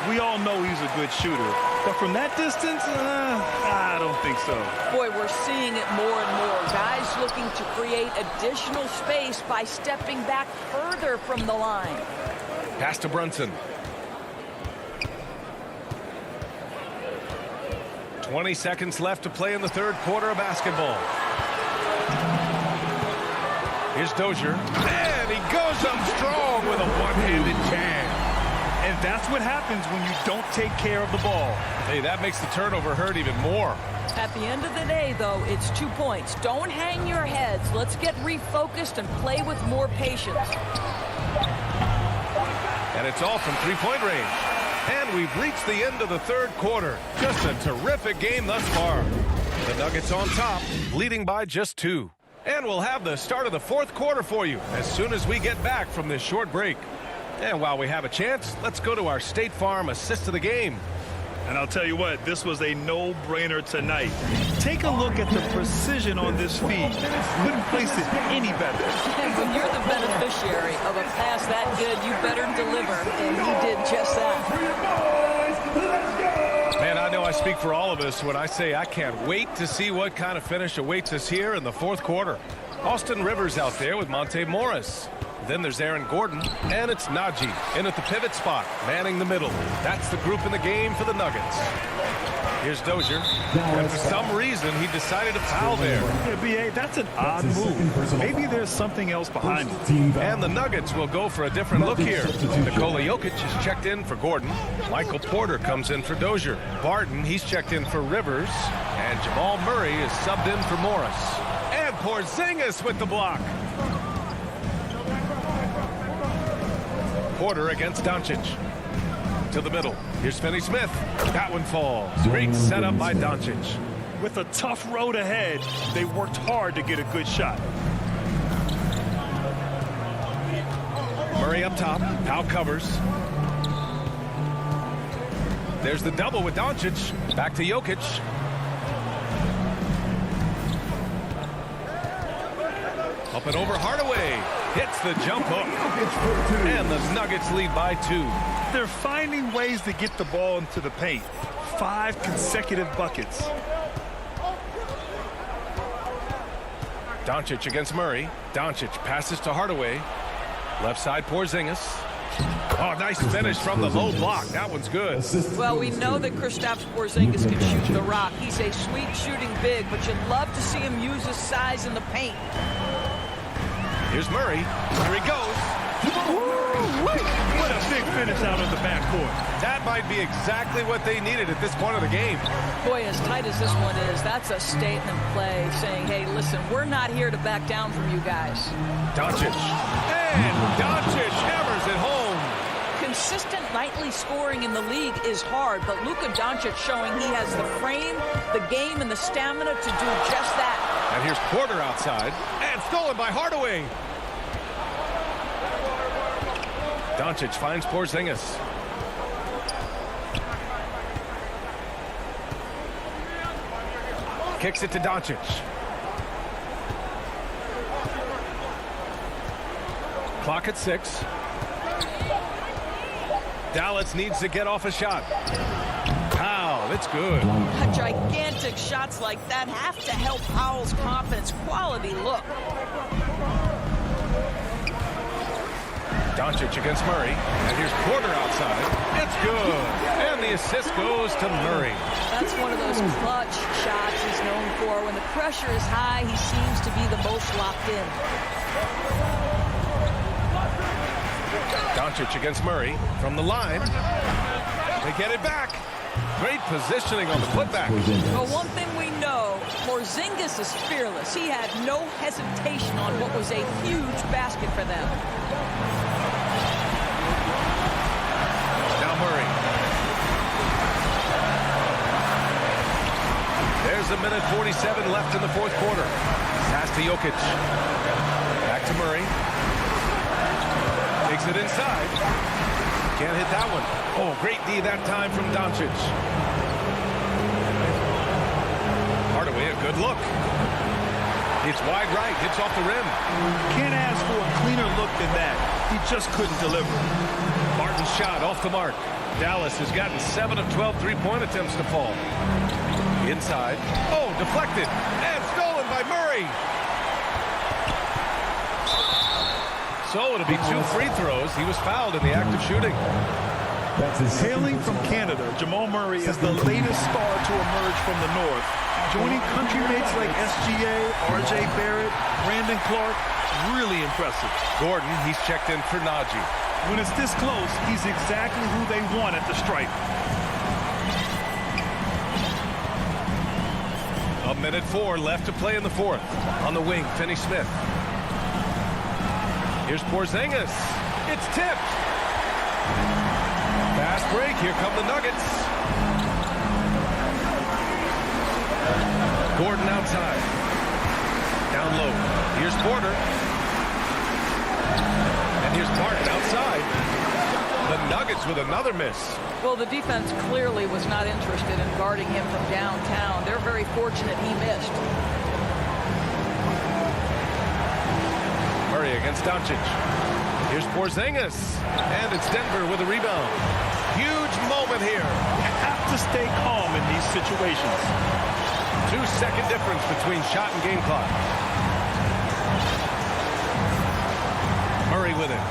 C: We all know he's a good shooter, but from that distance, I don't think so.
I: Boy, we're seeing it more and more. Guys looking to create additional space by stepping back further from the line.
A: Pass to Brunson. 20 seconds left to play in the third quarter of basketball. Here's Dozier. And he goes up strong with a one-handed jam.
C: And that's what happens when you don't take care of the ball.
A: Hey, that makes the turnover hurt even more.
I: At the end of the day, though, it's 2 points. Don't hang your heads. Let's get refocused and play with more patience.
A: And it's all from three-point range. And we've reached the end of the third quarter. Just a terrific game thus far. The Nuggets on top, leading by just 2. And we'll have the start of the fourth quarter for you as soon as we get back from this short break. And while we have a chance, let's go to our State Farm assist of the game.
C: And I'll tell you what, this was a no-brainer tonight. Take a look at the precision on this feed. Couldn't place it any better.
I: And when you're the beneficiary of a pass that good, you better deliver. And he did just that.
A: Man, I know I speak for all of us when I say I can't wait to see what kind of finish awaits us here in the fourth quarter. Austin Rivers out there with Monte Morris. Then there's Aaron Gordon, and it's Najee in at the pivot spot, manning the middle. That's the group in the game for the Nuggets. Here's Dozier, and for some reason, he decided to foul there.
C: Yeah, B.A., that's an odd move. Maybe there's something else behind it.
A: And the Nuggets will go for a different look here. Nikola Jokic is checked in for Gordon. Michael Porter comes in for Dozier. Barton, he's checked in for Rivers. And Jamal Murray is subbed in for Morris. And Porzingis with the block. Porter against Doncic. To the middle. Here's Finney-Smith. That one falls. Great setup by Doncic.
C: With a tough road ahead, they worked hard to get a good shot.
A: Murray up top. Powell covers. There's the double with Doncic. Back to Jokic. Up and over Hardaway. Hits the jump hook. And the Nuggets lead by 2.
C: They're finding ways to get the ball into the paint. 5 consecutive buckets.
A: Doncic against Murray. Doncic passes to Hardaway. Left side Porzingis. Oh, nice finish from the low block. That one's good.
I: Well, we know that Kristaps Porzingis can shoot the rock. He's a sweet shooting big, but you'd love to see him use his size in the paint.
A: Here's Murray. Here he goes.
C: What a big finish out of the backcourt.
A: That might be exactly what they needed at this point of the game.
I: Boy, as tight as this one is, that's a statement play saying, hey, listen, we're not here to back down from you guys.
A: Doncic. And Doncic hammers it home.
I: Consistent nightly scoring in the league is hard, but Luka Doncic showing he has the frame, the game, and the stamina to do just that.
A: And here's Porter outside. And stolen by Hardaway. Doncic finds Porzingis. Kicks it to Doncic. Clock at 6. Dallas needs to get off a shot. Powell, it's good.
I: Gigantic shots like that have to help Powell's confidence. Quality look.
A: Doncic against Murray. And here's Porter outside. It's good. And the assist goes to Murray.
I: That's one of those clutch shots he's known for. When the pressure is high, he seems to be the most locked in.
A: Doncic against Murray from the line. They get it back. Great positioning on the putback.
I: Well, one thing we know, Porzingis is fearless. He had no hesitation on what was a huge basket for them.
A: Now Murray. There's a minute 47 left in the fourth quarter. Pass to Jokic. Back to Murray. Takes it inside. Can't hit that one. Oh, great D that time from Doncic. Hardaway, a good look. It's wide right, hits off the rim.
C: Can't ask for a cleaner look than that. He just couldn't deliver.
A: Martin's shot off the mark. Dallas has gotten 7 of 12 three-point attempts to fall. Inside. Oh, deflected. And stolen by Murray. So it'll be 2 free throws. He was fouled in the act of shooting.
C: Hailing from Canada, Jamal Murray is the latest star to emerge from the North. Joining country mates like SGA, RJ Barrett, Brandon Clark, really impressive.
A: Gordon, he's checked in for Najee.
C: When it's this close, he's exactly who they want at the stripe.
A: A minute 4 left to play in the fourth. On the wing, Finney-Smith. Here's Porzingis. It's tipped. Fast break. Here come the Nuggets. Gordon outside. Down low. Here's Porter. And here's Martin outside. The Nuggets with another miss.
I: Well, the defense clearly was not interested in guarding him from downtown. They're very fortunate he missed.
A: Murray against Doncic. Here's Porzingis. And it's Denver with a rebound. Huge moment here.
C: You have to stay calm in these situations.
A: 2-second difference between shot and game clock. Murray with it.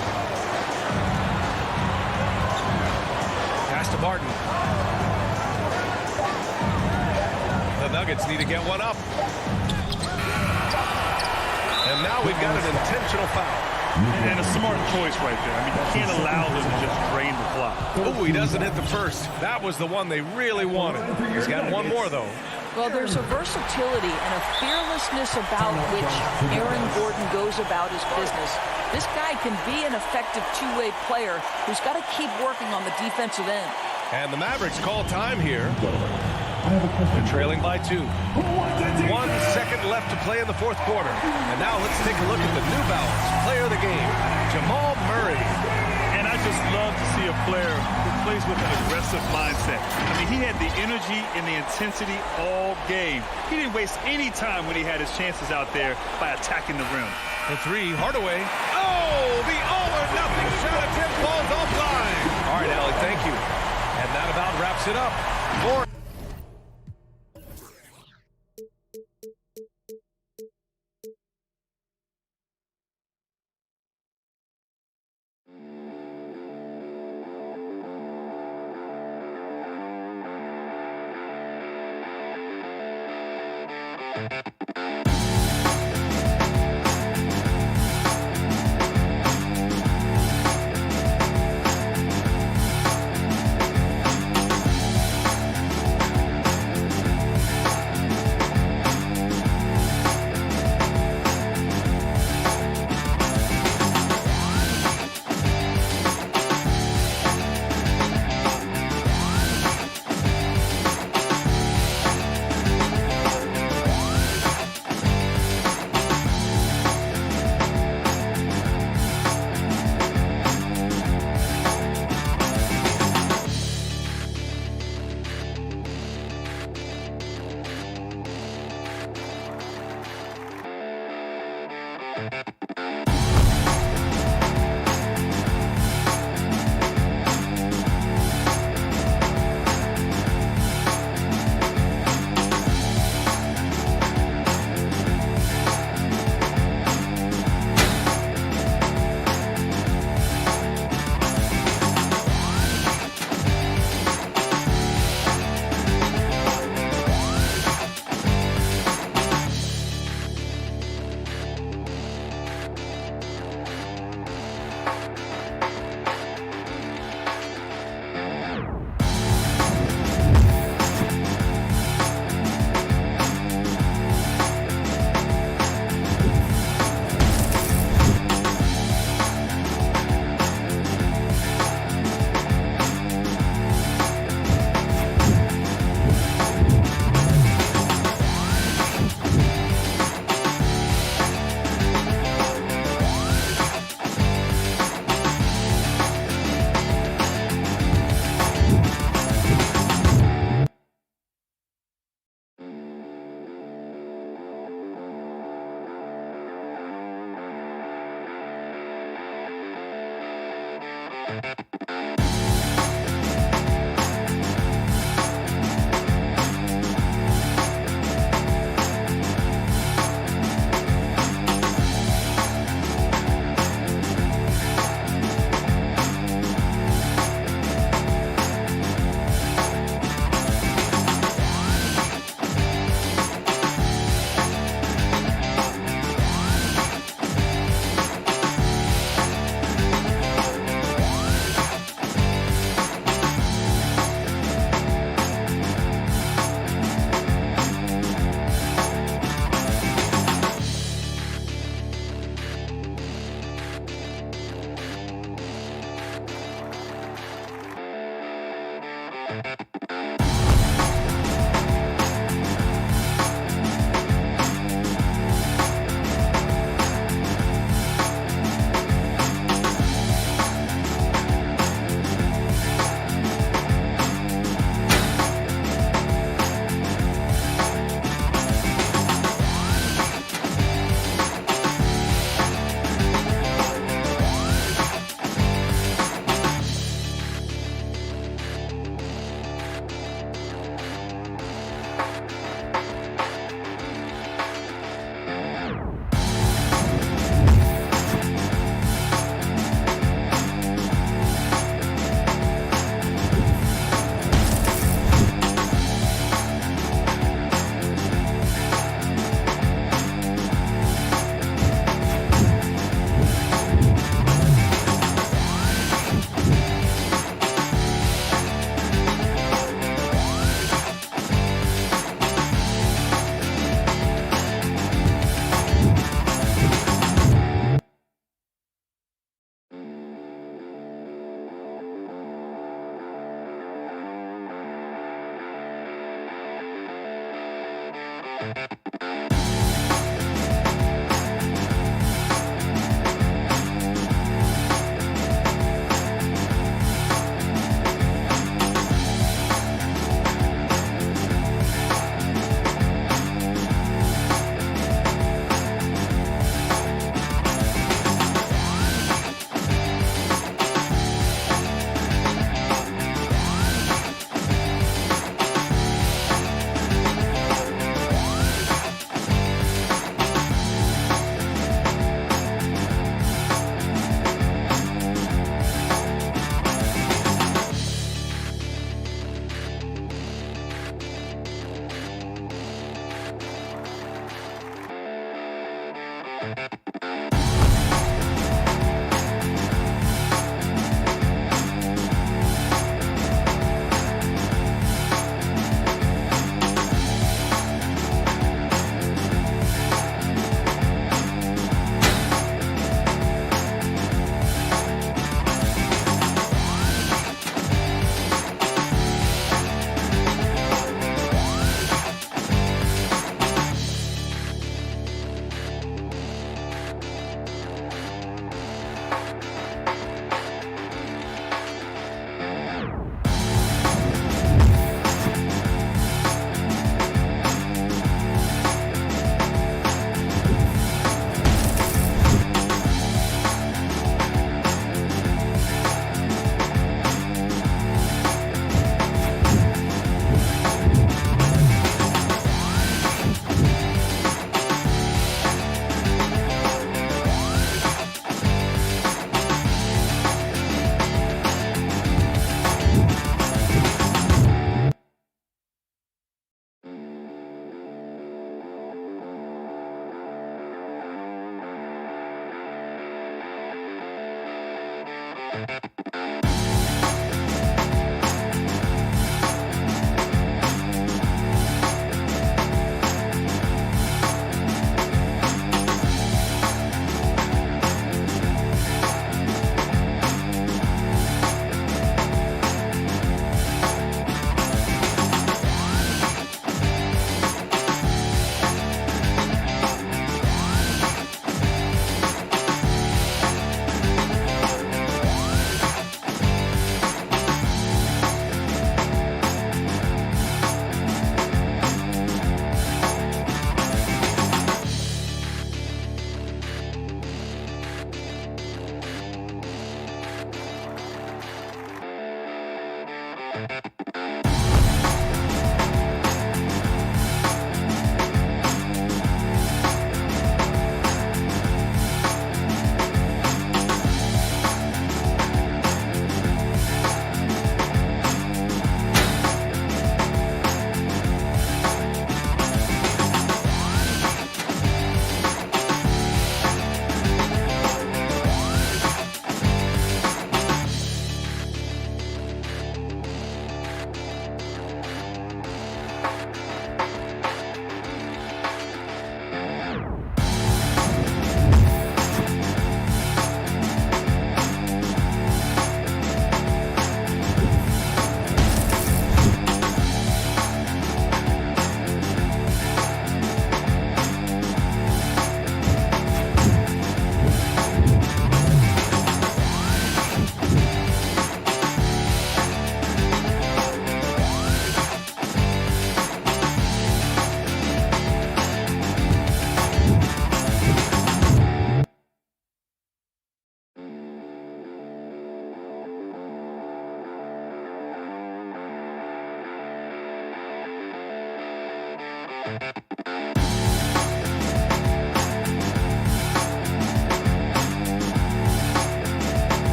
A: Pass to Barton. The Nuggets need to get one up. And now we've got an intentional foul.
C: And a smart choice right there. I mean, you can't allow them to just drain the clock.
A: Oh, he doesn't hit the first. That was the one they really wanted. He's got one more, though.
I: Well, there's a versatility and a fearlessness about which Aaron Gordon goes about his business. This guy can be an effective two-way player who's got to keep working on the defensive end.
A: And the Mavericks call time here. They're trailing by 2. 1 second left to play in the fourth quarter. And now let's take a look at the New Balance player of the game, Jamal Murray.
C: And I just love to see a player who plays with an aggressive mindset. I mean, he had the energy and the intensity all game. He didn't waste any time when he had his chances out there by attacking the rim.
A: The 3, Hardaway. Oh, the all-or-nothing shot attempt falls offline. All right, Allie, thank you. And that about wraps it up.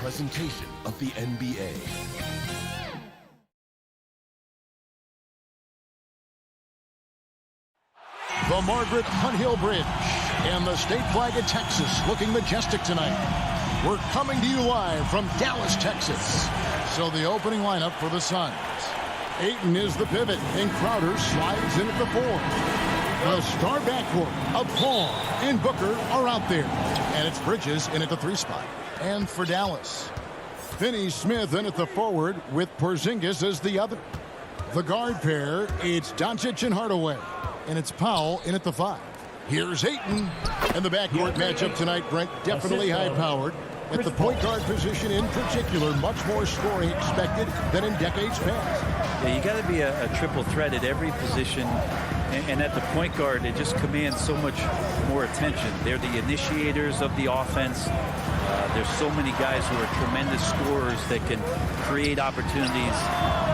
H: Presentation of the NBA.
F: The Margaret Hunt Hill Bridge and the state flag of Texas looking majestic tonight. We're coming to you live from Dallas, Texas. So the opening lineup for the Suns. Ayton is the pivot, and Crowder slides in at the 4. The star backcourt of Paul and Booker are out there. And it's Bridges in at the 3 spot. And for Dallas, Finney-Smith in at the forward with Porzingis as the other. The guard pair, it's Doncic and Hardaway. And it's Powell in at the 5. Here's Ayton. And the backcourt matchup tonight, Brent, definitely high-powered. At the point guard position in particular, much more scoring expected than in decades past.
L: Yeah, you got to be a triple threat at every position. And at the point guard, it just commands so much more attention. They're the initiators of the offense. There's so many guys who are tremendous scorers that can create opportunities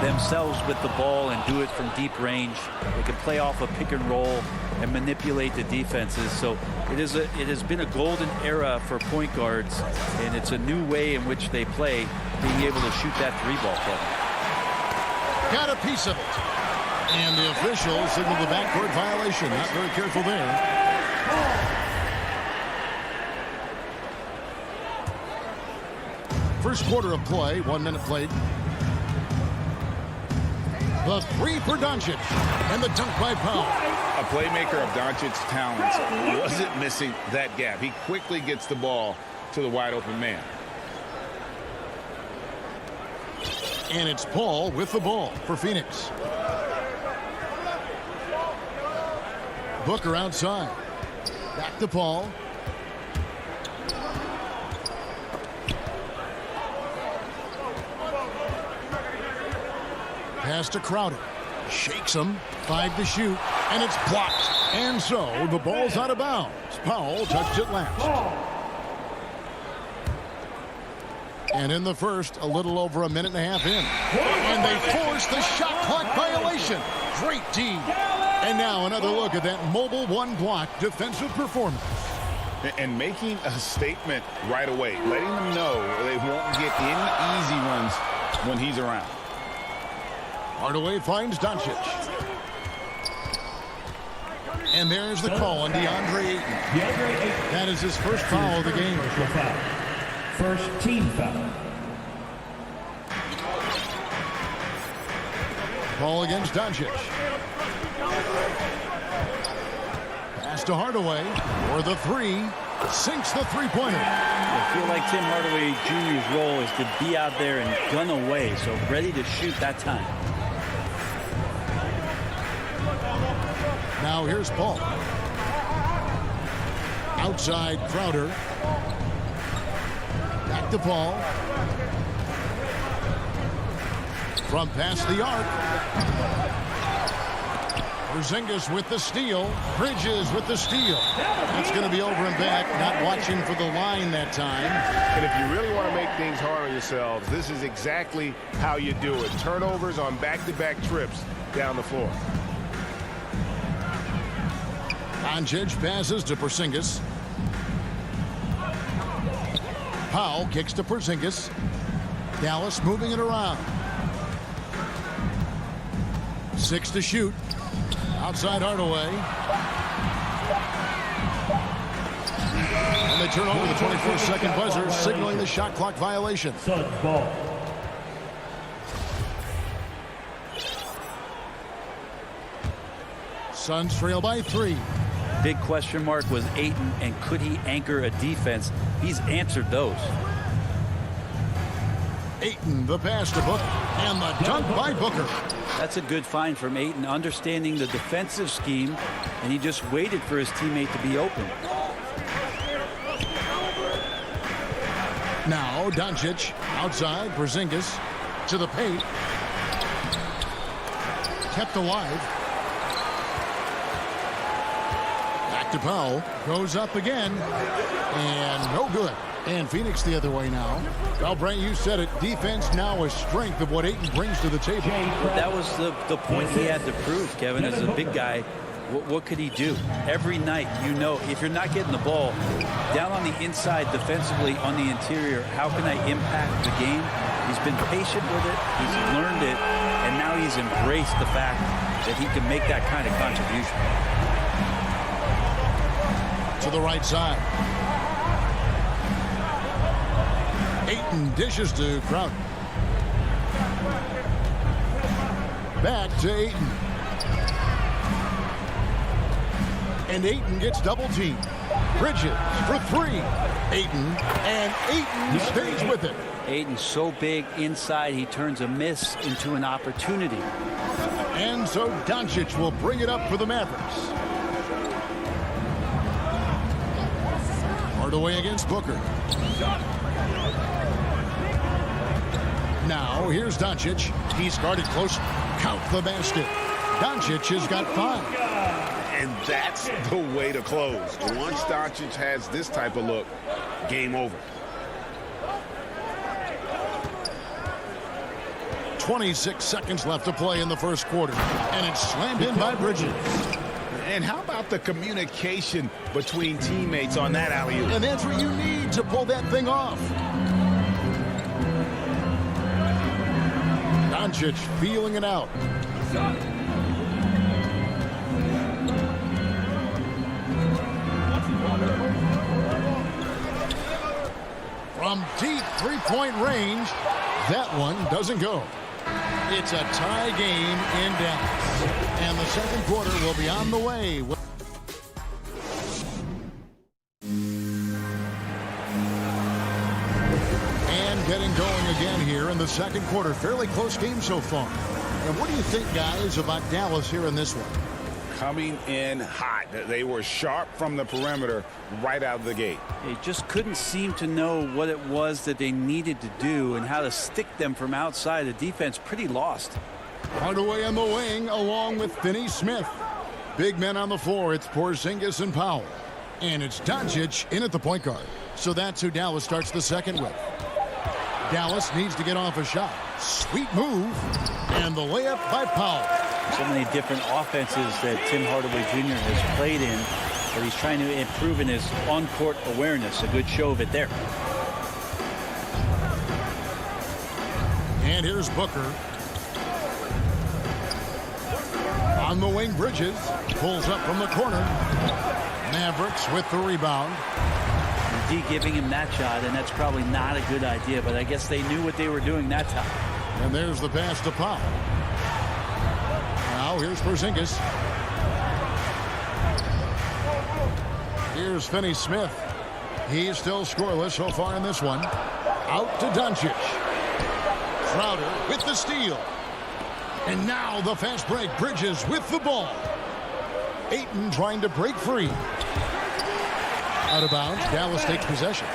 L: themselves with the ball and do it from deep range. They can play off a pick and roll and manipulate the defenses. So it has been a golden era for point guards, and it's a new way in which they play, being able to shoot that 3-ball play.
F: Got a piece of it. And the officials signal the backcourt violation. Not very careful there. First quarter of play, 1 minute played. The 3 for Doncic, and the dunk by Powell.
J: A playmaker of Doncic's talents wasn't missing that gap. He quickly gets the ball to the wide open man.
F: And it's Paul with the ball for Phoenix. Booker outside. Back to Paul. Pass to Crowder. Shakes him. 5 to shoot. And it's blocked. And so the ball's out of bounds. Powell touched it last. And in the first, a little over a minute and a half in. And they force the shot clock violation. Great D. And now another look at that mobile 1-block defensive performance.
J: And making a statement right away, letting them know they won't get any easy runs when he's around.
F: Hardaway finds Doncic. And there's the call on DeAndre Ayton. That is his first foul of the game.
M: First team foul.
F: Ball against Doncic. Pass to Hardaway for the 3. Sinks the 3-pointer.
L: I feel like Tim Hardaway Jr.'s role is to be out there and gun away, so ready to shoot that time.
F: Now here's Paul. Outside Crowder. Back to Paul. From past the arc. Porzingis with the steal. Bridges with the steal. That's going to be over and back. Not watching for the line that time.
J: And if you really want to make things hard on yourselves, this is exactly how you do it. Turnovers on back-to-back trips down the floor.
F: Doncic passes to Porzingis. Powell kicks to Porzingis. Dallas moving it around. 6 to shoot. Outside Hardaway. And they turn over the 24-second buzzer, signaling the shot clock violation.
M: Suns ball.
F: Suns trail by 3.
L: Big question mark was Ayton, and could he anchor a defense? He's answered those.
F: Ayton, the pass to Booker, and the dunk by Booker.
L: That's a good find from Ayton, understanding the defensive scheme, and he just waited for his teammate to be open.
F: Now Doncic outside. Porzingis to the paint. Kept alive. Back to Powell. Goes up again. And no good. And Phoenix the other way now. Well, Brent, you said it. Defense now a strength of what Ayton brings to the table.
L: Well, that was the point he had to prove, Kevin, as a big guy. What could he do? Every night, you know, if you're not getting the ball down on the inside defensively on the interior, how can I impact the game? He's been patient with it. He's learned it. And now he's embraced the fact that he can make that kind of contribution.
F: To the right side. Ayton dishes to Crowder. Back to Ayton. And Ayton gets double teamed. Bridges for 3. Ayton, and Ayton stays with it.
L: Ayton's so big inside, he turns a miss into an opportunity.
F: And so Doncic will bring it up for the Mavericks. Hardaway against Booker. Now here's Doncic. He's guarded close. Count the basket. Doncic has got 5.
J: And that's the way to close. Once Doncic has this type of look, game over.
F: 26 seconds left to play in the first quarter. And it's slammed in by Bridges.
J: And how about the communication between teammates on that alley-oop?
F: And that's what you need to pull that thing off. Doncic feeling it out. From deep three-point range, that one doesn't go. It's a tie game in Dallas. And the second quarter will be on the way. And getting going again here in the second quarter. Fairly close game so far. And what do you think, guys, about Dallas here in this one?
J: Coming in hot. They were sharp from the perimeter right out of the gate.
L: They just couldn't seem to know what it was that they needed to do and how to stick them from outside. The defense pretty lost.
F: Hardaway on the wing along with Finney-Smith. Big men on the floor. It's Porzingis and Powell. And it's Doncic in at the point guard. So that's who Dallas starts the second with. Dallas needs to get off a shot. Sweet move. And the layup by Powell.
L: So many different offenses that Tim Hardaway Jr. has played in, but he's trying to improve in his on-court awareness. A good show of it there.
F: And here's Booker. On the wing, Bridges pulls up from the corner. Mavericks with the rebound.
L: D giving him that shot, and that's probably not a good idea, but I guess they knew what they were doing that time.
F: And there's the pass to Powell. Now here's Porzingis. Here's Finney-Smith. He's still scoreless so far in this one. Out to Doncic. Crowder with the steal. And now the fast break. Bridges with the ball. Ayton trying to break free. Out of bounds. Dallas takes possession.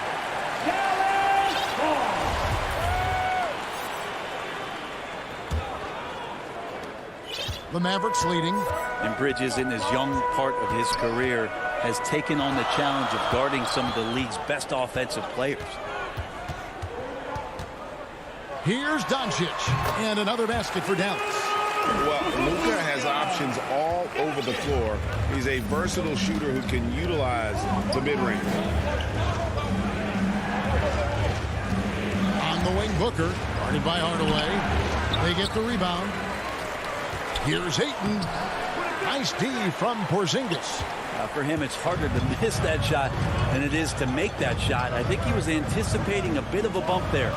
F: The Mavericks leading.
L: And Bridges, in his young part of his career, has taken on the challenge of guarding some of the league's best offensive players.
F: Here's Doncic, and another basket for Dallas.
J: Well, Luka has options all over the floor. He's a versatile shooter who can utilize the mid-range.
F: On the wing, Booker, guarded by Hardaway. They get the rebound. Here's Ayton. Nice D from Porzingis.
L: For him, it's harder to miss that shot than it is to make that shot. I think he was anticipating a bit of a bump there.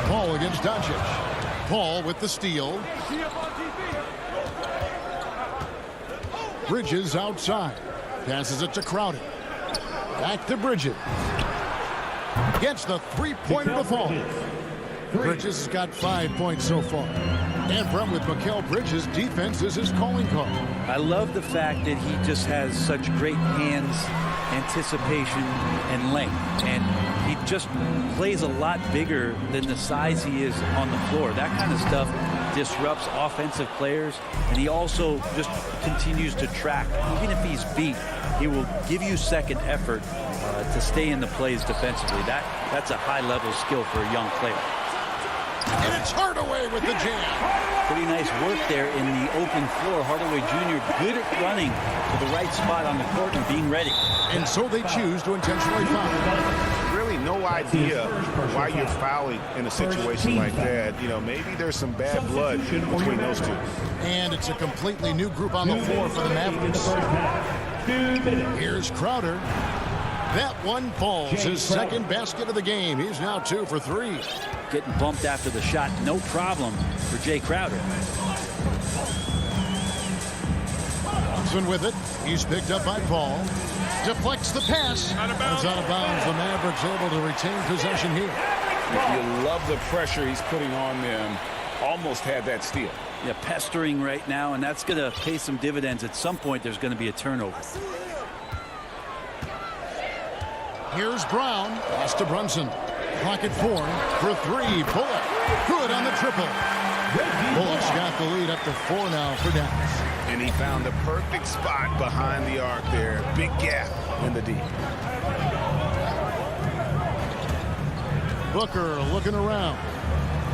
F: Paul against Doncic. Paul with the steal. Bridges outside. Passes it to Crowder. Back to Bridges. Gets the three-pointer to fall. Bridges has got 5 points so far. And from with Mikal Bridges, defense is his calling card.
L: I love the fact that he just has such great hands, anticipation, and length. And he just plays a lot bigger than the size he is on the floor. That kind of stuff disrupts offensive players. And he also just continues to track. Even if he's beat, he will give you second effort to stay in the plays defensively. That's a high-level skill for a young player.
F: And it's Hardaway with the jam.
L: Pretty nice work there in the open floor. Hardaway Jr. good at running to the right spot on the court and being ready.
F: And so they choose to intentionally foul.
J: Really no idea why you're fouling in a situation like that. You know, maybe there's some bad blood between those two.
F: And it's a completely new group on the floor for the Mavericks. Here's Crowder. That one falls. His second basket of the game. He's now 2 for 3.
L: Getting bumped after the shot, no problem for Jay Crowder.
F: Thompson with it. He's picked up by Paul. Deflects the pass. It's out of bounds. The Mavericks able to retain possession here.
J: You love the pressure he's putting on them. Almost had that steal.
L: Yeah, pestering right now, and that's going to pay some dividends. At some point, there's going to be a turnover.
F: Here's Brown. Pass to Brunson. Clock at 4 for 3. Bullock. Good on the triple. Bullock's got the lead up to 4 now for Dallas.
J: And he found the perfect spot behind the arc there. Big gap in the D.
F: Booker looking around.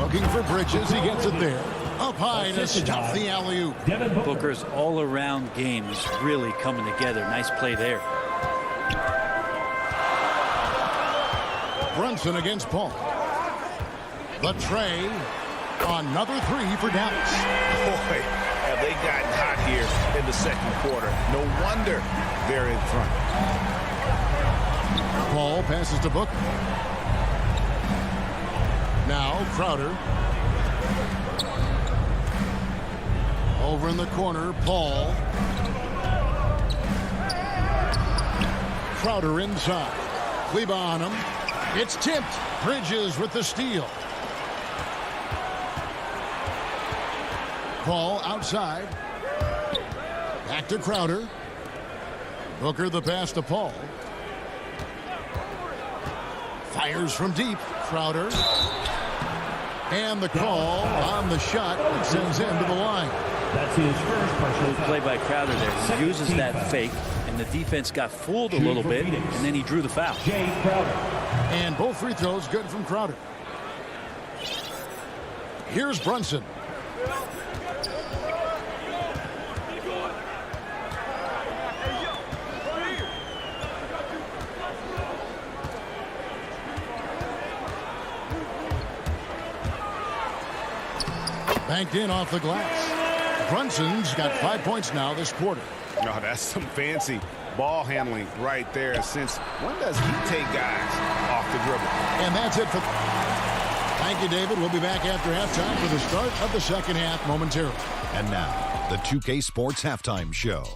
F: Looking for Bridges. He gets it there. Up high to stop the alley-oop.
L: Booker's all-around game is really coming together. Nice play there.
F: Brunson against Paul. The tray. Another 3 for Dallas.
J: Boy, have they gotten hot here in the second quarter. No wonder they're in front.
F: Paul passes to Booker. Now Crowder. Over in the corner, Paul. Crowder inside. Kleba on him. It's tipped. Bridges with the steal. Paul outside. Back to Crowder. Booker the pass to Paul. Fires from deep. Crowder. And the call on the shot that sends him to the line.
M: That's his first personal
L: play by Crowder there. He uses that fake, and the defense got fooled a little bit, and then he drew the foul.
M: Jay Crowder.
F: And both free throws good from Crowder. Here's Brunson. Banked in off the glass. Brunson's got 5 points now this quarter.
J: Oh, that's some fancy ball handling right there. Since when does he take guys off the dribble?
F: And that's it for... Thank you, David. We'll be back after halftime for the start of the second half momentarily.
K: And now, the 2K Sports Halftime Show.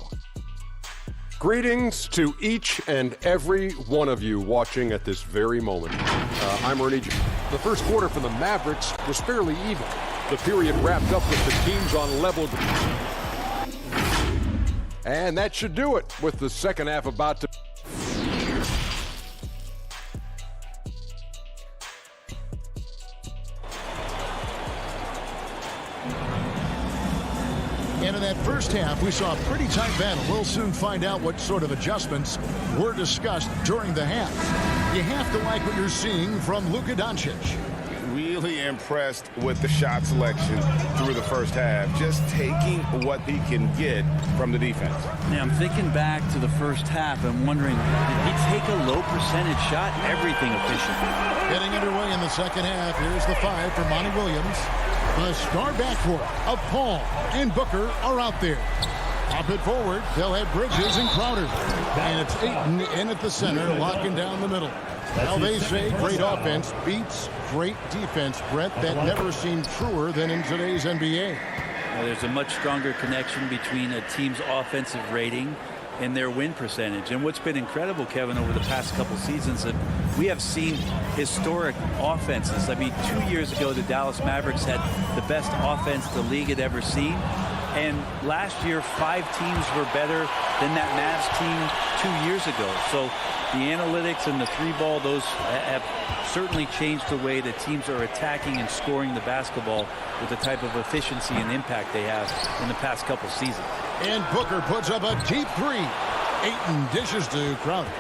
G: Greetings to each and every one of you watching at this very moment. I'm Ernie. The first quarter for the Mavericks was fairly even. The period wrapped up with the teams on level. And that should do it with the second half about to...
F: in that first half, we saw a pretty tight battle. We'll soon find out what sort of adjustments were discussed during the half. You have to like what you're seeing from Luka Doncic.
J: Really impressed with the shot selection through the first half, just taking what he can get from the defense.
L: Now, I'm thinking back to the first half and wondering, did he take a low percentage shot? Everything efficient.
F: Getting underway in the second half. Here's the 5 for Monty Williams. The star backcourt of Paul and Booker are out there. Up it forward, they'll have Bridges and Crowder. And it's Ayton in at the center, locking down the middle. Now they say great offense beats great defense, Brett. That never seemed truer than in today's NBA.
L: Well, there's a much stronger connection between a team's offensive rating and their win percentage. And what's been incredible, Kevin, over the past couple seasons, that we have seen historic offenses. I mean, 2 years ago, the Dallas Mavericks had the best offense the league had ever seen. And last year, 5 teams were better than that Mavs team 2 years ago. So the analytics and the 3-ball, those have certainly changed the way that teams are attacking and scoring the basketball with the type of efficiency and impact they have in the past couple seasons.
F: And Booker puts up a deep 3. Ayton dishes to Crowder.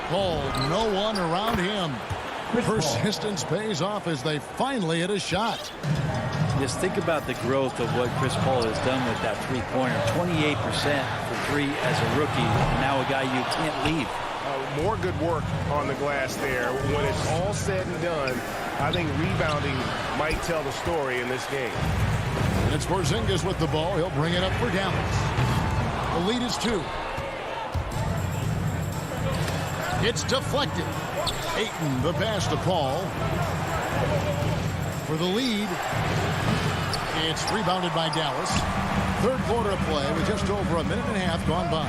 F: Paul, no one around him. Persistence pays off as they finally hit a shot.
L: Just think about the growth of what Chris Paul has done with that three-pointer. 28% for 3 as a rookie. Now a guy you can't leave.
A: More good work on the glass there. When it's all said and done, I think rebounding might tell the story in this game.
F: It's Porzingis with the ball. He'll bring it up for Dallas. The lead is 2. It's deflected. Ayton, the pass to Paul. For the lead. It's rebounded by Dallas. Third quarter of play with just over a minute and a half gone by.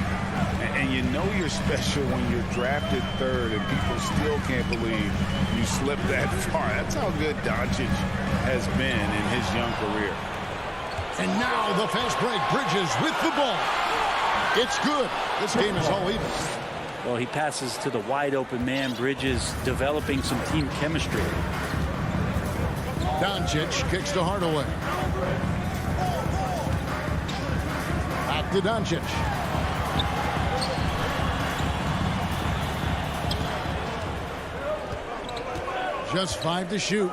J: And you know you're special when you're drafted 3rd and people still can't believe you slipped that far. That's how good Doncic has been in his young career.
F: And now the fast break. Bridges with the ball. It's good. This game is all even.
L: Well, he passes to the wide open man. Bridges developing some team chemistry.
F: Doncic kicks to Hardaway. Back to Doncic. Just 5 to shoot.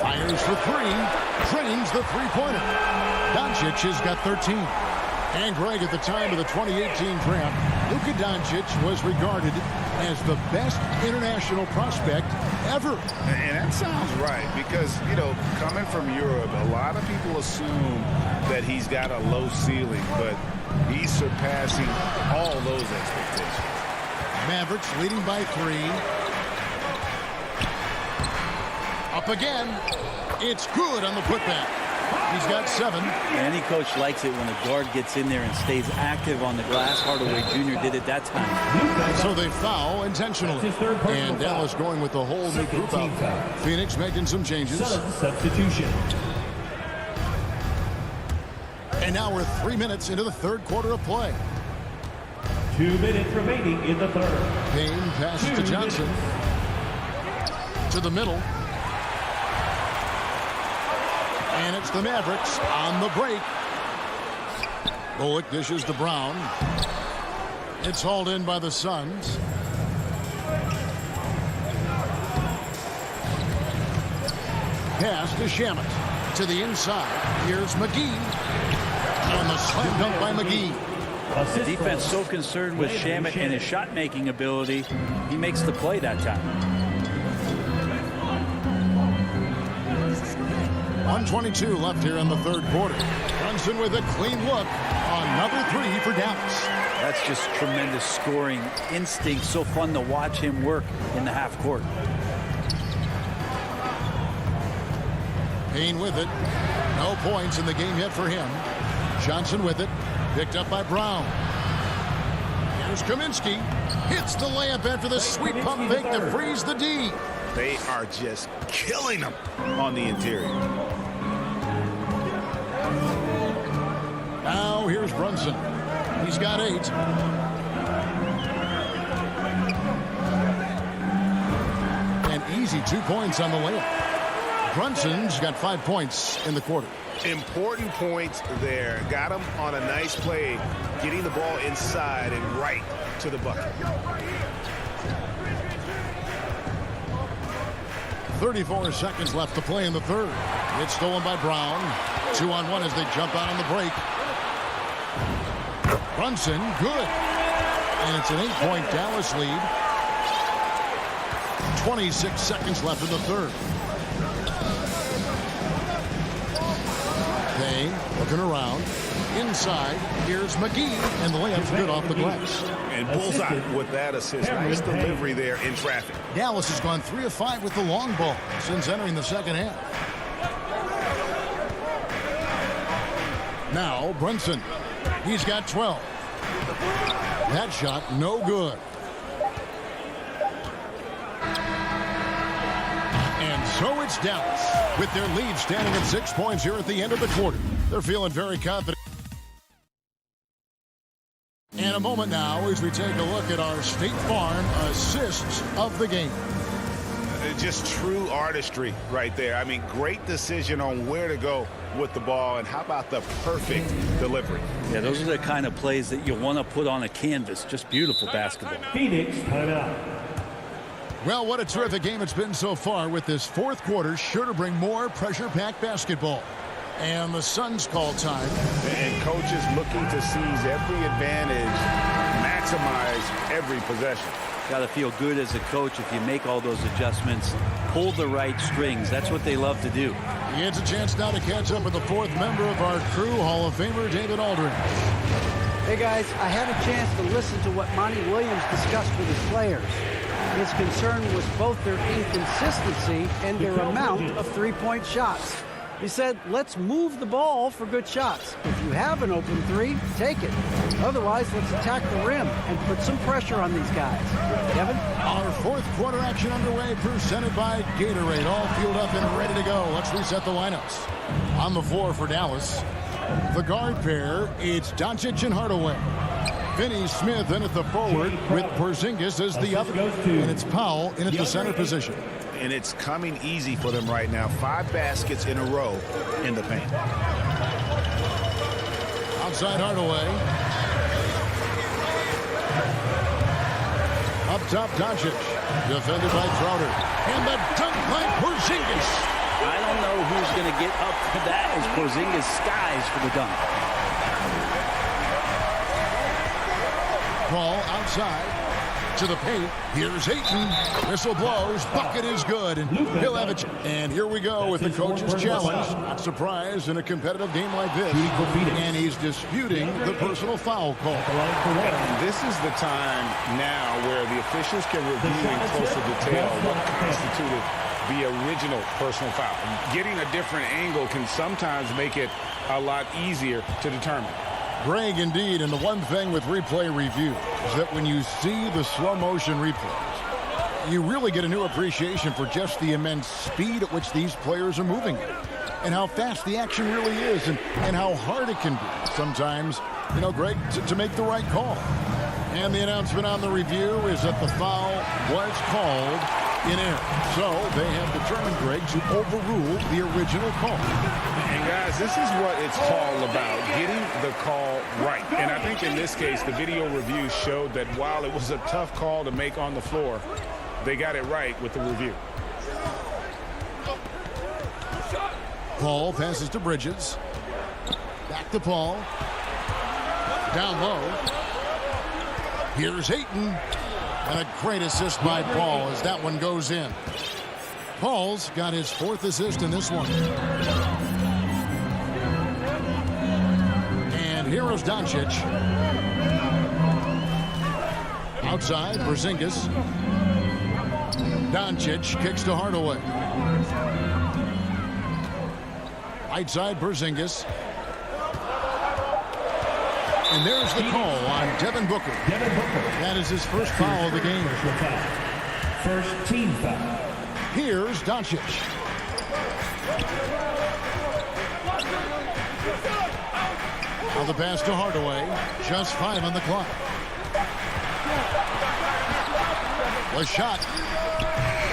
F: Fires for 3. Drains the three-pointer. Doncic has got 13. And Greg, at the time of the 2018 draft, Luka Doncic was regarded as the best international prospect ever.
J: And that sounds right because, you know, coming from Europe, a lot of people assume that he's got a low ceiling, but he's surpassing all those expectations.
F: Mavericks leading by 3. Up again. It's good on the putback. He's got 7.
L: Any coach likes it when a guard gets in there and stays active on the glass. Hardaway Jr. did it that time.
F: So they foul intentionally. And Dallas going with the whole new group out. Phoenix making some changes.
M: Substitution.
F: And now we're 3 minutes into the third quarter of play.
M: 2 minutes remaining in the third.
F: Payne passes to Johnson. To the middle. And it's the Mavericks on the break. Bullock dishes to Brown. It's hauled in by the Suns. Pass to Shamet. To the inside. Here's McGee. And the slam dunk by McGee.
L: The defense so concerned with Shamet and his shot-making ability, he makes the play that time.
F: 1:22 left here in the third quarter. Brunson with a clean look. Another 3 for Dallas.
L: That's just tremendous scoring instinct. So fun to watch him work in the half court.
F: Payne with it. No points in the game yet for him. Johnson with it. Picked up by Brown. Here's Kaminsky. Hits the layup after the sweep pump fake to freeze the D.
J: They are just killing them on the interior.
F: Now here's Brunson. He's got 8. An easy 2 points on the layup. Brunson's got 5 points in the quarter.
J: Important points there. Got him on a nice play, getting the ball inside and right to the bucket.
F: 34 seconds left to play in the third. It's stolen by Brown. 2-on-1 as they jump out on the break. Brunson, good. And it's an 8-point Dallas lead. 26 seconds left in the third. Payne looking around. Inside, here's McGee, and the layup's good off the glass.
J: And bullseye with that assist. Nice delivery there in traffic.
F: Dallas has gone 3 of 5 with the long ball since entering the second half. Now, Brunson. He's got 12. That shot, no good. And so it's Dallas with their lead standing at 6 points here at the end of the quarter. They're feeling very confident. And a moment now as we take a look at our State Farm assists of the game.
J: Just true artistry right there. I mean, great decision on where to go with the ball, and how about the perfect delivery?
L: Yeah, those are the kind of plays that you want to put on a canvas. Just beautiful basketball.
M: Phoenix timeout.
F: Well, what a terrific game it's been so far, with this fourth quarter sure to bring more pressure-packed basketball. And the Suns call time.
J: And coaches looking to seize every advantage, maximize every possession.
L: Got to feel good as a coach if you make all those adjustments, pull the right strings. That's what they love to do.
F: He gets a chance now to catch up with the fourth member of our crew, Hall of Famer David Aldridge.
N: Hey guys, I had a chance to listen to what Monty Williams discussed with his players. His concern was both their inconsistency and their amount of three-point shots. He said, let's move the ball for good shots. If you have an open three, take it. Otherwise, let's attack the rim and put some pressure on these guys. Kevin?
F: Our fourth quarter action underway, presented by Gatorade. All fueled up and ready to go. Let's reset the lineups. On the floor for Dallas, the guard pair, it's Doncic and Hardaway. Finney-Smith in at the forward with Porzingis as the other. And it's Powell in at the center position.
J: And it's coming easy for them right now. 5 baskets in a row in the paint.
F: Outside Hardaway. Up top, Doncic. Defended by Crowder. And the dunk by Porzingis.
L: I don't know who's going to get up for that as Porzingis skies for the dunk.
F: Ball outside. To the paint. Here's Ayton. Whistle blows. Bucket is good. And he'll have it. And here we go with the coach's challenge. Not surprised in a competitive game like this. And he's disputing the personal foul call.
J: And this is the time now where the officials can review in closer detail what constituted the original personal foul. Getting a different angle can sometimes make it a lot easier to determine.
F: Greg, indeed, and the one thing with replay review is that when you see the slow motion replays, you really get a new appreciation for just the immense speed at which these players are moving and how fast the action really is and how hard it can be sometimes, you know, Greg, to make the right call. And the announcement on the review is that the foul was called in error. So they have determined, Greg, to overrule the original call.
J: And guys, this is what it's all about, getting the call right. And I think in this case, the video review showed that while it was a tough call to make on the floor, they got it right with the review.
F: Paul passes to Bridges. Back to Paul. Down low. Here's Ayton. And a great assist by Paul as that one goes in. Paul's got his 4th assist in this one. And here is Doncic. Outside, Porzingis. Doncic kicks to Hardaway. Right side, Porzingis. And there's the call on Devin Booker. That is his first foul of the game.
M: First team foul.
F: Here's Doncic. On the pass to Hardaway. Just 5 on the clock. The shot.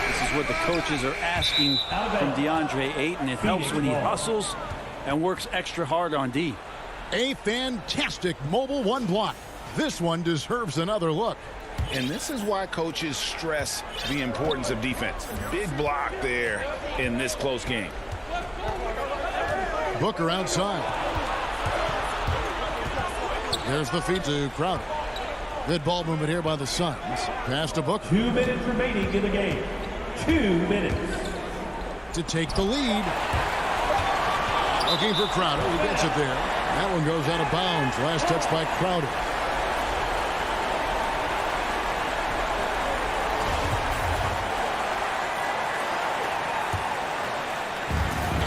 L: This is what the coaches are asking from DeAndre Ayton. It helps when he hustles and works extra hard on D.
F: A fantastic mobile one block. This one deserves another look.
J: And this is why coaches stress the importance of defense. Big block there in this close game.
F: Booker outside. There's the feed to Crowder. Good ball movement here by the Suns. Pass to Booker.
M: 2 minutes remaining in the game. 2 minutes.
F: To take the lead. Looking for Crowder. He gets it there. That one goes out of bounds. Last touch by Crowder.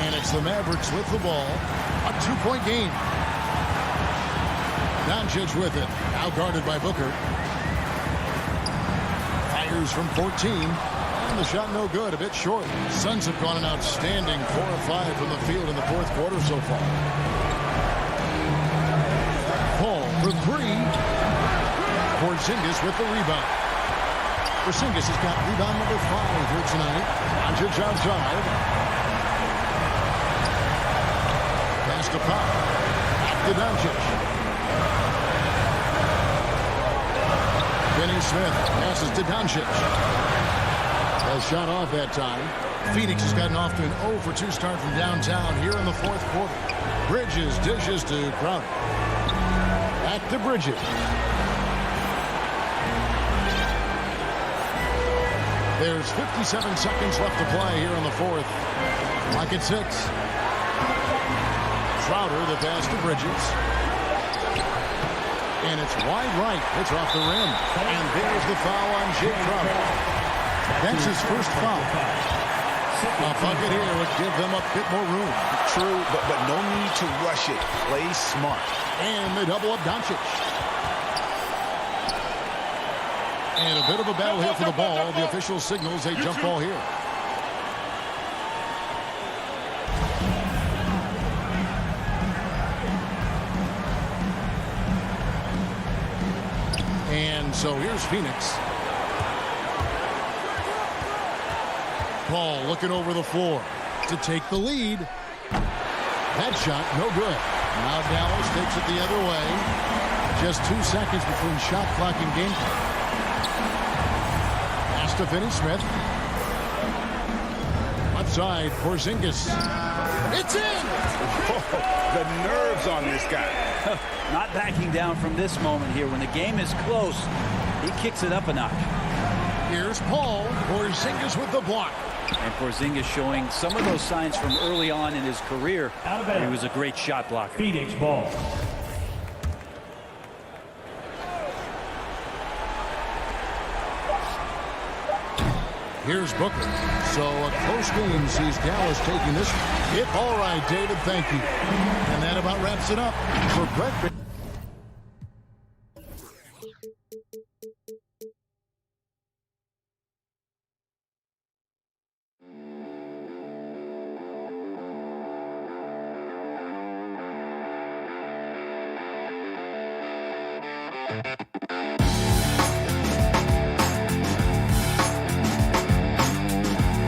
F: And it's the Mavericks with the ball. A 2-point game. Doncic with it. Now guarded by Booker. Fires from 14. And the shot no good. A bit short. Suns have gone an outstanding 4 of 5 from the field in the fourth quarter so far. Paul for 3. Porzingis with the rebound. Porzingis has got rebound number 5 here tonight. Doncic outside. Pass to Pop. Back to Doncic. Finney Smith passes to Doncic. A shot off that time. Phoenix has gotten off to an 0 for 2 start from downtown here in the fourth quarter. Bridges dishes to Crowder. Back to Bridges. There's 57 seconds left to play here in the fourth. Clock at 6. Crowder, the pass to Bridges. And it's wide right. It's off the rim. And there's the foul on Jay Crowder. That's his first foul. A bucket here would give them a bit more room.
J: True, but no need to rush it. Play smart.
F: And they double up Doncic. And a bit of a battle here for the ball. The official signals a jump ball here. And so here's Phoenix. Paul looking over the floor to take the lead. That shot, no good. Now Dallas takes it the other way. Just 2 seconds between shot clock and game clock. Pass to Finney Smith. Left side, Porzingis. It's in!
J: The nerves on this guy.
L: Not backing down from this moment here. When the game is close, he kicks it up a notch.
F: Here's Paul. Porzingis with the block.
L: And Porzingis showing some of those signs from early on in his career. He was a great shot blocker.
M: Phoenix ball.
F: Here's Booker. So a close game sees Dallas taking this. All right, David, thank you. And that about wraps it up for Brett.